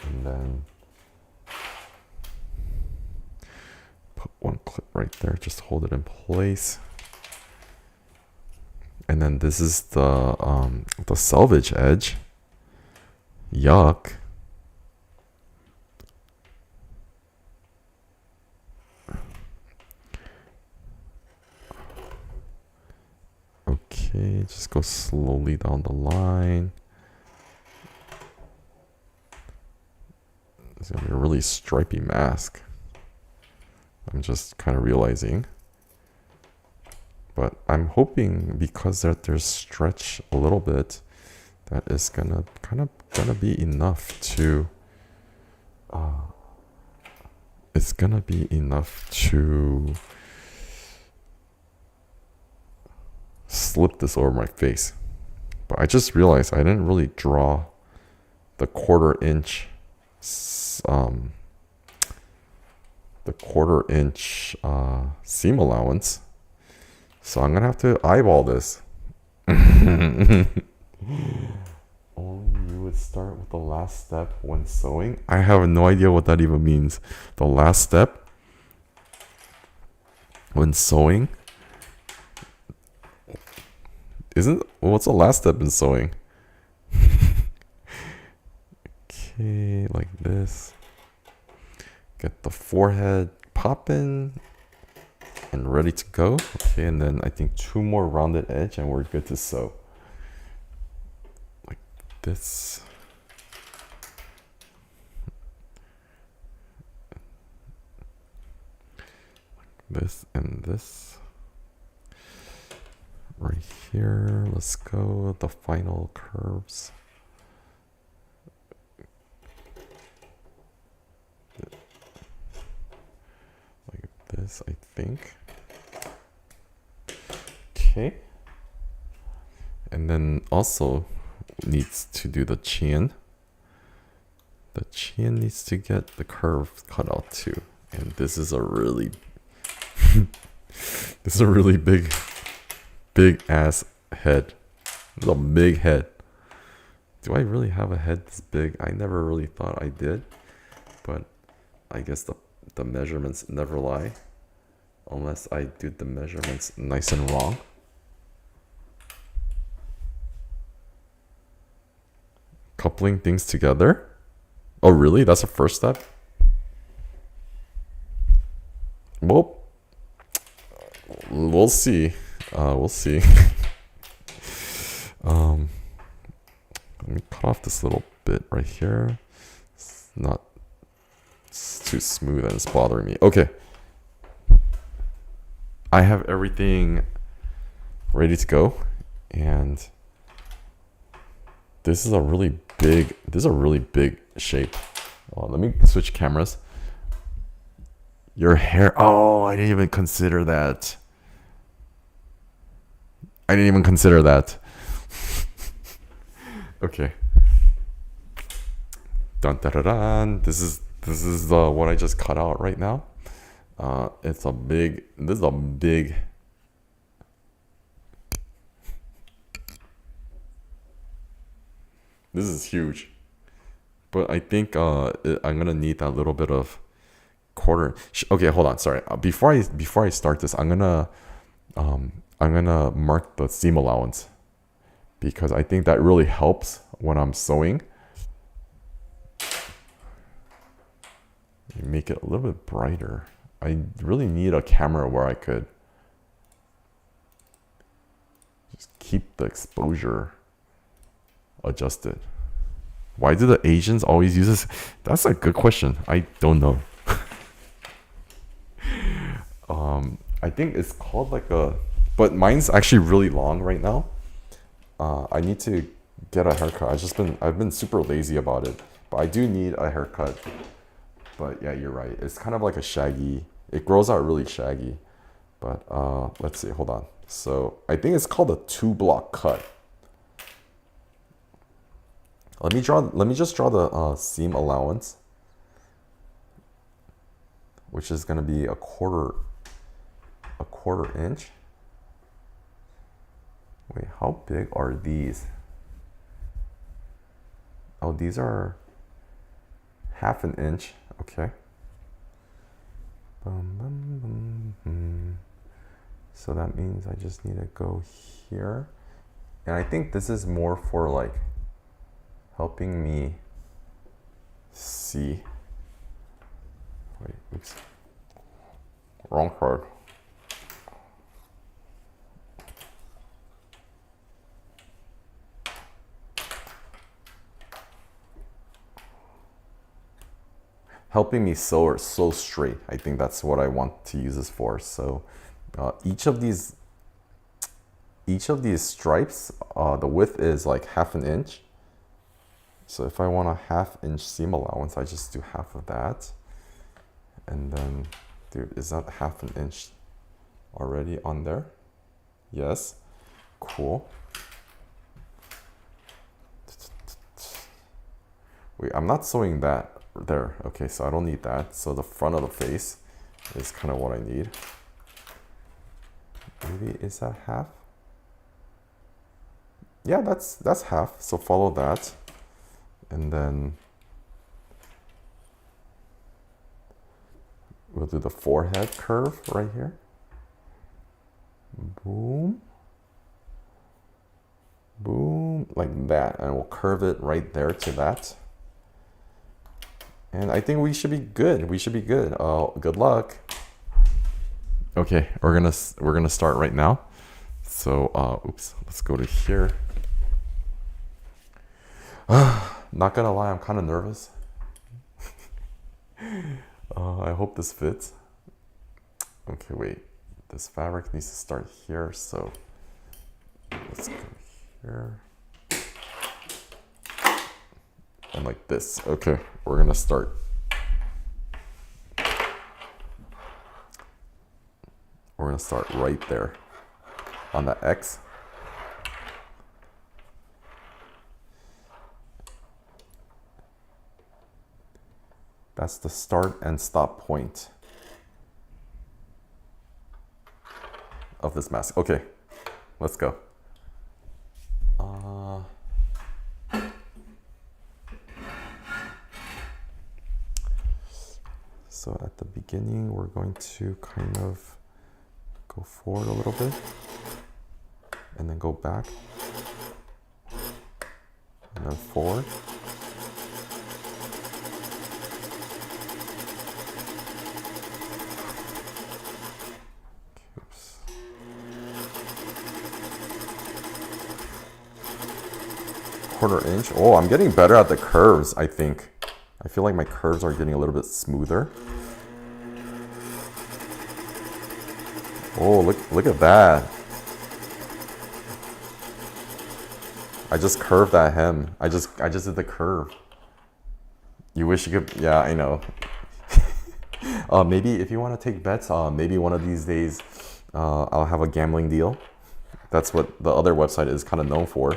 And then put one clip right there, just hold it in place. And then this is the selvage edge. Yuck. Okay, just go slowly down the line. It's gonna be a really stripy mask. I'm just kind of realizing. But I'm hoping because there's stretch a little bit, that is gonna be enough to it's gonna be enough to slip this over my face. But I just realized I didn't really draw the quarter-inch seam allowance. So I'm gonna have to eyeball this. Only you would start with the last step when sewing. I have no idea what that even means. The last step when sewing? What's the last step in sewing? Okay, like this. Get the forehead popping and ready to go. Okay, and then I think 2 more rounded edge and we're good to sew. Like this. Like this and this. Right here, let's go with the final curves. Like this, I think. Okay. And then also needs to do the chin. The chin needs to get the curve cut out too. And this is a really this is a really big ass head. It's a big head. Do I really have a head this big? I never really thought I did, but I guess the measurements never lie unless I do the measurements nice and wrong. coupling things together. Oh, really? That's the first step? Well, we'll see. We'll see. Let me cut off this little bit right here. It's too smooth and it's bothering me. Okay. I have everything ready to go, and this is a really big shape. Let me switch cameras. Your hair. Oh, I didn't even consider that. Okay. Dun dun dun dun. This is what I just cut out right now. This is a big. This is huge. But I think I'm gonna need that little bit of quarter. Okay, hold on. Sorry. Before I start this, I'm gonna mark the seam allowance, because I think that really helps when I'm sewing. Make it a little bit brighter. I really need a camera where I could just keep the exposure adjusted. Why do the Asians always use this? That's a good question. I don't know. I think it's called like a, but mine's actually really long right now. I need to get a haircut. I've been super lazy about it, but I do need a haircut. But yeah, you're right. It's kind of like a shaggy. It grows out really shaggy. But let's see. Hold on. So I think it's called a 2-block cut. Let me just draw the seam allowance, which is going to be a quarter inch. Wait, how big are these? Oh, these are 1/2 inch. Okay. So that means I just need to go here. And I think this is more for like helping me see. Wait, oops. Wrong card. Helping me sew straight. I think that's what I want to use this for. So each of these stripes, the width is like 1/2 inch. So if I want a 1/2 inch seam allowance, I just do half of that. And then, dude, is that 1/2 inch already on there? Yes. Cool. Wait, I'm not sewing that there. Okay, so I don't need that. So the front of the face is kind of what I need. Maybe, is that 1/2? Yeah, that's 1/2. So follow that. And then we'll do the forehead curve right here. Boom. Boom, like that. And we'll curve it right there to that. And I think we should be good. We should be good. Good luck. Okay, we're gonna start right now. So, oops, let's go to here. Not gonna lie, I'm kind of nervous. I hope this fits. Okay, wait. This fabric needs to start here, so let's go here. And like this. Okay, we're gonna start. We're gonna start right there on the X. That's the start and stop point of this mask. Okay, let's go. So at the beginning, we're going to kind of go forward a little bit and then go back and and then forward. Oops. Quarter inch. Oh, I'm getting better at the curves, I think. I feel like my curves are getting a little bit smoother. Oh, look at that. I just curved that hem. I just did the curve. You wish you could, yeah, I know. Maybe if you want to take bets, maybe one of these days I'll have a gambling deal. That's what the other website is kind of known for.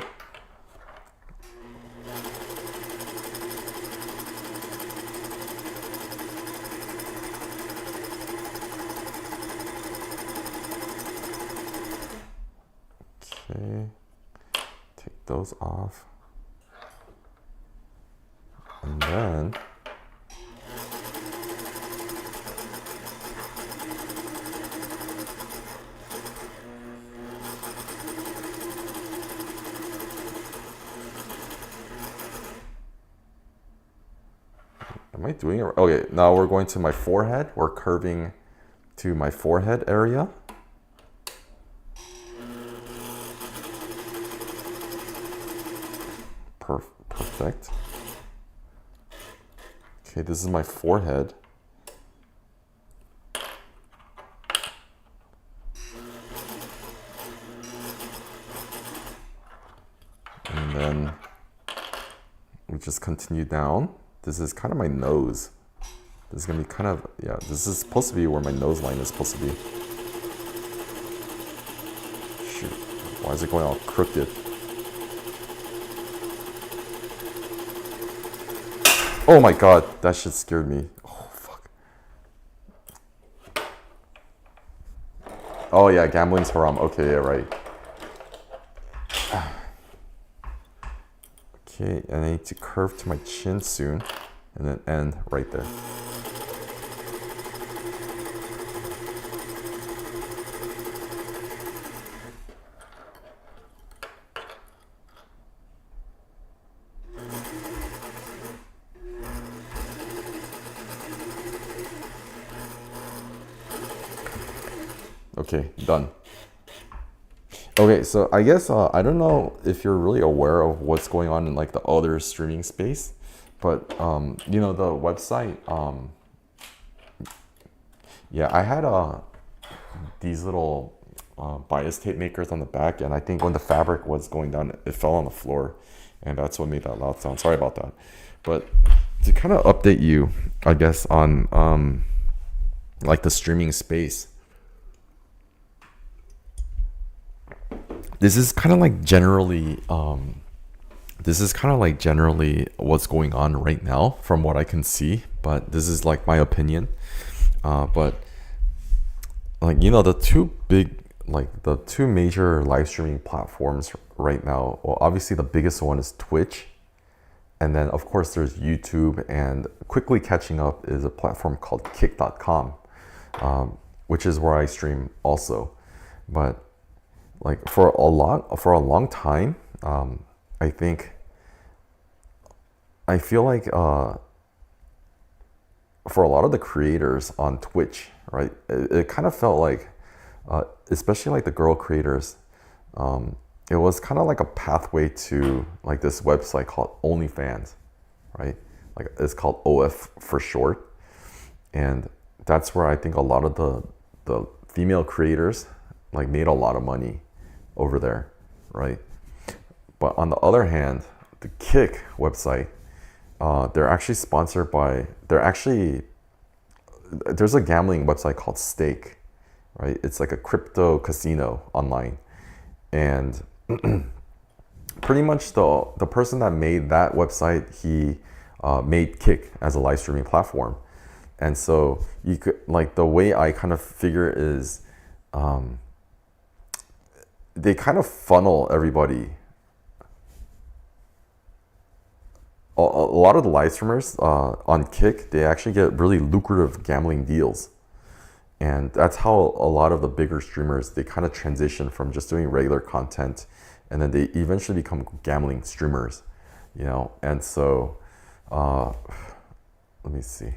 Okay, take those off. And then am I doing it? Okay, now we're going to my forehead. We're curving to my forehead area. Perfect. Okay, this is my forehead. And then we just continue down. This is kind of my nose. This is gonna be kind of, yeah, this is supposed to be where my nose line is supposed to be. Shoot, why is it going all crooked? Oh my god, that shit scared me. Oh, fuck. Oh yeah, gambling's haram. Okay, yeah, right. Okay, and I need to curve to my chin soon, and then end right there. Okay, done. Okay, so I guess I don't know if you're really aware of what's going on in like the other streaming space, but you know, the website, yeah, I had these little bias tape makers on the back, and I think when the fabric was going down, it fell on the floor, and that's what made that loud sound. Sorry about that. But to kind of update you, I guess, on like the streaming space, this is kind of like generally what's going on right now from what I can see, but this is like my opinion. But like, you know, the two major live streaming platforms right now, well, obviously the biggest one is Twitch, and then of course there's YouTube, and quickly catching up is a platform called kick.com, which is where I stream also. But like for a long time, I feel like for a lot of the creators on Twitch, right, it kind of felt like, especially like the girl creators, it was kind of like a pathway to like this website called OnlyFans, right? Like it's called OF for short, and that's where I think a lot of the female creators like made a lot of money over there, right? But on the other hand, the Kick website, they're actually sponsored by, there's a gambling website called Stake, right? It's like a crypto casino online. And pretty much the person that made that website, he made Kick as a live streaming platform. And so you could, like, the way I kind of figure is, they kind of funnel everybody. A lot of the live streamers on Kick, they actually get really lucrative gambling deals. And that's how a lot of the bigger streamers, they kind of transition from just doing regular content, and then they eventually become gambling streamers. you know. And so, uh, let me see.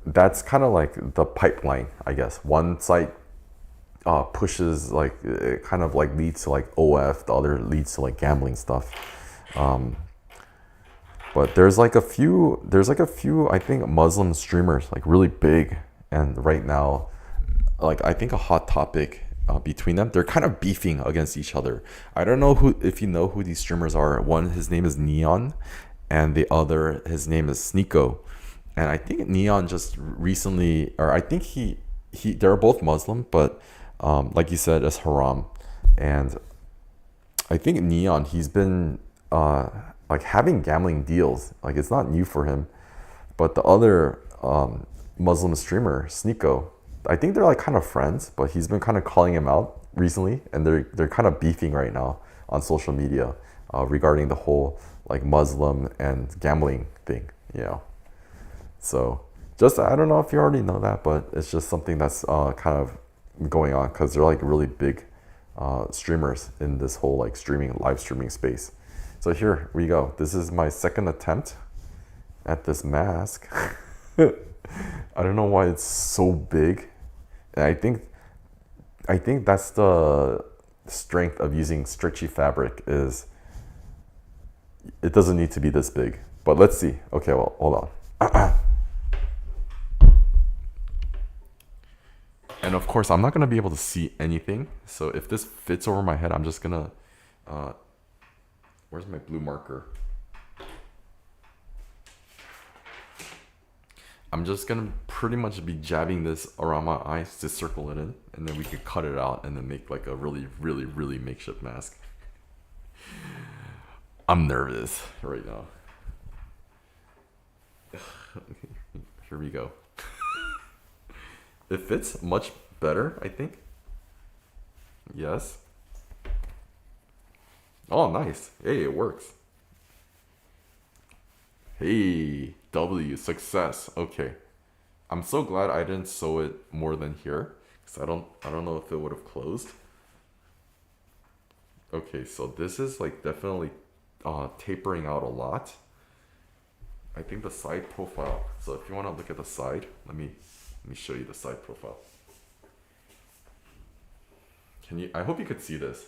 That's kind of like the pipeline, I guess. One site pushes like it kind of like leads to like OF, the other leads to like gambling stuff. But there's like a few I think Muslim streamers like really big, and right now, like I think a hot topic between them. They're kind of beefing against each other. I don't know who, if you know who these streamers are. One, his name is Neon, and the other, his name is Sneeko. And I think Neon just recently, or I think they're both Muslim, but like you said, it's haram. And I think Neon, he's been like having gambling deals. Like it's not new for him. But the other Muslim streamer, Sneeko, I think they're like kind of friends, but he's been kind of calling him out recently, and they're kind of beefing right now on social media regarding the whole like Muslim and gambling thing, you know. So just, I don't know if you already know that, but it's just something that's kind of going on because they're like really big streamers in this whole like live streaming space. So here we go. This is my second attempt at this mask. I don't know why it's so big. And I think that's the strength of using stretchy fabric, is it doesn't need to be this big. But let's see. Okay, well, hold on. And of course, I'm not going to be able to see anything. So if this fits over my head, I'm just going to... where's my blue marker? I'm just going to pretty much be jabbing this around my eyes to circle it in. And then we can cut it out and then make like a really, really, really makeshift mask. I'm nervous right now. Here we go. It fits much better, I think. Yes. Oh, nice. Hey, it works. Hey, W, success. Okay. I'm so glad I didn't sew it more than here, because I don't know if it would have closed. Okay, so this is like definitely tapering out a lot. I think the side profile. So if you want to look at the side, let me show you the side profile. Can you? I hope you could see this.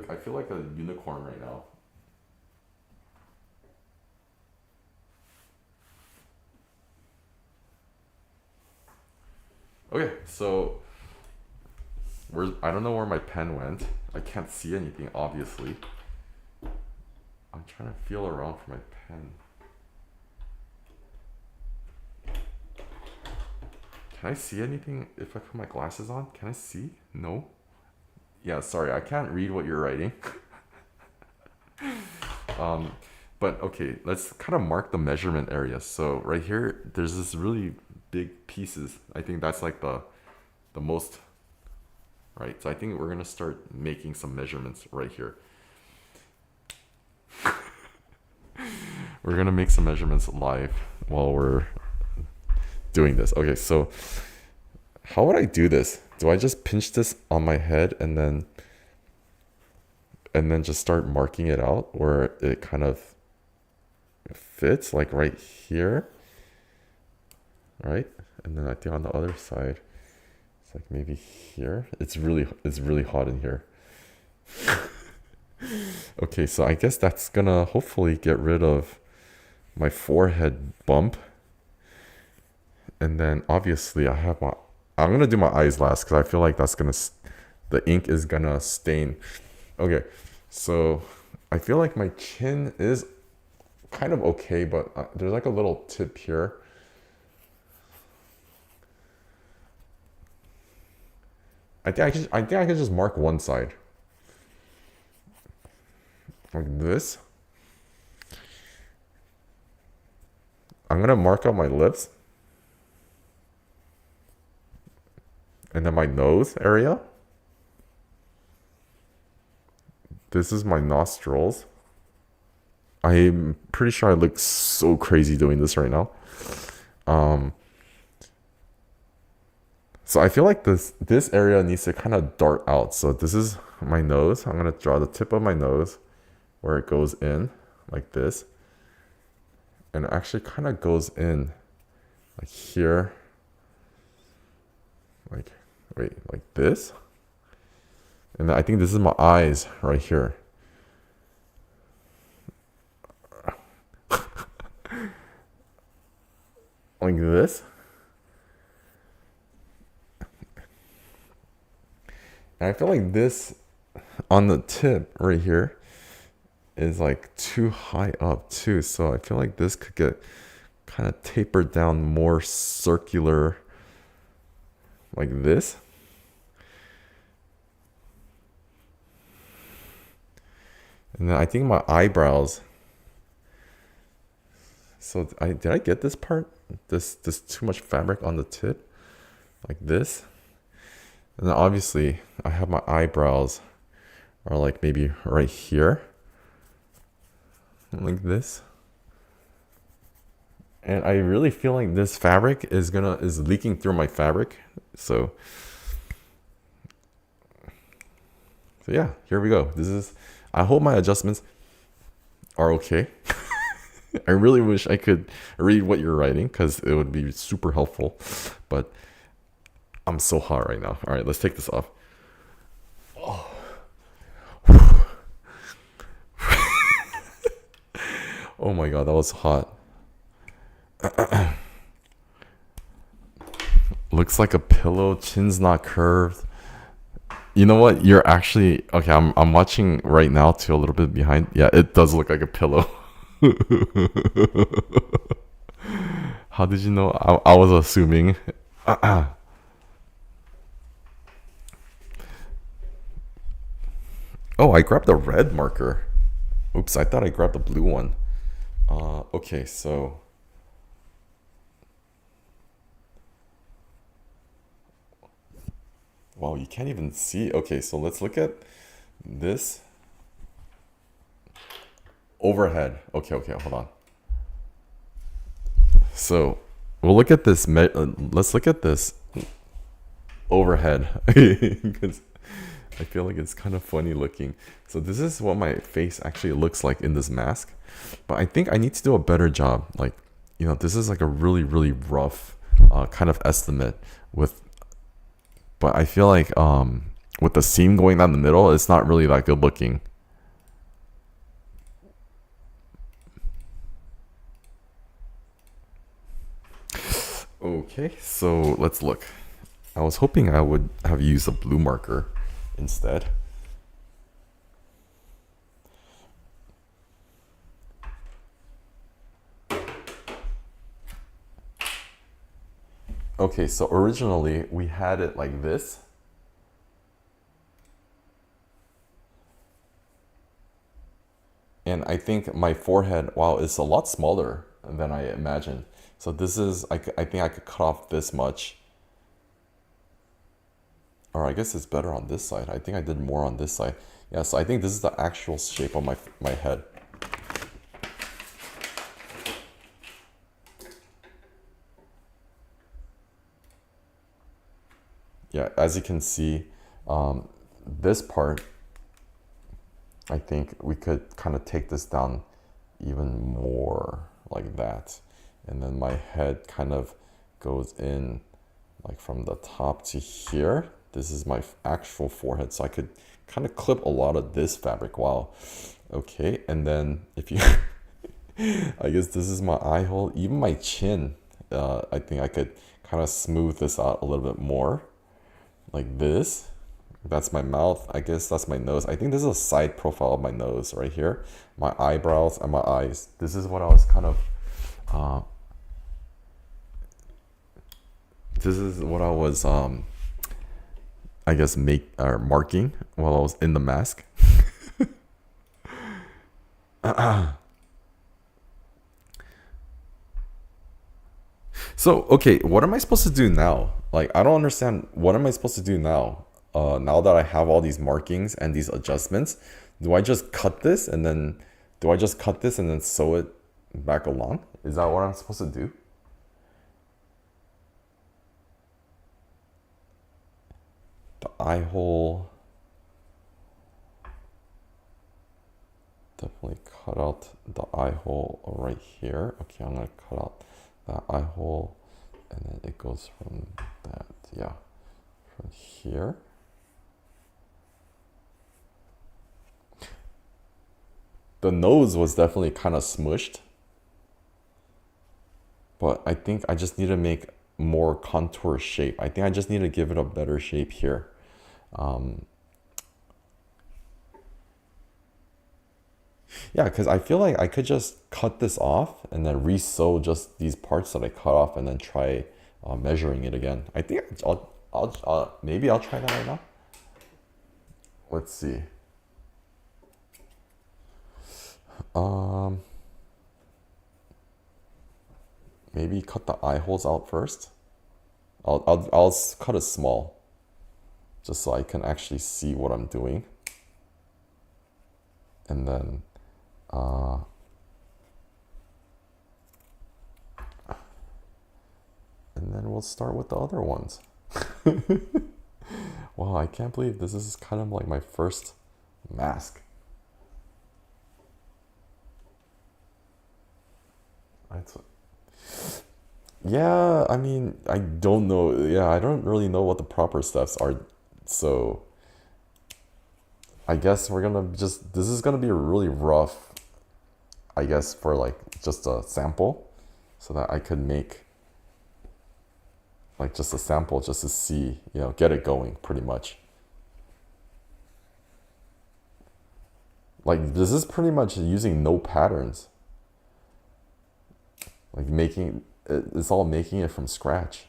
I feel like a unicorn right now. Okay, so I don't know where my pen went. I can't see anything, obviously. I'm trying to feel around for my pen. Can I see anything if I put my glasses on? Can I see? No? Yeah, sorry, I can't read what you're writing. But okay, let's kind of mark the measurement area. So right here, there's this really big pieces. I think that's like the most, right? So I think we're gonna start making some measurements right here. We're gonna make some measurements live while we're doing this. Okay, so how would I do this? Do I just pinch this on my head and then just start marking it out where it kind of fits, like right here, right? And then I think on the other side, it's like maybe here. It's really hot in here. Okay, so I guess that's gonna hopefully get rid of my forehead bump. And then obviously I'm gonna do my eyes last because I feel like that's gonna, the ink is gonna stain. Okay, so I feel like my chin is kind of okay, but there's like a little tip here. I think I can just mark one side like this. I'm gonna mark out my lips and then my nose area. This is my nostrils. I'm pretty sure I look so crazy doing this right now. So I feel like this area needs to kind of dart out. So this is my nose. I'm gonna draw the tip of my nose where it goes in like this, and it actually kind of goes in like here, like like this, and then I think this is my eyes right here. Like this. And I feel like this on the tip right here is like too high up too. So I feel like this could get kind of tapered down more circular like this. And then I think my eyebrows. So did I get this part? This too much fabric on the tip like this. And then obviously I have my eyebrows are like maybe right here like this. And I really feel like this fabric is leaking through my fabric. So yeah, here we go. I hope my adjustments are okay. I really wish I could read what you're writing because it would be super helpful. But I'm so hot right now. All right, let's take this off. Oh. Oh my god, that was hot. Looks like a pillow, chin's not curved. You know what? You're actually okay. I'm watching right now too, a little bit behind. Yeah, it does look like a pillow. How did you know? I was assuming. Oh, I grabbed the red marker. Oops, I thought I grabbed the blue one. Okay, so wow, you can't even see. Okay, so let's look at this overhead. Okay, hold on. So we'll look at this. Let's look at this overhead because I feel like it's kind of funny looking. So this is what my face actually looks like in this mask. But I think I need to do a better job. Like, you know, this is like a really, really rough kind of estimate but I feel like with the seam going down the middle, it's not really that good looking. Okay, so let's look. I was hoping I would have used a blue marker instead. Okay, so originally we had it like this. And I think my forehead, wow, is a lot smaller than I imagined. So this is, I think I could cut off this much. Or I guess it's better on this side. I think I did more on this side. Yeah, so I think this is the actual shape of my head. Yeah, as you can see, this part, I think we could kind of take this down even more like that. And then my head kind of goes in like from the top to here. This is my actual forehead. So I could kind of clip a lot of this fabric. Wow. Okay. And then if you, I guess this is my eye hole, even my chin. I think I could kind of smooth this out a little bit more like this. That's my mouth. I guess that's my nose. I think this is a side profile of my nose right here. My eyebrows and my eyes. This is what I was kind of, this is what I was, I guess marking while I was in the mask. So, okay, what am I supposed to do now? Like, I don't understand. What am I supposed to do now? Now that I have all these markings and these adjustments, do I just cut this and then Do I just cut this and then sew it back along? Is that what I'm supposed to do? The eye hole. Definitely cut out the eye hole right here. Okay, I'm gonna cut out that eye hole, and then it goes from that, yeah, from here. The nose was definitely kind of smushed, but I think I just need to make more contour shape. I think I just need to give it a better shape here. Yeah, because I feel like I could just cut this off and then re-sew just these parts that I cut off and then try measuring it again. I think maybe I'll try that right now. Let's see. Maybe cut the eye holes out first. I'll cut it small, just so I can actually see what I'm doing. And then we'll start with the other ones. Wow, I can't believe this is kind of like my first mask. Yeah, I mean, I don't know. Yeah, I don't really know what the proper steps are. So I guess we're gonna just, this is gonna be really rough, I guess, for like just a sample, so that I could make like just a sample just to see, you know, get it going pretty much. Like this is pretty much using no patterns. Like making it, it's all making it from scratch.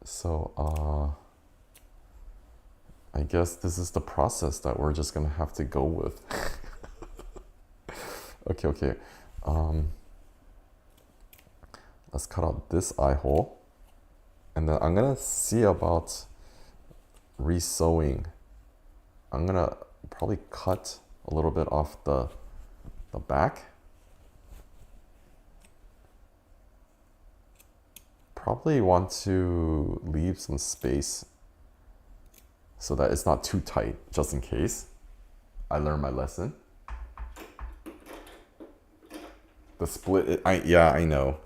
So I guess this is the process that we're just gonna have to go with. Okay. Let's cut out this eye hole. And then I'm gonna see about re-sewing. I'm gonna probably cut a little bit off the back. Probably want to leave some space so that it's not too tight, just in case. I learned my lesson. The split, yeah, I know.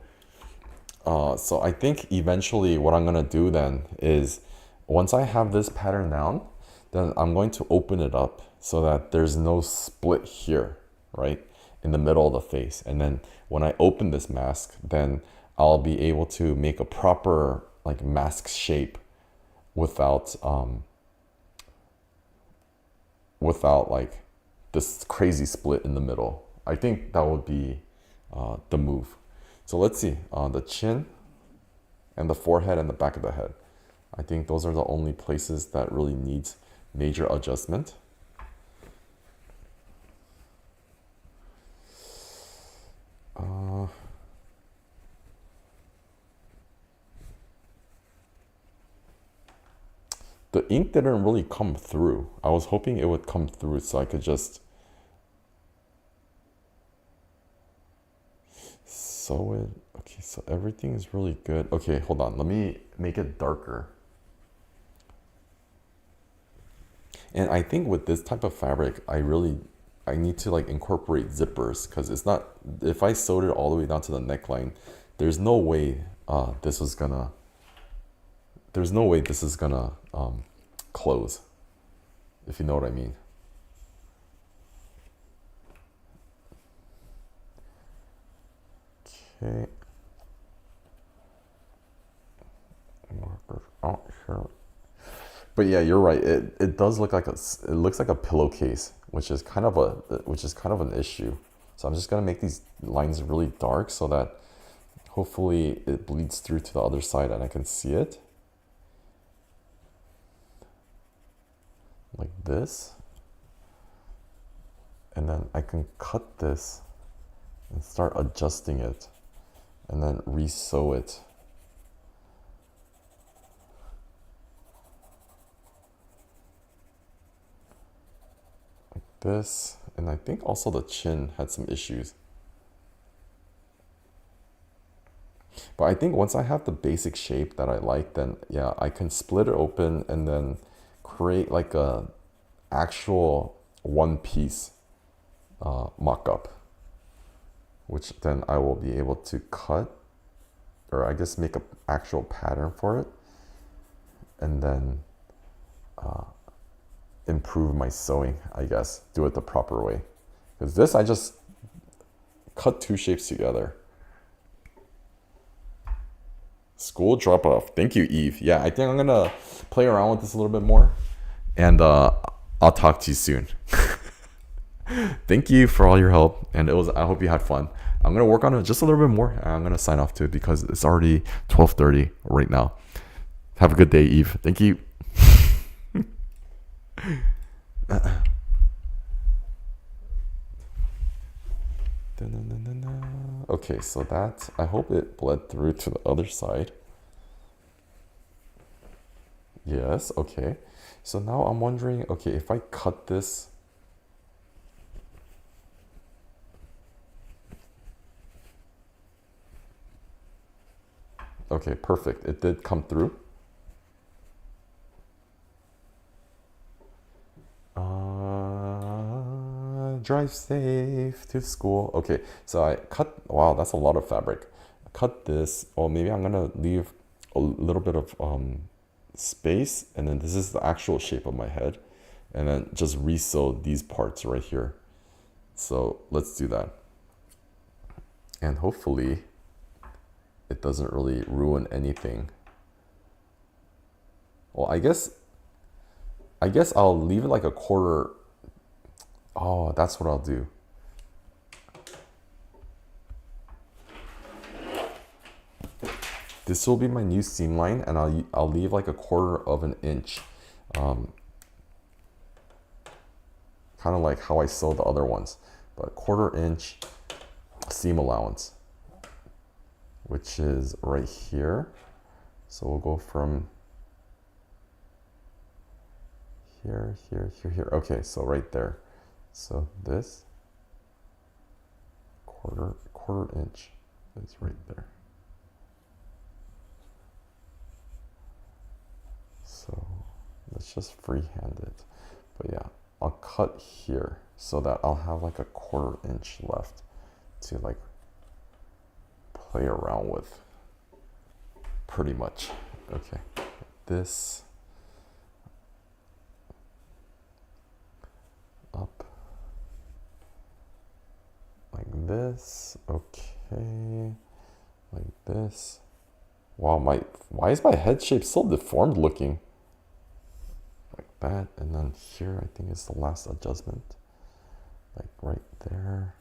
So I think eventually what I'm gonna do then is, once I have this pattern down, then I'm going to open it up so that there's no split here, right? In the middle of the face. And then when I open this mask, then I'll be able to make a proper like mask shape without like this crazy split in the middle. I think that would be the move. So let's see, the chin and the forehead and the back of the head. I think those are the only places that really need major adjustment. The ink didn't really come through. I was hoping it would come through so I could just sew it. Okay, so everything is really good. Okay, hold on. Let me make it darker. And I think with this type of fabric, I need to like incorporate zippers, because it's not, if I sewed it all the way down to the neckline, there's no way this is gonna close, if you know what I mean. Okay. Oh, sure. But yeah, you're right. It does look like it looks like a pillowcase, which is kind of an issue. So I'm just gonna make these lines really dark so that hopefully it bleeds through to the other side and I can see it. Like this. And then I can cut this and start adjusting it and then re-sew it. Like this, And I think also the chin had some issues. But I think once I have the basic shape that I like, then yeah, I can split it open and then create like a actual one piece mock-up, which then I will be able to cut, or I guess make an actual pattern for it, and then improve my sewing, I guess, do it the proper way. Because this, I just cut two shapes together. School drop off. Thank you, Eve. Yeah, I think I'm gonna play around with this a little bit more, and I'll talk to you soon. Thank you for all your help, and I hope you had fun. I'm gonna work on it just a little bit more, and I'm gonna sign off to it because it's already 12:30 right now. Have a good day, Eve. Thank you. Okay, so that, I hope it bled through to the other side. Yes, okay. So now I'm wondering, okay, if I cut this, okay, perfect. It did come through. Drive safe to school. Okay, so I cut, wow, that's a lot of fabric. I cut this, or maybe I'm gonna leave a little bit of space, and then this is the actual shape of my head, and then just re-sew these parts right here. So let's do that. And hopefully it doesn't really ruin anything. Well, I guess I'll leave it like a quarter. Oh, that's what I'll do. This will be my new seam line, and I'll leave like a quarter of an inch. Kind of like how I sew the other ones, but quarter inch seam allowance, which is right here. So we'll go from here, here, here, here. Okay, so right there. So this quarter inch is right there. So let's just freehand it. But yeah, I'll cut here so that I'll have like a quarter inch left to like play around with, pretty much. Okay, this up like this. Okay, like this. Wow, why is my head shape so deformed looking? Like that, and then here I think is the last adjustment. Like right there.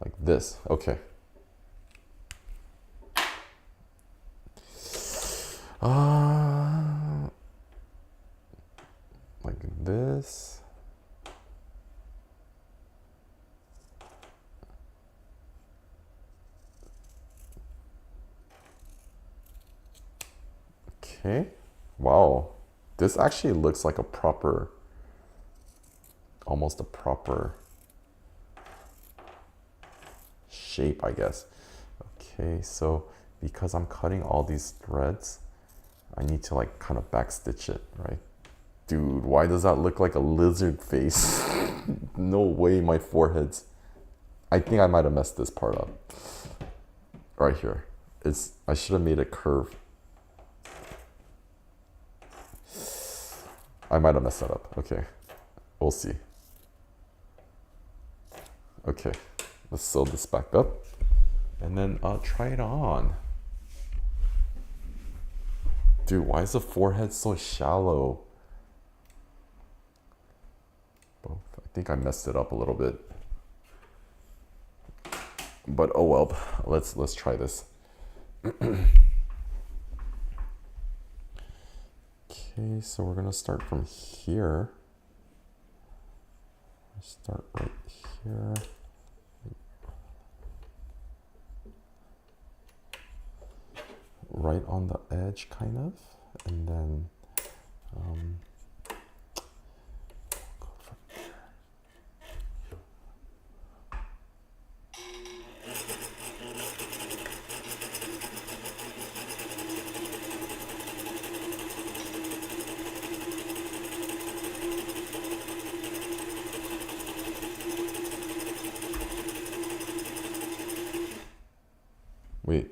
Like this. Okay. Like this. Okay. Wow. This actually looks like a proper, almost a proper shape, I guess. Okay, so because I'm cutting all these threads, I need to like kind of backstitch it, right? Dude, why does that look like a lizard face? No way my forehead's... I think I might have messed this part up. Right here. I should have made a curve. I might have messed that up. Okay, we'll see. Okay, let's sew this back up, and then I'll try it on. Dude, why is the forehead so shallow? Both. I think I messed it up a little bit. But oh well, let's try this. Okay, so we're gonna start from here. Start right here. Right on the edge, kind of, and then go from here. Wait.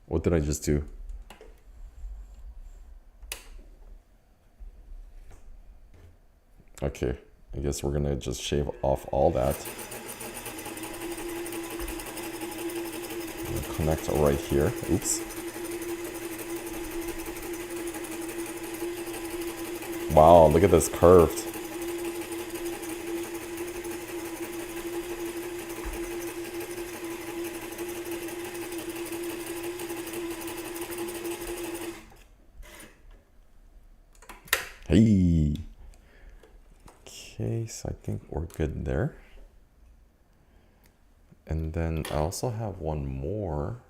What did I just do? Okay, I guess we're gonna just shave off all that. And connect right here. Oops. Wow, look at this curved. Hey. Okay, so I think we're good there. And then I also have one more,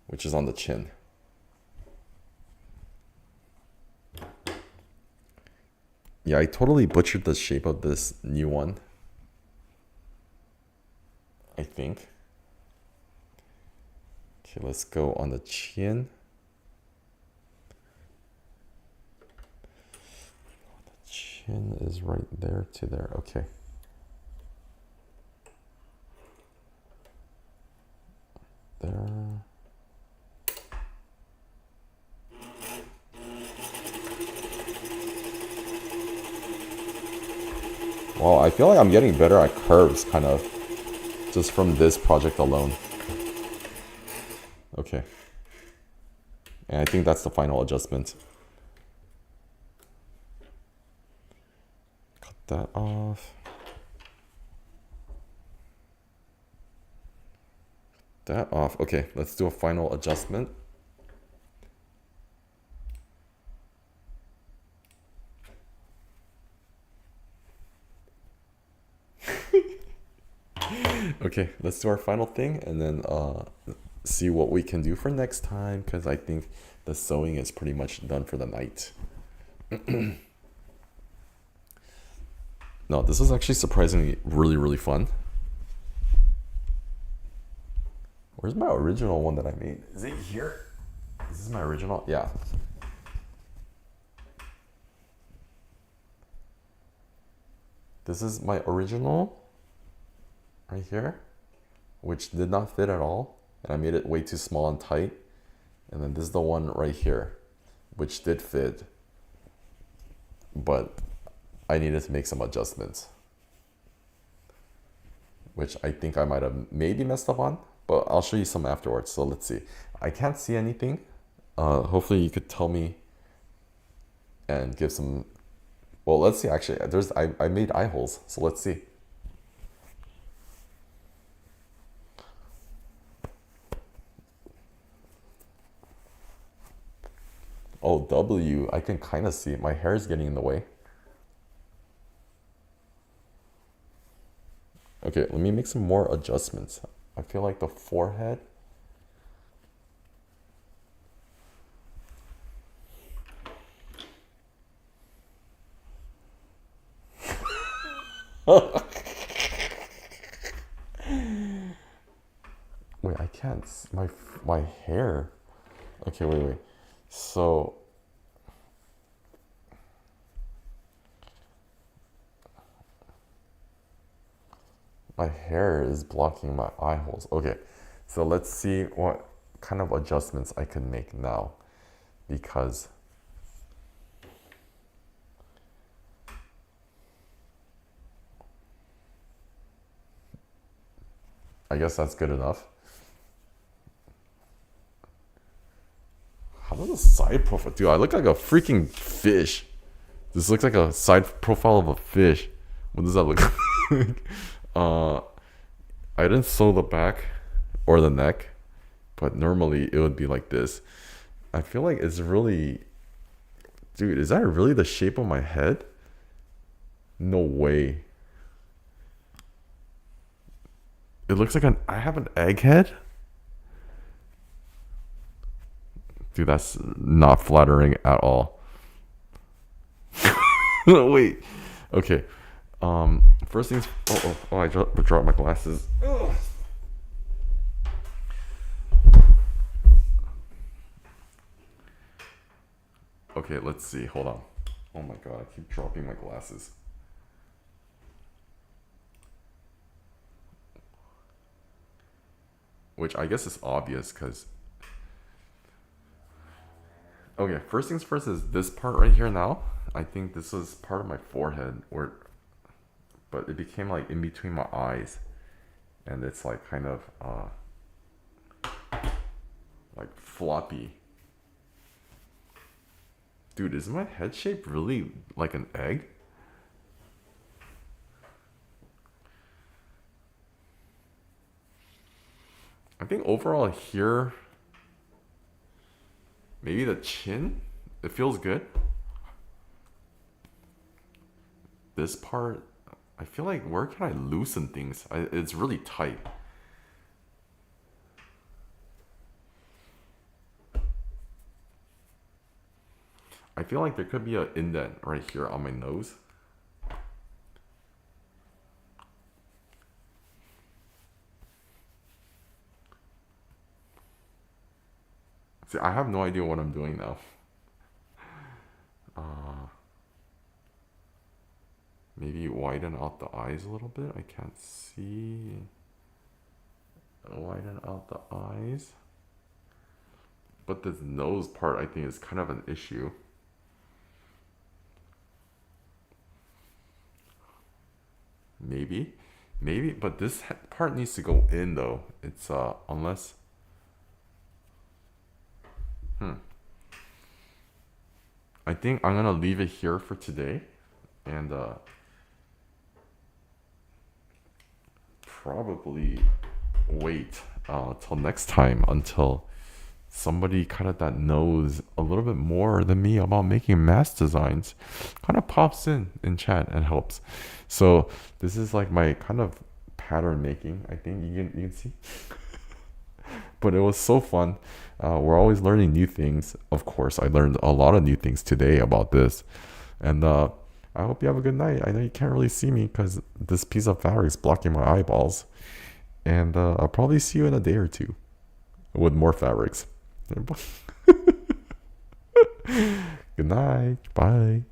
which is on the chin. Yeah, I totally butchered the shape of this new one, I think. Okay, let's go on the chin. The chin is right there to there. Okay. There. Well, I feel like I'm getting better at curves, kind of, just from this project alone. Okay. And I think that's the final adjustment. Cut that off. That off. Okay, let's do a final adjustment. Okay, let's do our final thing and then see what we can do for next time, because I think the sewing is pretty much done for the night. No, this is actually surprisingly really fun. Where's my original one that I made? Is it here? Is this my original? Yeah. This is my original right here, which did not fit at all. And I made it way too small and tight. And then this is the one right here, which did fit, but I needed to make some adjustments, which I think I might have maybe messed up on, but I'll show you some afterwards. So let's see. I can't see anything. Hopefully you could tell me and give some, well, let's see. Actually, I made eye holes, so let's see. Oh, W, I can kind of see it. My hair is getting in the way. Okay, let me make some more adjustments. I feel like the forehead. Wait, I can't. My hair. Okay, wait. So my hair is blocking my eye holes. Okay, so let's see what kind of adjustments I can make now, because I guess that's good enough. How does the side profile? Dude, I look like a freaking fish. This looks like a side profile of a fish. What does that look like? I didn't sew the back or the neck, but normally it would be like this. I feel like it's really... Dude, is that really the shape of my head? No way. It looks like I have an egg head? Dude, that's not flattering at all. Wait. Okay. First things... Oh, I dropped my glasses. Ugh. Okay, let's see. Hold on. Oh my god, I keep dropping my glasses. which I guess is obvious because... Okay, first things first is this part right here now. I think this was part of my forehead, but it became like in between my eyes. And it's like kind of like floppy. Dude, is my head shape really like an egg? I think overall here, maybe the chin, it feels good. This part, I feel like where can I loosen things? It's really tight. I feel like there could be an indent right here on my nose. See, I have no idea what I'm doing now. Maybe widen out the eyes a little bit. I can't see. Widen out the eyes. But this nose part, I think, is kind of an issue. Maybe, but this part needs to go in though. It's unless. I think I'm gonna leave it here for today, and probably wait till next time until somebody kind of that knows a little bit more than me about making mask designs kind of pops in chat and helps. So this is like my kind of pattern making. I think you can see. But it was so fun. We're always learning new things. Of course, I learned a lot of new things today about this. And I hope you have a good night. I know you can't really see me because this piece of fabric is blocking my eyeballs. And I'll probably see you in a day or two with more fabrics. Good night. Bye.